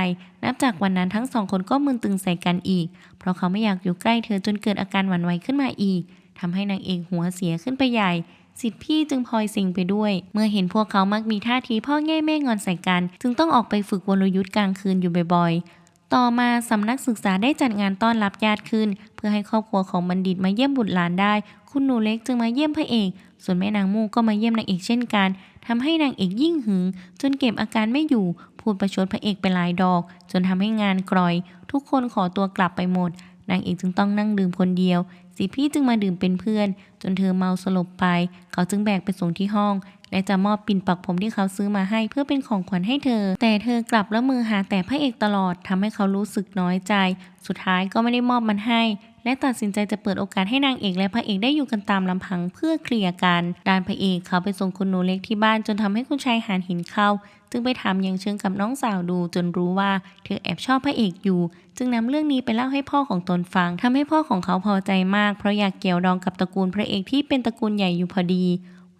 นับจากวันนั้นทั้งสองคนก็มึนตึงใส่กันอีกเพราะเขาไม่อยากอยู่ใกล้เธอจนเกิดอาการหวั่นไหวขึ้นมาอีกทำให้นางเอกหัวเสียขึ้นไปใหญ่ศิษย์พี่จึงพลอยสิงไปด้วยเมื่อเห็นพวกเขามักมีท่าทีพ่อแง่แม่งอนใส่กันจึงต้องออกไปฝึกวรยุทธ์กลางคืนอยู่บ่อยๆต่อมาสำนักศึกษาได้จัดงานต้อนรับญาติขึ้นเพื่อให้ครอบครัวของบัณฑิตมาเยี่ยมบุตรหลานได้คุณหนูเล็กจึงมาเยี่ยมพระเอกส่วนแม่นางมู่ก็มาเยี่ยมนางเอกเช่นกันทำให้นางเอกยิ่งหึงจนเก็บอาการไม่อยู่พูดประชดพระเอกไปหลายดอกจนทำให้งานกร่อยทุกคนขอตัวกลับไปหมดนางเอกจึงต้องนั่งดื่มคนเดียวศิษย์พี่จึงมาดื่มเป็นเพื่อนจนเธอเมาสลบไปเขาจึงแบกไปส่งที่ห้องและจะมอบปิ่นปักผมที่เขาซื้อมาให้เพื่อเป็นของขวัญให้เธอแต่เธอกลับละมือหาแต่พระเอกตลอดทำให้เขารู้สึกน้อยใจสุดท้ายก็ไม่ได้มอบมันให้และตัดสินใจจะเปิดโอกาสให้นางเอกและพระเอกได้อยู่กันตามลำพังเพื่อเคลียร์กันด้านพระเอกเขาไปส่งคุณหนูเล็กที่บ้านจนทำให้คุณชายหานเห็นเข้าจึงไปถามยังเชิงกับน้องสาวดูจนรู้ว่าเธอแอบชอบพระเอกอยู่จึงนำเรื่องนี้ไปเล่าให้พ่อของตนฟังทำให้พ่อของเขาพอใจมากเพราะอยากเกี่ยวดองกับตระกูลพระเอกที่เป็นตระกูลใหญ่อยู่พอดี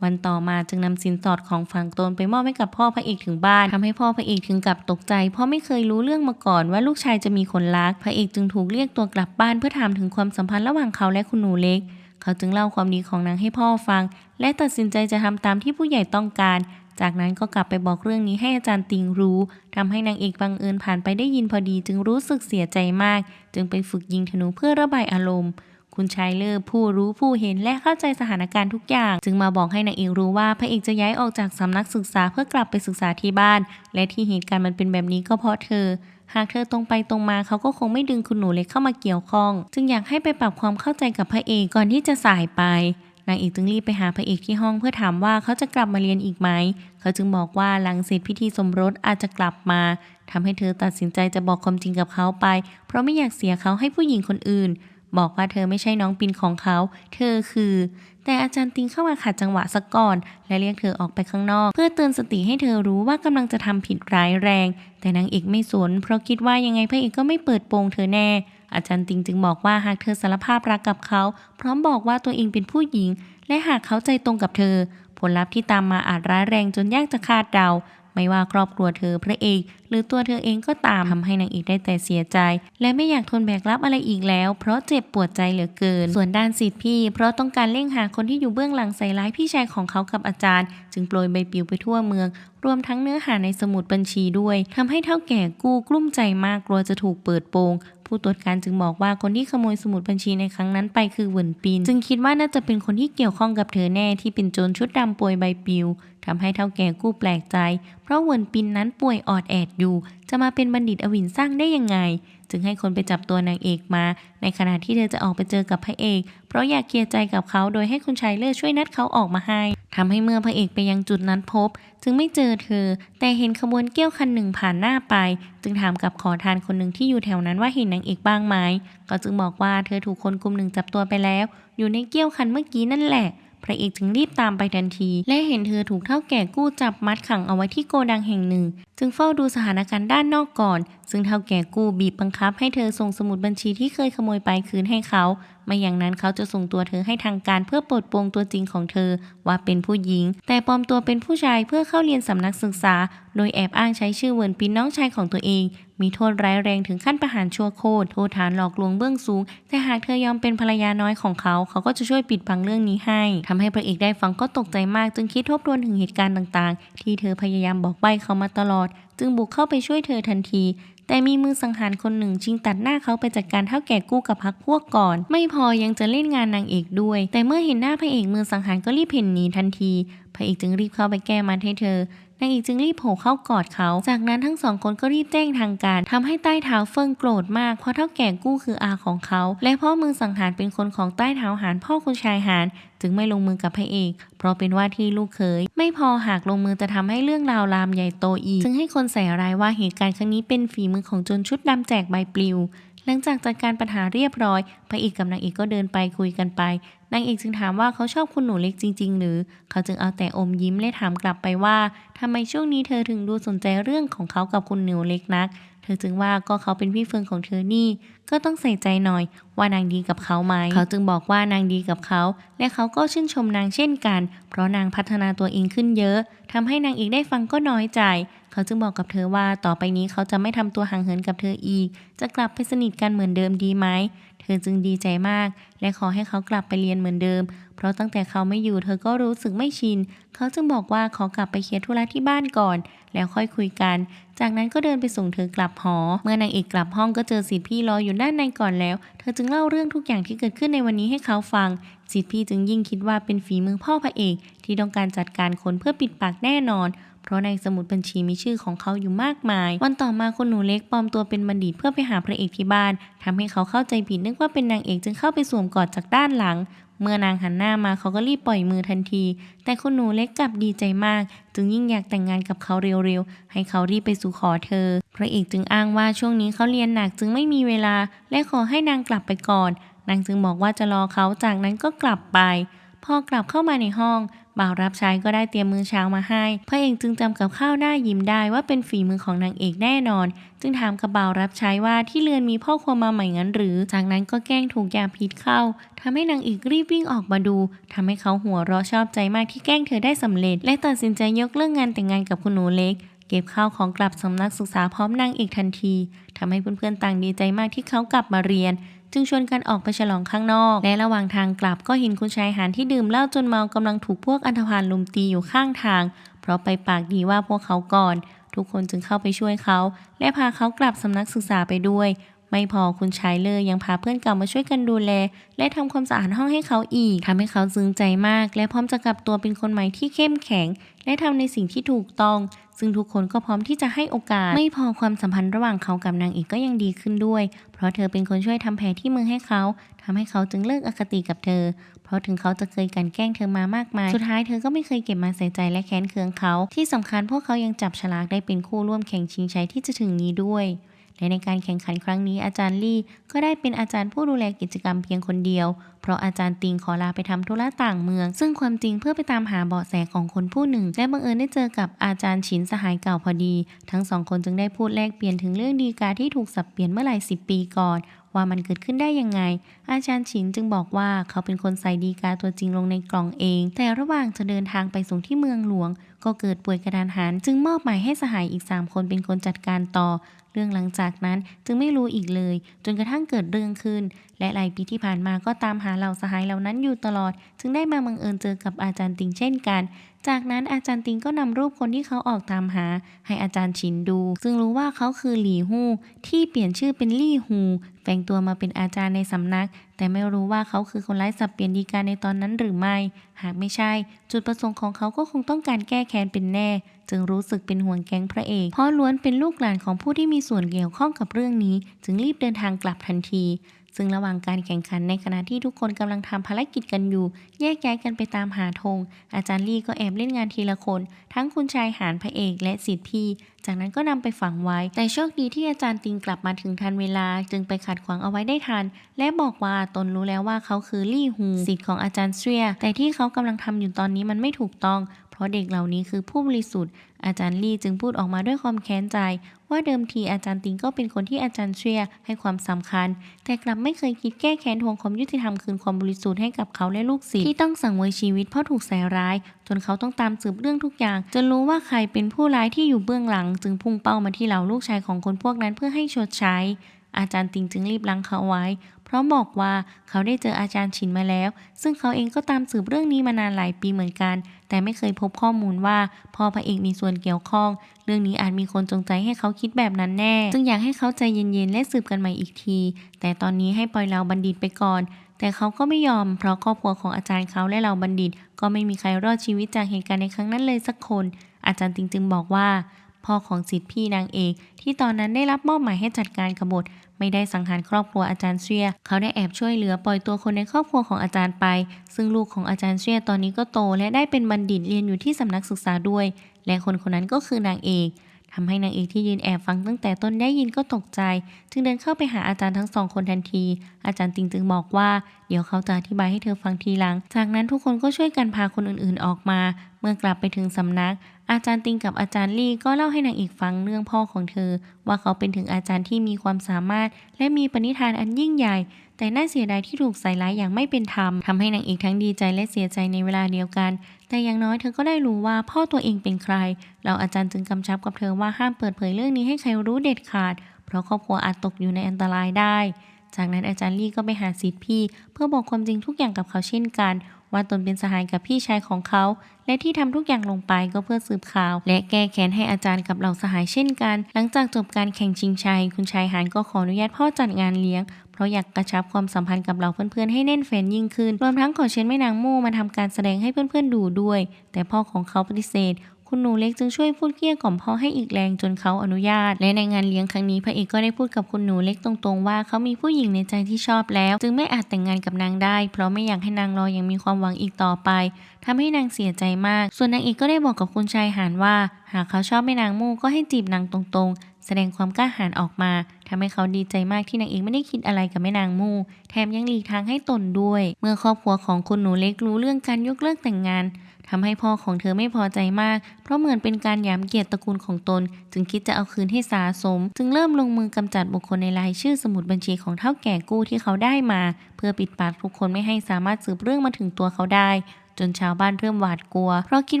วันต่อมาจึงนำสินสอดของฝั่งตนไปมอบให้กับพ่อพระเอกถึงบ้านทำให้พ่อพระเอกถึงกับตกใจเพราะไม่เคยรู้เรื่องมาก่อนว่าลูกชายจะมีคนรักพระเอกจึงถูกเรียกตัวกลับบ้านเพื่อถามถึงความสัมพันธ์ระหว่างเขาและคุณหนูเล็กเขาจึงเล่าความดีของนางให้พ่อฟังและตัดสินใจจะทำตามที่ผู้ใหญ่ต้องการ จากนั้นก็กลับไปบอกเรื่องนี้ให้อาจารย์ติงรู้ทำให้นางเอกบังเอิญผ่านไปได้ยินพอดีจึงรู้สึกเสียใจมากจึงไปฝึกยิงธนูเพื่อระบายอารมณ์คุณชายเลอร์ผู้รู้ผู้เห็นและเข้าใจสถานการณ์ทุกอย่างจึงมาบอกให้นางเอกรู้ว่าพระเอกจะย้ายออกจากสำนักศึกษาเพื่อกลับไปศึกษาที่บ้านและที่เหตุการณ์มันเป็นแบบนี้ก็เพราะเธอหากเธอตรงไปตรงมาเขาก็คงไม่ดึงคุณหนูเล็กเข้ามาเกี่ยวข้องจึงอยากให้ไปปรับความเข้าใจกับพระเอกก่อนที่จะสายไปนางเอกจึงรีบไปหาพระเอกที่ห้องเพื่อถามว่าเขาจะกลับมาเรียนอีกไหมเขาจึงบอกว่าหลังเสร็จพิธีสมรสอาจจะกลับมาทำให้เธอตัดสินใจจะบอกความจริงกับเขาไปเพราะไม่อยากเสียเขาให้ผู้หญิงคนอื่นบอกว่าเธอไม่ใช่น้องปินของเขาเธอคือแต่อาจารย์ติงเข้ามาขัดจังหวะซะก่อนและเรียกเธอออกไปข้างนอกเพื่อเตือนสติให้เธอรู้ว่ากำลังจะทำผิดร้ายแรงแต่นางเอกไม่สนเพราะคิดว่ายังไงพระเอกก็ไม่เปิดโปงเธอแน่อาจารย์ติงจึงบอกว่าหากเธอสารภาพรักกับเขาพร้อมบอกว่าตัวเองเป็นผู้หญิงและหากเขาใจตรงกับเธอผลลัพธ์ที่ตามมาอาจร้ายแรงจนยากจะคาดเดาไม่ว่าครอบครัวเธอพระเอกหรือตัวเธอเองก็ตามทำให้นางเอกได้แต่เสียใจและไม่อยากทนแบกรับอะไรอีกแล้วเพราะเจ็บปวดใจเหลือเกินส่วนด้านสิทธิพี่เพราะต้องการเร่งหาคนที่อยู่เบื้องหลังใส่ร้ายพี่ชายของเขากับอาจารย์จึงโปรยใบปลิวไปทั่วเมืองรวมทั้งเนื้อหาในสมุดบัญชีด้วยทำให้เฒ่าแก่กู้กลุ้มใจมากกลัวจะถูกเปิดโปงผู้ตรวจการจึงบอกว่าคนที่ขโมยสมุดบัญชีในครั้งนั้นไปคือเหวินปินจึงคิดว่าน่าจะเป็นคนที่เกี่ยวข้องกับเธอแน่ที่เป็นโจรชุดดำป่วยใบปลิวทำให้เฒ่าแก่กู้แปลกใจเพราะเหวินปินนั้นป่วยออดแอดอยู่จะมาเป็นบัณฑิตอวินสร้างได้ยังไงจึงให้คนไปจับตัวนางเอกมาในขณะที่เธอจะออกไปเจอกับพระเอกเพราะอยากเคลียร์ใจกับเขาโดยให้คุณชายเลิศช่วยนัดเขาออกมาให้ทำให้เมื่อพระเอกไปยังจุดนั้นพบจึงไม่เจอเธอแต่เห็นขบวนเกี้ยวคันหนึ่งผ่านหน้าไปจึงถามกับขอทานคนหนึ่งที่อยู่แถวนั้นว่าเห็นนางเอกบ้างไหมก็จึงบอกว่าเธอถูกคนกลุ่มหนึ่งจับตัวไปแล้วอยู่ในเกี้ยวคันเมื่อกี้นั่นแหละพระเอกจึงรีบตามไปทันทีและเห็นเธอถูกเฒ่าแก่กู้จับมัดขังเอาไว้ที่โกดังแห่งหนึ่งจึงเฝ้าดูสถานการณ์ด้านนอกก่อนซึ่งเฒ่าแก่กู้บีบบังคับให้เธอส่งสมุดบัญชีที่เคยขโมยไปคืนให้เขาไม่อย่างนั้นเขาจะส่งตัวเธอให้ทางการเพื่อปลดปลงตัวจริงของเธอว่าเป็นผู้หญิงแต่ปลอมตัวเป็นผู้ชายเพื่อเข้าเรียนสำนักศึกษาโดยแอบอ้างใช้ชื่อเหวินปินน้องชายของตัวเองมีโทษร้ายแรงถึงขั้นประหารชั่วโคตรโทษฐานหลอกลวงเบื้องสูงแต่หากเธอยอมเป็นภรรยาน้อยของเขาก็จะช่วยปิดบังเรื่องนี้ให้ทำให้พระเอกได้ฟังก็ตกใจมากจึงคิดทบทวนถึงเหตุการณ์ต่างๆที่เธอพยายามบอกใบ้เขามาตลอดจึงบุกเข้าไปช่วยเธอทันทีแต่มีมือสังหารคนหนึ่งชิงตัดหน้าเขาไปจัดการเฒ่าแก่กู้กับพรรคพวกก่อนไม่พอยังจะเล่นงานนางเอกด้วยแต่เมื่อเห็นหน้าพระเอกมือสังหารก็รีบเพ่นหนีทันทีพระเอกจึงรีบเข้าไปแก้มัดให้เธอนางเอกจึงรีบโผล่เข้ากอดเขาจากนั้นทั้งสองคนก็รีบแจ้งทางการทำให้ใต้เท้าเฟิงโกรธมากเพราะเฒ่าแก่กู้คืออาของเขาและพ่อมือสังหารเป็นคนของใต้เท้าหานพ่อคุณชายหานจึงไม่ลงมือกับพระเอกเพราะเป็นว่าที่ลูกเขยไม่พอหากลงมือจะทำให้เรื่องราวลามใหญ่โตอีกจึงให้คนใส่ร้ายว่าเหตุการณ์ครั้งนี้เป็นฝีมือของโจรชุดดำแจกใบปลิวหลังจากจัดการปัญหาเรียบร้อยพระเอกกับนางเอกก็เดินไปคุยกันไปนางเอกจึงถามว่าเขาชอบคุณหนูเล็กจริงๆหรือเขาจึงเอาแต่อมยิ้มและถามกลับไปว่าทำไมช่วงนี้เธอถึงดูสนใจเรื่องของเขากับคุณหนูเล็กนักเธอจึงว่าก็เขาเป็นพี่เฟืองของเธอนี่ก็ต้องใส่ใจหน่อยว่านางดีกับเขาไหมเขาจึงบอกว่านางดีกับเขาและเขาก็ชื่นชมนางเช่นกันเพราะนางพัฒนาตัวเองขึ้นเยอะทำให้นางเอกได้ฟังก็น้อยใจเขาจึงบอกกับเธอว่าต่อไปนี้เขาจะไม่ทำตัวห่างเหินกับเธออีกจะกลับไปสนิทกันเหมือนเดิมดีไหมเธอจึงดีใจมากและขอให้เขากลับไปเรียนเหมือนเดิมเพราะตั้งแต่เขาไม่อยู่เธอก็รู้สึกไม่ชินเขาจึงบอกว่าขอกลับไปเคลียร์ธุระที่บ้านก่อนแล้วค่อยคุยกันจากนั้นก็เดินไปส่งเธอกลับหอเมื่อนางเอกกลับห้องก็เจอศิษย์พี่รออยู่ด้านในก่อนแล้วเธอจึงเล่าเรื่องทุกอย่างที่เกิดขึ้นในวันนี้ให้เขาฟังศิษย์พี่จึงยิ่งคิดว่าเป็นฝีมือพ่อพระเอกที่ต้องการจัดการคนเพื่อปิดปากแน่นอนเพราะในสมุดบัญชีมีชื่อของเขาอยู่มากมายวันต่อมาคุณหนูเล็กปลอมตัวเป็นบัณฑิตเพื่อไปหาพระเอกที่บ้านทำให้เขาเข้าใจผิดนึกว่าเป็นนางเอกจึงเข้าไปสวมกอดจากด้านหลังเมื่อนางหันหน้ามาเขาก็รีบปล่อยมือทันทีแต่คุณหนูเล็กกลับดีใจมากจึงยิ่งอยากแต่งงานกับเขาเร็วๆให้เขารีบไปสู่ขอเธอพระเอกจึงอ้างว่าช่วงนี้เขาเรียนหนักจึงไม่มีเวลาและขอให้นางกลับไปก่อนนางจึงบอกว่าจะรอเขาจากนั้นก็กลับไปพอกลับเข้ามาในห้องบ่าวรับใช้ก็ได้เตรียมมื้อเช้ามาให้พระเอกจึงจำกับข้าวหน้ายิ้มได้ว่าเป็นฝีมือของนางเอกแน่นอนจึงถามกับบ่าวรับใช้ว่าที่เรือนมีพ่อครัวมาใหม่งั้นหรือจากนั้นก็แกล้งถูกยาพิษเข้าทำให้นางเอกรีบวิ่งออกมาดูทำให้เขาหัวเราะชอบใจมากที่แกล้งเธอได้สำเร็จและตัดสินใจยกเลิกงานแต่งงานกับคุณหนูเล็กเก็บข้าวของกลับสำนักศึกษาพร้อมนางเอกทันทีทำให้เพื่อนๆต่างดีใจมากที่เขากลับมาเรียนจึงชวนกันออกไปฉลองข้างนอกและระหว่างทางกลับก็เห็นคุณชายหานที่ดื่มเหล้าจนเมากำลังถูกพวกอันธพาลลุมตีอยู่ข้างทาง เพราะไปปากดีว่าพวกเขาก่อนทุกคนจึงเข้าไปช่วยเขาและพาเขากลับสำนักศึกษาไปด้วยไม่พอคุณชายเลอยังพาเพื่อนเก่ามาช่วยกันดูแลและทำความสะอาดห้องให้เขาอีกทำให้เขาซึ้งใจมากและพร้อมจะกลับตัวเป็นคนใหม่ที่เข้มแข็งและทำในสิ่งที่ถูกต้องซึ่งทุกคนก็พร้อมที่จะให้โอกาสไม่พอความสัมพันธ์ระหว่างเขากับนางเอกก็ยังดีขึ้นด้วยเพราะเธอเป็นคนช่วยทำแผลที่มือให้เขาทำให้เขาจึงเลิกอคติกับเธอเพราะถึงเขาจะเคยกลั่นแกล้งเธอมามากมายสุดท้ายเธอก็ไม่เคยเก็บมาใส่ใจและแค้นเคืองเขาที่สำคัญพวกเขายังจับฉลากได้เป็นคู่ร่วมแข่งชิงชัยที่จะถึงนี้ด้วยและในการแข่งขันครั้งนี้อาจารย์ลี่ก็ได้เป็นอาจารย์ผู้ดูแลกิจกรรมเพียงคนเดียวเพราะอาจารย์ติงขอลาไปทำธุระต่างเมืองซึ่งความจริงเพื่อไปตามหาเบาะแสของคนผู้หนึ่งและบังเอิญได้เจอกับอาจารย์ฉินสหายเก่าพอดีทั้งสองคนจึงได้พูดแลกเปลี่ยนถึงเรื่องฎีกาที่ถูกสับเปลี่ยนเมื่อหลาย10 ปีก่อนว่ามันเกิดขึ้นได้ยังไงอาจารย์ฉินจึงบอกว่าเขาเป็นคนใส่ฎีกาตัวจริงลงในกล่องเองแต่ระหว่างจะเดินทางไปส่งที่เมืองหลวงก็เกิดป่วยกระทันหันจึงมอบหมายให้สหายอีก3 คนเป็นคนจัดการต่อเรื่องหลังจากนั้นจึงไม่รู้อีกเลยจนกระทั่งเกิดเรื่องขึ้นและหลายปีที่ผ่านมาก็ตามหาเหล่าสหายเหล่านั้นอยู่ตลอดจึงได้มาบังเอิญเจอกับอาจารย์ติงเช่นกันจากนั้นอาจารย์ติงก็นำรูปคนที่เขาออกตามหาให้อาจารย์ฉินดูซึ่งรู้ว่าเขาคือหลี่ฮู้ที่เปลี่ยนชื่อเป็นลี่ฮูแฝงตัวมาเป็นอาจารย์ในสำนักแต่ไม่รู้ว่าเขาคือคนร้ายสับเปลี่ยนฎีกาในตอนนั้นหรือไม่หากไม่ใช่จุดประสงค์ของเขาก็คงต้องการแก้แค้นเป็นแน่จึงรู้สึกเป็นห่วงแก๊งพระเอกเพราะล้วนเป็นลูกหลานของผู้ที่มีส่วนเกี่ยวข้องกับเรื่องนี้จึงรีบเดินทางกลับทันทีซึ่งระหว่างการแข่งขันในขณะที่ทุกคนกำลังทำภารกิจกันอยู่แยกย้ายกันไปตามหาธงอาจารย์ลี่ก็แอบเล่นงานทีละคนทั้งคุณชายหานพระเอกและศิษย์พี่จากนั้นก็นำไปฝังไว้แต่โชคดีที่อาจารย์ติงกลับมาถึงทันเวลาจึงไปขัดขวางเอาไว้ได้ทันและบอกว่าตนรู้แล้วว่าเขาคือลี่ฮูศิษย์ของอาจารย์เซียแต่ที่เขากำลังทำอยู่ตอนนี้มันไม่ถูกต้องเพราะเด็กเหล่านี้คือผู้บริสุทธิ์อาจารย์ลี่จึงพูดออกมาด้วยความแค้นใจว่าเดิมทีอาจารย์ติงก็เป็นคนที่อาจารย์เชียให้ความสำคัญแต่กลับไม่เคยคิดแก้แค้นทวงความยุติธรรมคืนความบริสุทธิ์ให้กับเขาและลูกศิษย์ที่ต้องสังเวยชีวิตเพราะถูกใส่ร้ายจนเขาต้องตามสืบเรื่องทุกอย่างจนรู้ว่าใครเป็นผู้ร้ายที่อยู่เบื้องหลังจึงพุ่งเป้ามาที่เหล่าลูกชายของคนพวกนั้นเพื่อให้ชดใช้อาจารย์ติงจึงรีบลังเขาไว้เพราะบอกว่าเขาได้เจออาจารย์ฉินมาแล้วซึ่งเขาเองก็ตามสืบเรื่องนี้มานานหลายปีเหมือนกันแต่ไม่เคยพบข้อมูลว่าพ่อพระเอกมีส่วนเกี่ยวข้องเรื่องนี้อาจมีคนจงใจให้เขาคิดแบบนั้นแน่จึงอยากให้เขาใจเย็นๆและสืบกันใหม่อีกทีแต่ตอนนี้ให้ปล่อยเหล่าบัณฑิตไปก่อนแต่เขาก็ไม่ยอมเพราะครอบครัวของอาจารย์เขาและเหล่าบัณฑิตก็ไม่มีใครรอดชีวิตจากเหตุการณ์ในครั้งนั้นเลยสักคนอาจารย์ติงจึงบอกว่าพ่อของศิษย์พี่นางเอกที่ตอนนั้นได้รับมอบหมายให้จัดการกบฏไม่ได้สังหารครอบครัวอาจารย์เชียเขาได้แอบช่วยเหลือปล่อยตัวคนในครอบครัวของอาจารย์ไปซึ่งลูกของอาจารย์เชียตอนนี้ก็โตและได้เป็นบัณฑิตเรียนอยู่ที่สำนักศึกษาด้วยและคนคนนั้นก็คือนางเอกทำให้นางเอกที่ยืนแอบฟังตั้งแต่ต้นได้ยินก็ตกใจจึงเดินเข้าไปหาอาจารย์ทั้ง2 คนทันทีอาจารย์ติงจึงบอกว่าเดี๋ยวเขาจะอธิบายให้เธอฟังทีหลังจากนั้นทุกคนก็ช่วยกันพาคนอื่นๆออกมาเมื่อกลับไปถึงสำนักอาจารย์ติงกับอาจารย์ลี่ก็เล่าให้นางเอกฟังเรื่องพ่อของเธอว่าเขาเป็นถึงอาจารย์ที่มีความสามารถและมีปณิธานอันยิ่งใหญ่แต่น่าเสียดายที่ถูกใส่ร้ายอย่างไม่เป็นธรรมทำให้นางเอกทั้งดีใจและเสียใจในเวลาเดียวกันแต่อย่างน้อยเธอก็ได้รู้ว่าพ่อตัวเองเป็นใครแล้วอาจารย์จึงกำชับกับเธอว่าห้ามเปิดเผยเรื่องนี้ให้ใครรู้เด็ดขาดเพราะครอบครัวอาจตกอยู่ในอันตรายได้จากนั้นอาจารย์ลี่ก็ไปหาศิษย์พี่เพื่อบอกความจริงทุกอย่างกับเขาเช่นกันว่าตนเป็นสหายกับพี่ชายของเขาและที่ทำทุกอย่างลงไปก็เพื่อสืบข่าวและแก้แค้นให้อาจารย์กับเหล่าสหายเช่นกันหลังจากจบการแข่งชิงชัยคุณชายหานก็ขออนุญาตพ่อจัดงานเลี้ยงเพราะอยากกระชับความสัมพันธ์กับเหล่าเพื่อนๆให้แน่นแฟ้นยิ่งขึ้นรวมทั้งขอเชิญแม่นางมู่มาทำการแสดงให้เพื่อนๆดูด้วยแต่พ่อของเขาปฏิเสธคุณหนูเล็กจึงช่วยพูดเกลี้ยกล่อมพ่อให้อีกแรงจนเขาอนุญาตและในงานเลี้ยงครั้งนี้พระเอกก็ได้พูดกับคุณหนูเล็กตรงๆว่าเขามีผู้หญิงในใจที่ชอบแล้วจึงไม่อาจแต่งงานกับนางได้เพราะไม่อยากให้นางรอยังมีความหวังอีกต่อไปทำให้นางเสียใจมากส่วนนางเอกก็ได้บอกกับคุณชายหานว่าหากเขาชอบแม่นางมู่ก็ให้จีบนางตรงๆแสดงความกล้าหาญออกมาทำให้เขาดีใจมากที่นางเอกไม่ได้คิดอะไรกับแม่นางมู่แถมยังหลีกทางให้ตนด้วยเมื่อครอบครัวของคุณหนูเล็กรู้เรื่องการยกเลิกแต่งงานทำให้พ่อของเธอไม่พอใจมากเพราะเหมือนเป็นการหยามเกียรติตระกูลของตนจึงคิดจะเอาคืนให้สาสมจึงเริ่มลงมือกำจัดบุคคลในรายชื่อสมุดบัญชีของเฒ่าแก่กู้ที่เขาได้มาเพื่อปิดปากทุกคนไม่ให้สามารถสืบเรื่องมาถึงตัวเขาได้จนชาวบ้านเริ่มหวาดกลัวเพราะคิด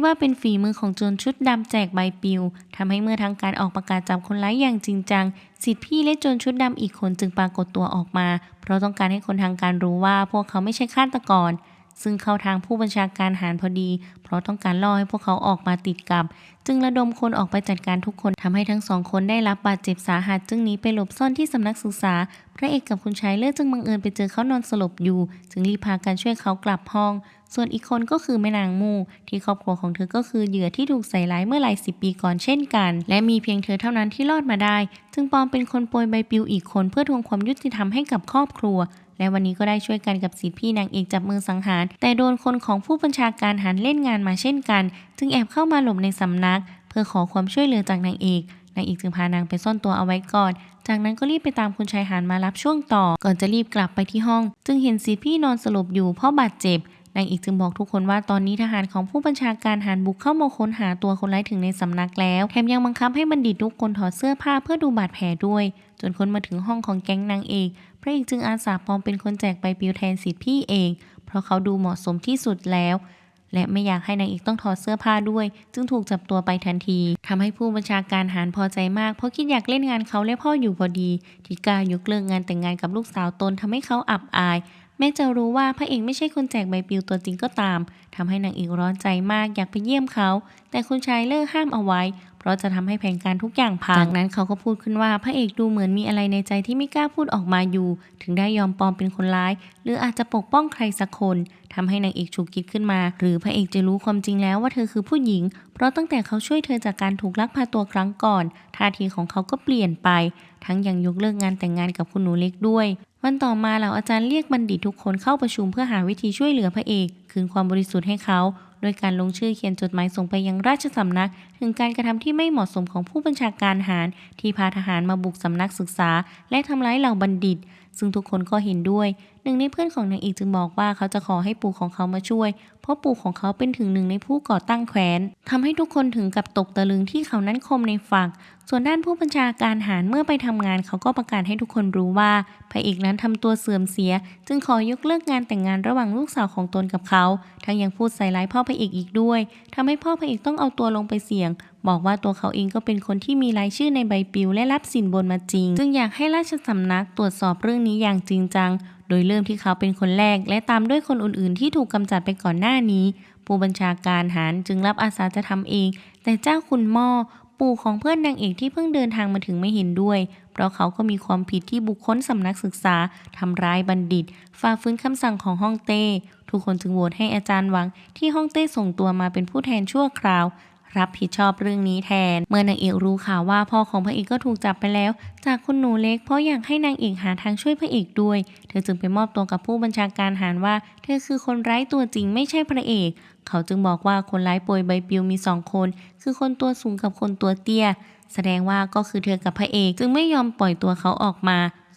ว่าเป็นฝีมือของโจรชุดดำแจกใบปลิวทำให้เมื่อทางการออกประกาศจับคนร้ายอย่างจริงจังศิษย์พี่และโจรชุดดำอีกคนจึงปรากฏตัวออกมาเพราะต้องการให้คนทางการรู้ว่าพวกเขาไม่ใช่ฆาตกร ซึ่งเข้าทางผู้บัญชาการทหารพอดีเพราะต้องการล่อให้พวกเขาออกมาติดกับจึงระดมคนออกไปจัดการทุกคนทำให้ทั้ง2 คนได้รับบาดเจ็บสาหัสจึงหนีไปหลบซ่อนที่สำนักศึกษาพระเอกกับคุณชายเลิศจึงบังเอิญไปเจอเขานอนสลบอยู่จึงรีบพากันช่วยเขากลับห้องส่วนอีกคนก็คือแม่นางมู่ที่ครอบครัวของเธอก็คือเหยื่อที่ถูกใส่ร้ายเมื่อหลาย10 ปีก่อนเช่นกันและมีเพียงเธอเท่านั้นที่รอดมาได้จึงปลอมเป็นคนโปรยใบปลิวอีกคนเพื่อทวงความยุติธรรมให้กับครอบครัวและวันนี้ก็ได้ช่วยกันกับศิษย์พี่นางเอกจับมือสังหารแต่โดนคนของผู้บัญชาการทหารเล่นงานมาเช่นกันจึงแอบเข้ามาหลบในสำนักเพื่อขอความช่วยเหลือจากนางเอกจึงพานางไปซ่อนตัวเอาไว้ก่อนจากนั้นก็รีบไปตามคุณชายหานมารับช่วงต่อก่อนจะรีบกลับไปที่ห้องจึงเห็นศิษย์พี่นอนสลบอยู่เพราะบาดเจ็บนางเอกจึงบอกทุกคนว่าตอนนี้ทหารของผู้บัญชาการทหารบุกเข้ามาค้นหาตัวคนร้ายถึงในสำนักแล้วแถมยังบังคับให้บัณฑิตทุกคนถอดเสื้อผ้าเพื่อดูบาดแผลด้วยจนคนมาถึงห้องของแก๊งนางเอกพระเอกจึงอาสาปลอมเป็นคนแจกใบปลิวแทนศิษย์พี่เองเพราะเขาดูเหมาะสมที่สุดแล้วและไม่อยากให้นางเอกต้องถอดเสื้อผ้าด้วยจึงถูกจับตัวไปทันทีทำให้ผู้บัญชาการทหารพอใจมากเพราะคิดอยากเล่นงานเขาและพ่ออยู่พอดีที่กล้ายกเลิกงานแต่งงานกับลูกสาวตนทำให้เขาอับอายแม้จะรู้ว่าพระเอกไม่ใช่คนแจกใบปลิวตัวจริงก็ตามทำให้นางเอกร้อนใจมากอยากไปเยี่ยมเขาแต่คุณชายเลิกห้ามเอาไว้เพราะจะทำให้แผนการทุกอย่างพังจากนั้นเขาก็พูดขึ้นว่าพระเอกดูเหมือนมีอะไรในใจที่ไม่กล้าพูดออกมาอยู่ถึงได้ยอมปลอมเป็นคนร้ายหรืออาจจะปกป้องใครสักคนทำให้นางเอกฉุกคิดขึ้นมาหรือพระเอกจะรู้ความจริงแล้วว่าเธอคือผู้หญิงเพราะตั้งแต่เขาช่วยเธอจากการถูกลักพาตัวครั้งก่อนท่าทีของเขาก็เปลี่ยนไปทั้งยังยกเลิกงานแต่งงานกับคุณหนูเล็กด้วยวันต่อมาเหล่าอาจารย์เรียกบัณฑิตทุกคนเข้าประชุมเพื่อหาวิธีช่วยเหลือพระเอกคืนความบริสุทธิ์ให้เขาโดยการลงชื่อเขียนจดหมายส่งไปยังราชสำนักถึงการกระทำที่ไม่เหมาะสมของผู้บัญชาการทหารที่พาทหารมาบุกสำนักศึกษาและทำร้ายเหล่าบัณฑิตซึ่งทุกคนก็เห็นด้วยหนึ่งในเพื่อนของนางเอกจึงบอกว่าเขาจะขอให้ปู่ของเขามาช่วยเพราะปู่ของเขาเป็นถึงหนึ่งในผู้ก่อตั้งแคว้นทำให้ทุกคนถึงกับตกตะลึงที่เขานั้นคมในฝักส่วนด้านผู้บัญชาการทหารเมื่อไปทำงานเขาก็ประกาศให้ทุกคนรู้ว่าพระเอกนั้นทำตัวเสื่อมเสียจึงขอยกเลิกงานแต่งงานระหว่างลูกสาวของตนกับเขาทั้งยังพูดใส่ร้ายพ่อพระเอกอีกด้วยทำให้พ่อพระเอกต้องเอาตัวลงไปเสี่ยงบอกว่าตัวเขาเองก็เป็นคนที่มีรายชื่อในใบปลิวและรับสินบนมาจริงจึงอยากให้ราชสำนักตรวจสอบเรื่องนี้อย่างจริงจังโดยเริ่มที่เขาเป็นคนแรกและตามด้วยคนอื่นๆที่ถูกกำจัดไปก่อนหน้านี้ผู้บัญชาการทหารจึงรับอาสาจะทำเองแต่เจ้าคุณม่อปู่ของเพื่อนนางเอกที่เพิ่งเดินทางมาถึงไม่เห็นด้วยเพราะเขาก็มีความผิดที่บุกค้นสำนักศึกษาทำร้ายบัณฑิตฝ่าฝืนคำสั่งของฮ่องเต้ทุกคนจึงโหวตให้อาจารย์หวังที่ฮ่องเต้ส่งตัวมาเป็นผู้แทนชั่วคราวรับผิดชอบเรื่องนี้แทนเมื่อนางเอกรู้ข่าวว่าพ่อของพระเอกก็ถูกจับไปแล้วจากคุณหนูเล็กเพราะอยากให้นางเอกหาทางช่วยพระเอกด้วยเธอจึงไปมอบตัวกับผู้บัญชาการทหารว่าเธอคือคนร้ายตัวจริงไม่ใช่พระเอกเขาจึงบอกว่าคนร้ายโปรยใบปลิวมี2 คนคือคนตัวสูงกับคนตัวเตี้ยแสดงว่าก็คือเธอกับพระเอกจึงไม่ยอมปล่อยตัวเขาออกม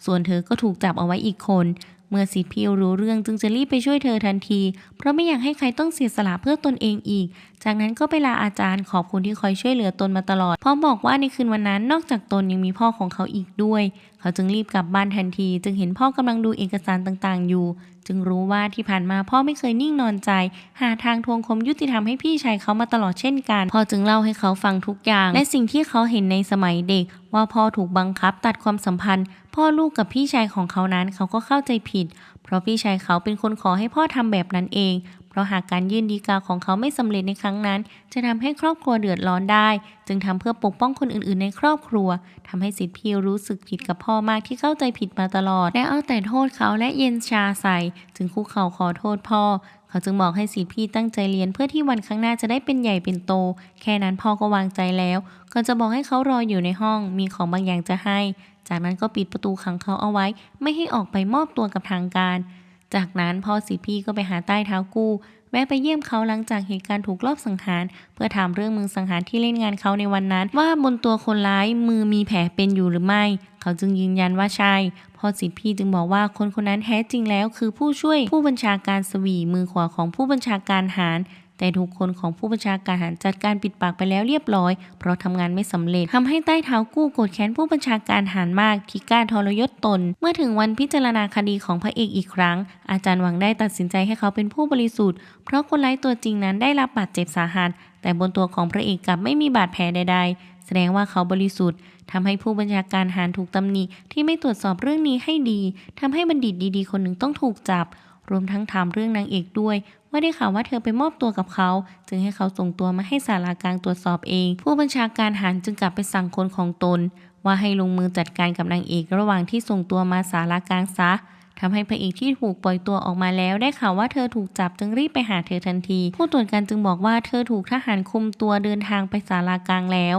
าส่วนเธอก็ถูกจับเอาไว้อีกคนเมื่อศิษย์พี่รู้เรื่องจึงจะรีบไปช่วยเธอทันทีเพราะไม่อยากให้ใครต้องเสียสละเพื่อตนเองอีกจากนั้นก็ไปลาอาจารย์ขอบคุณที่คอยช่วยเหลือตนมาตลอดพร้อมบอกว่าในคืนวันนั้นนอกจากตนยังมีพ่อของเขาอีกด้วยเขาจึงรีบกลับบ้านทันทีจึงเห็นพ่อกำลังดูเอกสารต่างๆอยู่จึงรู้ว่าที่ผ่านมาพ่อไม่เคยนิ่งนอนใจหาทางทวงความยุติธรรมให้พี่ชายเขามาตลอดเช่นกันพ่อจึงเล่าให้เขาฟังทุกอย่างและสิ่งที่เขาเห็นในสมัยเด็กว่าพ่อถูกบังคับตัดความสัมพันธ์พ่อลูกกับพี่ชายของเขานั้นเขาก็เข้าใจผิดเพราะพี่ชายเขาเป็นคนขอให้พ่อทำแบบนั้นเองเพราะหากการยื่นฎีกาของเขาไม่สำเร็จในครั้งนั้นจะทำให้ครอบครัวเดือดร้อนได้จึงทำเพื่อปกป้องคนอื่นๆในครอบครัวทำให้ศิษย์พี่รู้สึกผิดกับพ่อมากที่เข้าใจผิดมาตลอดและเอาแต่โทษเขาและเย็นชาใส่จึงคุกเข่าขอโทษพ่อเขาจึงบอกให้ศิษย์พี่ตั้งใจเรียนเพื่อที่วันข้างหน้าจะได้เป็นใหญ่เป็นโตแค่นั้นพ่อก็วางใจแล้วก่อนจะบอกให้เขารออยู่ในห้องมีของบางอย่างจะให้จากนั้นก็ปิดประตูขังเขาเอาไว้ไม่ให้ออกไปมอบตัวกับทางการจากนั้นพ่อศิษย์พี่ก็ไปหาใต้เท้ากู้แวะไปเยี่ยมเขาหลังจากเหตุการณ์ถูกลอบสังหารเพื่อถามเรื่องมือสังหารที่เล่นงานเขาในวันนั้นว่าบนตัวคนร้ายมือมีแผลเป็นอยู่หรือไม่เขาจึงยืนยันว่าใช่พ่อศิษย์พี่จึงบอกว่าคนคนนั้นแท้จริงแล้วคือผู้ช่วยผู้บัญชาการสวีมือขวาของผู้บัญชาการทหารแต่ทุกคนของผู้บัญชาการทหารจัดการปิดปากไปแล้วเรียบร้อยเพราะทำงานไม่สำเร็จทำให้ใต้เท้ากู้โกรธแค้นผู้บัญชาการทหารมากที่กล้าทรยศตนเมื่อถึงวันพิจารณาคดีของพระเอกอีกครั้งอาจารย์หวังได้ตัดสินใจให้เขาเป็นผู้บริสุทธิ์เพราะคนร้ายตัวจริงนั้นได้รับบาดเจ็บสาหัสแต่บนตัวของพระเอกกลับไม่มีบาดแผลใดๆแสดงว่าเขาบริสุทธิ์ทำให้ผู้บัญชาการทหารถูกตำหนิที่ไม่ตรวจสอบเรื่องนี้ให้ดีทำให้บัณฑิตดีๆคนหนึ่งต้องถูกจับ รวมทั้งถามเรื่องนางเอกด้วยว่าได้ข่าวว่าเธอไปมอบตัวกับเขาจึงให้เขาส่งตัวมาให้ศาลากลางตรวจสอบเองผู้บัญชาการทหารจึงกลับไปสั่งคนของตนว่าให้ลงมือจัดการกับนางเอกระหว่างที่ส่งตัวมาศาลากลางซะทำให้พระเอกที่ถูกปล่อยตัวออกมาแล้วได้ข่าวว่าเธอถูกจับจึงรีบไปหาเธอทันทีผู้ตรวจการจึงบอกว่าเธอถูกทหารคุมตัวเดินทางไปศาลากลางแล้ว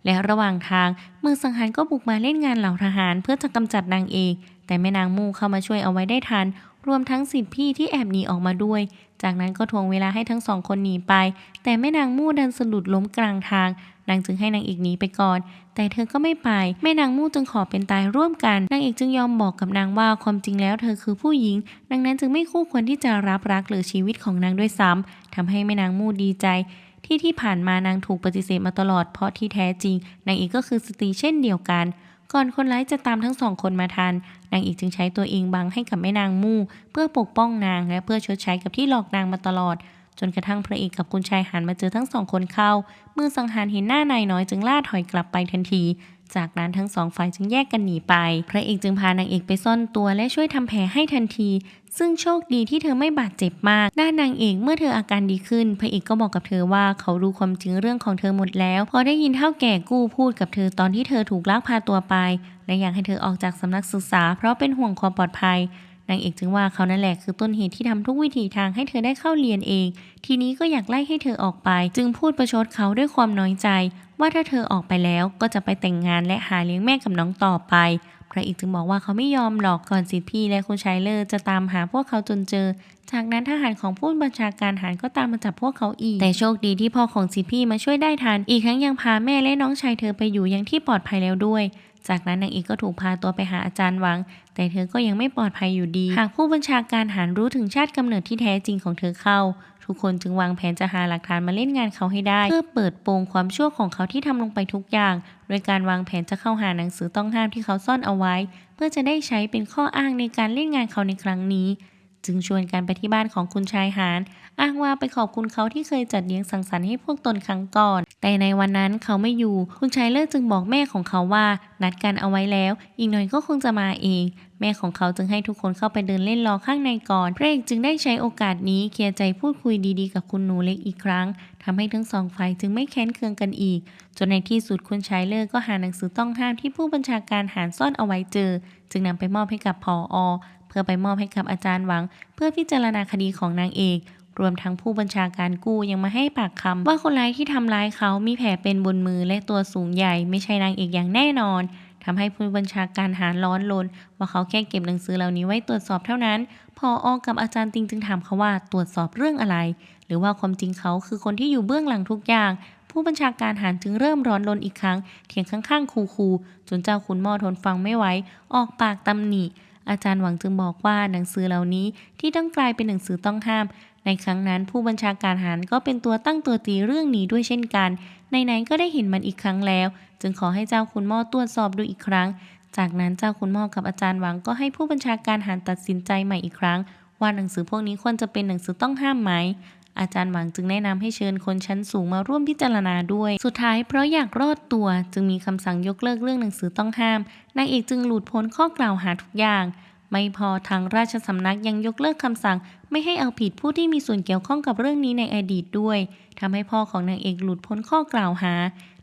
และระหว่างทางมือสังหารก็บุกมาเล่นงานเหล่าทหารเพื่อจะกำจัดนางเอกแต่แม่นางมู่เข้ามาช่วยเอาไว้ได้ทันรวมทั้งสิทธิพี่ที่แอบหนีออกมาด้วยจากนั้นก็ทวงเวลาให้ทั้งสองคนหนีไปแต่แม่นางมู่ดันสะดุดล้มกลางทางนางจึงให้นางเอกหนีไปก่อนแต่เธอก็ไม่ไปแม่นางมู่จึงขอเป็นตายร่วมกันนางเอกจึงยอมบอกกับนางว่าความจริงแล้วเธอคือผู้หญิงดังนั้นจึงไม่คู่ควรที่จะรับรักหรือชีวิตของนางด้วยซ้ำทำให้แม่นางมู่ดีใจที่ผ่านมานางถูกปฏิเสธมาตลอดเพราะที่แท้จริงนางเอกก็คือสตรีเช่นเดียวกันก่อนคนร้ายจะตามทั้งสองคนมาทันนางเอกจึงใช้ตัวเองบังให้กับแม่นางมู่เพื่อปกป้องนางและเพื่อชดใช้กับที่หลอกนางมาตลอดจนกระทั่งพระเอกกับคุณชายหันมาเจอทั้งสองคนเข้ามือสังหารเห็นหน้านายน้อยจึงล่าถอยกลับไปทันทีจากนั้นทั้งสองฝ่ายจึงแยกกันหนีไปพระเอกจึงพานางเอกไปซ่อนตัวและช่วยทำแผลให้ทันทีซึ่งโชคดีที่เธอไม่บาดเจ็บมากด้านนางเอกเมื่อเธออาการดีขึ้นพระเอกก็บอกกับเธอว่าเขารู้ความจริงเรื่องของเธอหมดแล้วพอได้ยินเฒ่าแก่กู้พูดกับเธอตอนที่เธอถูกลักพาตัวไปและอยากให้เธอออกจากสำนักศึกษาเพราะเป็นห่วงความปลอดภัยนางเอกจึงว่าเขานั่นแหละคือต้นเหตุที่ทำทุกวิถีทางให้เธอได้เข้าเรียนเองทีนี้ก็อยากไล่ให้เธอออกไปจึงพูดประชดเขาด้วยความน้อยใจว่าถ้าเธอออกไปแล้วก็จะไปแต่งงานและหาเลี้ยงแม่กับน้องต่อไปพระเอกจึงบอกว่าเขาไม่ยอมหรอกก่อนสิทธิพี่และคุณชายเลอร์จะตามหาพวกเขาจนเจอจากนั้นทหารของผู้บัญชาการทหารก็ตามมาจับพวกเขาอีกแต่โชคดีที่พ่อของสิทธิพี่มาช่วยได้ทันอีกทั้งยังพาแม่และน้องชายเธอไปอยู่ยังที่ปลอดภัยแล้วด้วยจากนั้นนางเอกก็ถูกพาตัวไปหาอาจารย์หวังแต่เธอก็ยังไม่ปลอดภัยอยู่ดีหากผู้บัญชาการทหารรู้ถึงชาติกำเนิดที่แท้จริงของเธอเข้าทุกคนจึงวางแผนจะหาหลักฐานมาเล่นงานเขาให้ได้เพื่อเปิดโปงความชั่วของเขาที่ทำลงไปทุกอย่างโดยการวางแผนจะเข้าหาหนังสือต้องห้ามที่เขาซ่อนเอาไว้เพื่อจะได้ใช้เป็นข้ออ้างในการเล่นงานเขาในครั้งนี้จึงชวนกันไปที่บ้านของคุณชายหานอ้างว่าไปขอบคุณเขาที่เคยจัดเลี้ยงสังสรรค์ให้พวกตนครั้งก่อนแต่ในวันนั้นเขาไม่อยู่คุณชายเลิศจึงบอกแม่ของเขาว่านัดกันเอาไว้แล้วอีกหน่อยก็คงจะมาเองแม่ของเขาจึงให้ทุกคนเข้าไปเดินเล่นรอข้างในก่อนพระเอกจึงได้ใช้โอกาสนี้เคลียร์ใจพูดคุยดีๆกับคุณหนูเล็กอีกครั้งทำให้ทั้งสองฝ่ายจึงไม่แค้นเคืองกันอีกจนในที่สุดคุณชายเลิศก็หาหนังสือต้องห้ามที่ผู้บัญชาการทหารซ่อนเอาไว้เจอจึงนำไปมอบให้กับผอ.เพื่อไปมอบให้กับอาจารย์หวังเพื่อพิจารณาคดีของนางเอกรวมทั้งผู้บัญชาการกู้ยังมาให้ปากคำว่าคนร้ายที่ทำร้ายเขามีแผลเป็นบนมือและตัวสูงใหญ่ไม่ใช่นางเอกอย่างแน่นอนทำให้ผู้บัญชาการทหารร้อนรนว่าเขาแค่เก็บหนังสือเหล่านี้ไว้ตรวจสอบเท่านั้นผอ.กับอาจารย์ติงจึงถามเขาว่าตรวจสอบเรื่องอะไรหรือว่าความจริงเขาคือคนที่อยู่เบื้องหลังทุกอย่างผู้บัญชาการทหารจึงเริ่มร้อนรนอีกครั้งเถียงข้างๆคูๆจนเจ้าขุนม่อทนฟังไม่ไหวออกปากตำหนิอาจารย์หวังจึงบอกว่าหนังสือเหล่านี้ที่ต้องกลายเป็นหนังสือต้องห้ามในครั้งนั้นผู้บัญชาการทหารก็เป็นตัวตั้งตัวตีเรื่องนี้ด้วยเช่นกันไหนๆก็ได้เห็นมันอีกครั้งแล้วจึงขอให้เจ้าขุนม่อตรวจสอบดูอีกครั้งจากนั้นเจ้าขุนม่อกับอาจารย์หวังก็ให้ผู้บัญชาการทหารตัดสินใจใหม่อีกครั้งว่าหนังสือพวกนี้ควรจะเป็นหนังสือต้องห้ามไหมอาจารย์หวังจึงแนะนำให้เชิญคนชั้นสูงมาร่วมพิจารณาด้วยสุดท้ายเพราะอยากรอดตัวจึงมีคำสั่งยกเลิกเรื่องหนังสือต้องห้ามนางเอกจึงหลุดพ้นข้อกล่าวหาทุกอย่างไม่พอทางราชสำนักยังยกเลิกคำสั่งไม่ให้เอาผิดผู้ที่มีส่วนเกี่ยวข้องกับเรื่องนี้ในอดีตด้วยทำให้พ่อของนางเอกหลุดพ้นข้อกล่าวหา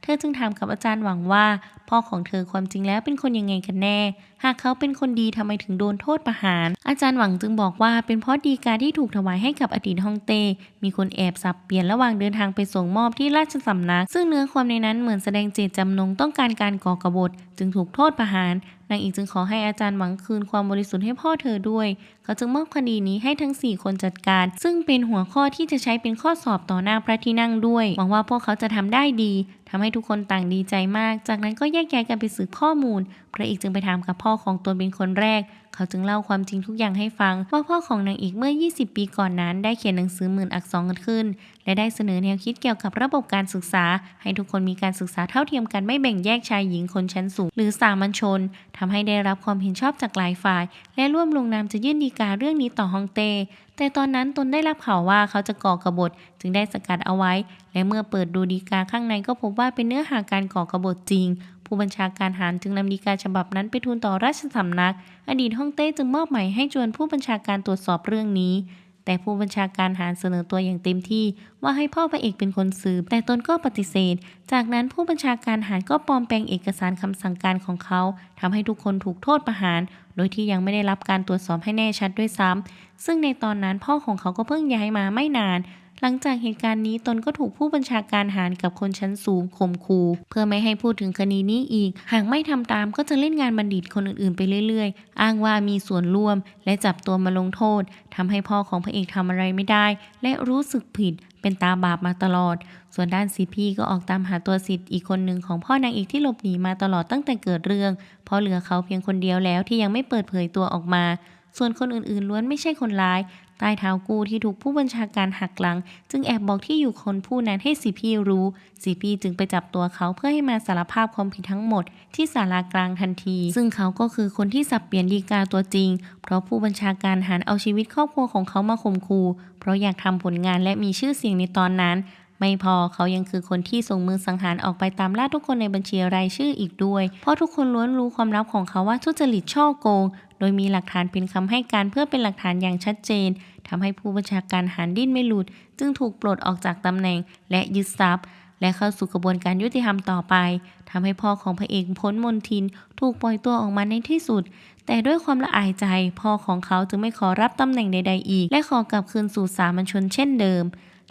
เธอจึงถามกับอาจารย์หวังว่าพ่อของเธอความจริงแล้วเป็นคนยังไงกันแน่หากเขาเป็นคนดีทำไมถึงโดนโทษประหารอาจารย์หวังจึงบอกว่าเป็นเพราะฎีกาที่ถูกถวายให้กับอดีตฮ่องเต้มีคนแอบสับเปลี่ยนระหว่างเดินทางไปส่งมอบที่ราชสำนักซึ่งเนื้อความในนั้นเหมือนแสดงเจตจำนงต้องการก่อกบฏจึงถูกโทษประหารนางเอกจึงขอให้อาจารย์หวังคืนความบริสุทธิ์ให้พ่อเธอด้วยเขาจึงมอบคดีนี้ให้ทั้ง4คนจัดการซึ่งเป็นหัวข้อที่จะใช้เป็นข้อสอบต่อหน้าพระที่นั่งด้วยหวังว่าพวกเขาจะทำได้ดีทำให้ทุกคนต่างดีใจมากจากนั้นก็แยกย้ายกันไปสืบข้อมูลพระเอกจึงไปถามกับพ่อของตนเป็นคนแรกเขาจึงเล่าความจริงทุกอย่างให้ฟังว่าพ่อของนางเอกเมื่อ20 ปีก่อนนั้นได้เขียนหนังสือ10,000 อักษรขึ้นและได้เสนอแนวคิดเกี่ยวกับระบบการศึกษาให้ทุกคนมีการศึกษาเท่าเทียมกันไม่แบ่งแยกชายหญิงคนชั้นสูงหรือสามัญชนทำให้ได้รับความเห็นชอบจากหลายฝ่ายและร่วมลงนามจะยื่นฎีกาเรื่องนี้ต่อฮ่องเต้แต่ตอนนั้นตนได้รับข่าวว่าเขาจะก่อกบฏจึงได้สกัดเอาไว้และเมื่อเปิดดูฎีกาข้างในก็พบว่าเป็นเนื้อหาการก่อกบฏจริง ผู้บัญชาการทหารจึงนำฎีกาฉบับนั้นไปทูลต่อราชสำนักอดีตฮ่องเต้จึงมอบหมายให้จวนผู้บัญชาการตรวจสอบเรื่องนี้แต่ผู้บัญชาการทหารเสนอตัวอย่างเต็มที่ว่าให้พ่อพระเอกเป็นคนสืบแต่ตนก็ปฏิเสธจากนั้นผู้บัญชาการทหารก็ปลอมแปลงเอกสารคำสั่งการของเขาทำให้ทุกคนถูกโทษประหารโดยที่ยังไม่ได้รับการตรวจสอบให้แน่ชัดด้วยซ้ำซึ่งในตอนนั้นพ่อของเขาก็เพิ่งย้ายมาไม่นานหลังจากเหตุการณ์นี้ตนก็ถูกผู้บัญชาการทหารกับคนชั้นสูงข่มขู่เพื่อไม่ให้พูดถึงคดีนี้อีกหากไม่ทำตามก็จะเล่นงานบัณฑิตคนอื่นๆไปเรื่อยๆอ้างว่ามีส่วนร่วมและจับตัวมาลงโทษทำให้พ่อของพระเอกทำอะไรไม่ได้และรู้สึกผิดเป็นตาบาปมาตลอดส่วนด้านสิทธิพี่ก็ออกตามหาตัวสิทธิ์อีกคนหนึ่งของพ่อนางเอกที่หลบหนีมาตลอดตั้งแต่เกิดเรื่องเพราะเหลือเขาเพียงคนเดียวแล้วที่ยังไม่เปิดเผยตัวออกมาส่วนคนอื่นๆล้วนไม่ใช่คนร้ายใต้เท้ากูที่ถูกผู้บัญชาการหักหลังจึงแอบบอกที่อยู่คนผู้นั้นให้สิพี่รู้สิพี่จึงไปจับตัวเขาเพื่อให้มาสารภาพความผิดทั้งหมดที่ศาลากลางทันทีซึ่งเขาก็คือคนที่สับเปลี่ยนฎีกาตัวจริงเพราะผู้บัญชาการหันเอาชีวิตครอบครัวของเขามาข่มขู่เพราะอยากทำผลงานและมีชื่อเสียงในตอนนั้นไม่พอเขายังคือคนที่ส่งมือสังหารออกไปตามล่าทุกคนในบัญชีรายชื่ออีกด้วยเพราะทุกคนล้วนรู้ความลับของเขาว่าทุจริตช่อโกงโดยมีหลักฐานเป็นคำให้การเพื่อเป็นหลักฐานอย่างชัดเจนทำให้ผู้บัญชาการทหารดิ้นไม่หลุดจึงถูกปลดออกจากตำแหน่งและยึดทรัพย์และเข้าสู่กระบวนการยุติธรรมต่อไปทำให้พ่อของพระเอกพ้นมนทินถูกปล่อยตัวออกมาในที่สุดแต่ด้วยความละอายใจพ่อของเขาจึงไม่ขอรับตำแหน่งใดๆอีกและขอกลับคืนสู่สามัญชนเช่นเดิม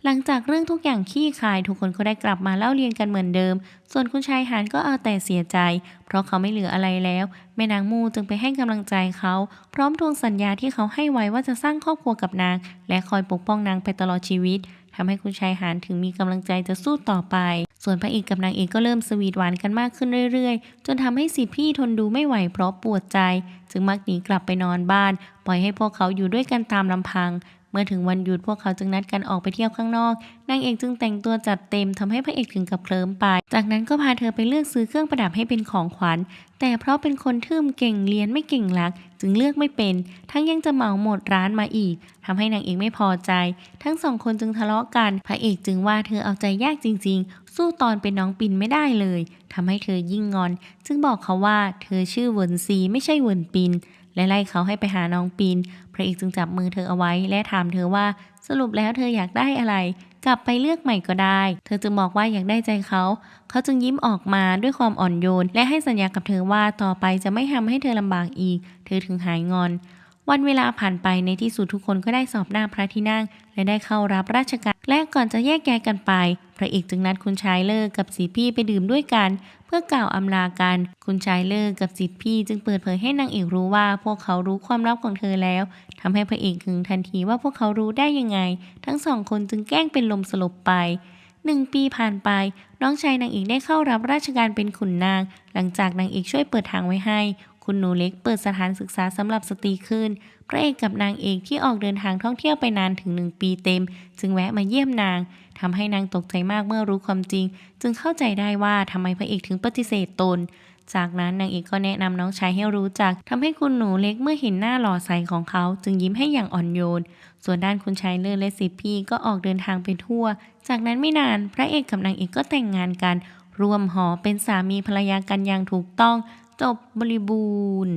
หลังจากเรื่องทุกอย่างขี้คายทุกคนก็ได้กลับมาเล่าเรียนกันเหมือนเดิมส่วนคุณชายหานก็เอาแต่เสียใจเพราะเขาไม่เหลืออะไรแล้วแม่นางมูจึงไปให้กำลังใจเขาพร้อมทวงสัญญาที่เขาให้ไว้ว่าจะสร้างครอบครัวกับนางและคอยปกป้องนางไปตลอดชีวิตทำให้คุณชายหานถึงมีกำลังใจจะสู้ต่อไปส่วนพระเอกกับนางเอกก็เริ่มสวีทหวานกันมากขึ้นเรื่อยๆจนทำให้สิทธิพี่ทนดูไม่ไหวเพราะปวดใจจึงมักหนีกลับไปนอนบ้านปล่อยให้พวกเขาอยู่ด้วยกันตามลำพังเมื่อถึงวันหยุดพวกเขาจึงนัดกันออกไปเที่ยวข้างนอกนางเอกจึงแต่งตัวจัดเต็มทำให้พระเอกถึงกับเคลิ้มไปจากนั้นก็พาเธอไปเลือกซื้อเครื่องประดับให้เป็นของขวัญแต่เพราะเป็นคนทื่มเก่งเรียนไม่เก่งลักจึงเลือกไม่เป็นทั้งยังจะเหมาหมดร้านมาอีกทำให้นางเอกไม่พอใจทั้งสองคนจึงทะเลาะกันพระเอกจึงว่าเธอเอาใจยากจริงๆสู้ตอนเป็นน้องปิ่นไม่ได้เลยทำให้เธอยิ่งงอนจึงบอกเขาว่าเธอชื่อเหวินซีไม่ใช่เหวินปินและไล่เขาให้ไปหาน้องปินพระเอกจึงจับมือเธอเอาไว้และถามเธอว่าสรุปแล้วเธออยากได้อะไรกลับไปเลือกใหม่ก็ได้เธอจึงบอกว่าอยากได้ใจเขาจึงยิ้มออกมาด้วยความอ่อนโยนและให้สัญญากับเธอว่าต่อไปจะไม่ทำให้เธอลำบากอีกเธอถึงหายงอนวันเวลาผ่านไปในที่สุดทุกคนก็ได้สอบหน้าพระที่นั่งและได้เข้ารับราชการและก่อนจะแยกย้ายกันไปพระเอกจึงนัดคุณชายเลิกกับสิทธิพี่ไปดื่มด้วยกันเพื่อกล่าวอำลากันคุณชายเลิกกับสิทธิพี่จึงเปิดเผยให้นางเอกรู้ว่าพวกเขารู้ความลับของเธอแล้วทำให้พระเอกหึงทันทีว่าพวกเขารู้ได้ยังไงทั้งสองคนจึงแกล้งเป็นลมสลบไป1 ปีผ่านไปน้องชายนางเอกได้เข้ารับราชการเป็นขุนนางหลังจากนางเอกช่วยเปิดทางไว้ให้คุณหนูเล็กเปิดสถานศึกษาสำหรับสตรีขึ้นพระเอกกับนางเอกที่ออกเดินทางท่องเที่ยวไปนานถึง1 ปีเต็มจึงแวะมาเยี่ยมนางทำให้นางตกใจมากเมื่อรู้ความจริงจึงเข้าใจได้ว่าทำไมพระเอกถึงปฏิเสธตนจากนั้นนางเอกก็แนะนำน้องชายให้รู้จักทำให้คุณหนูเล็กเมื่อเห็นหน้าหล่อใสของเขาจึงยิ้มให้อย่างอ่อนโยนส่วนด้านคุณชายเลิศและสิทธิพี่ก็ออกเดินทางไปทั่วจากนั้นไม่นานพระเอกกับนางเอกก็แต่งงานกันร่วมหอเป็นสามีภรรยากันอย่างถูกต้องจบบริบูรณ์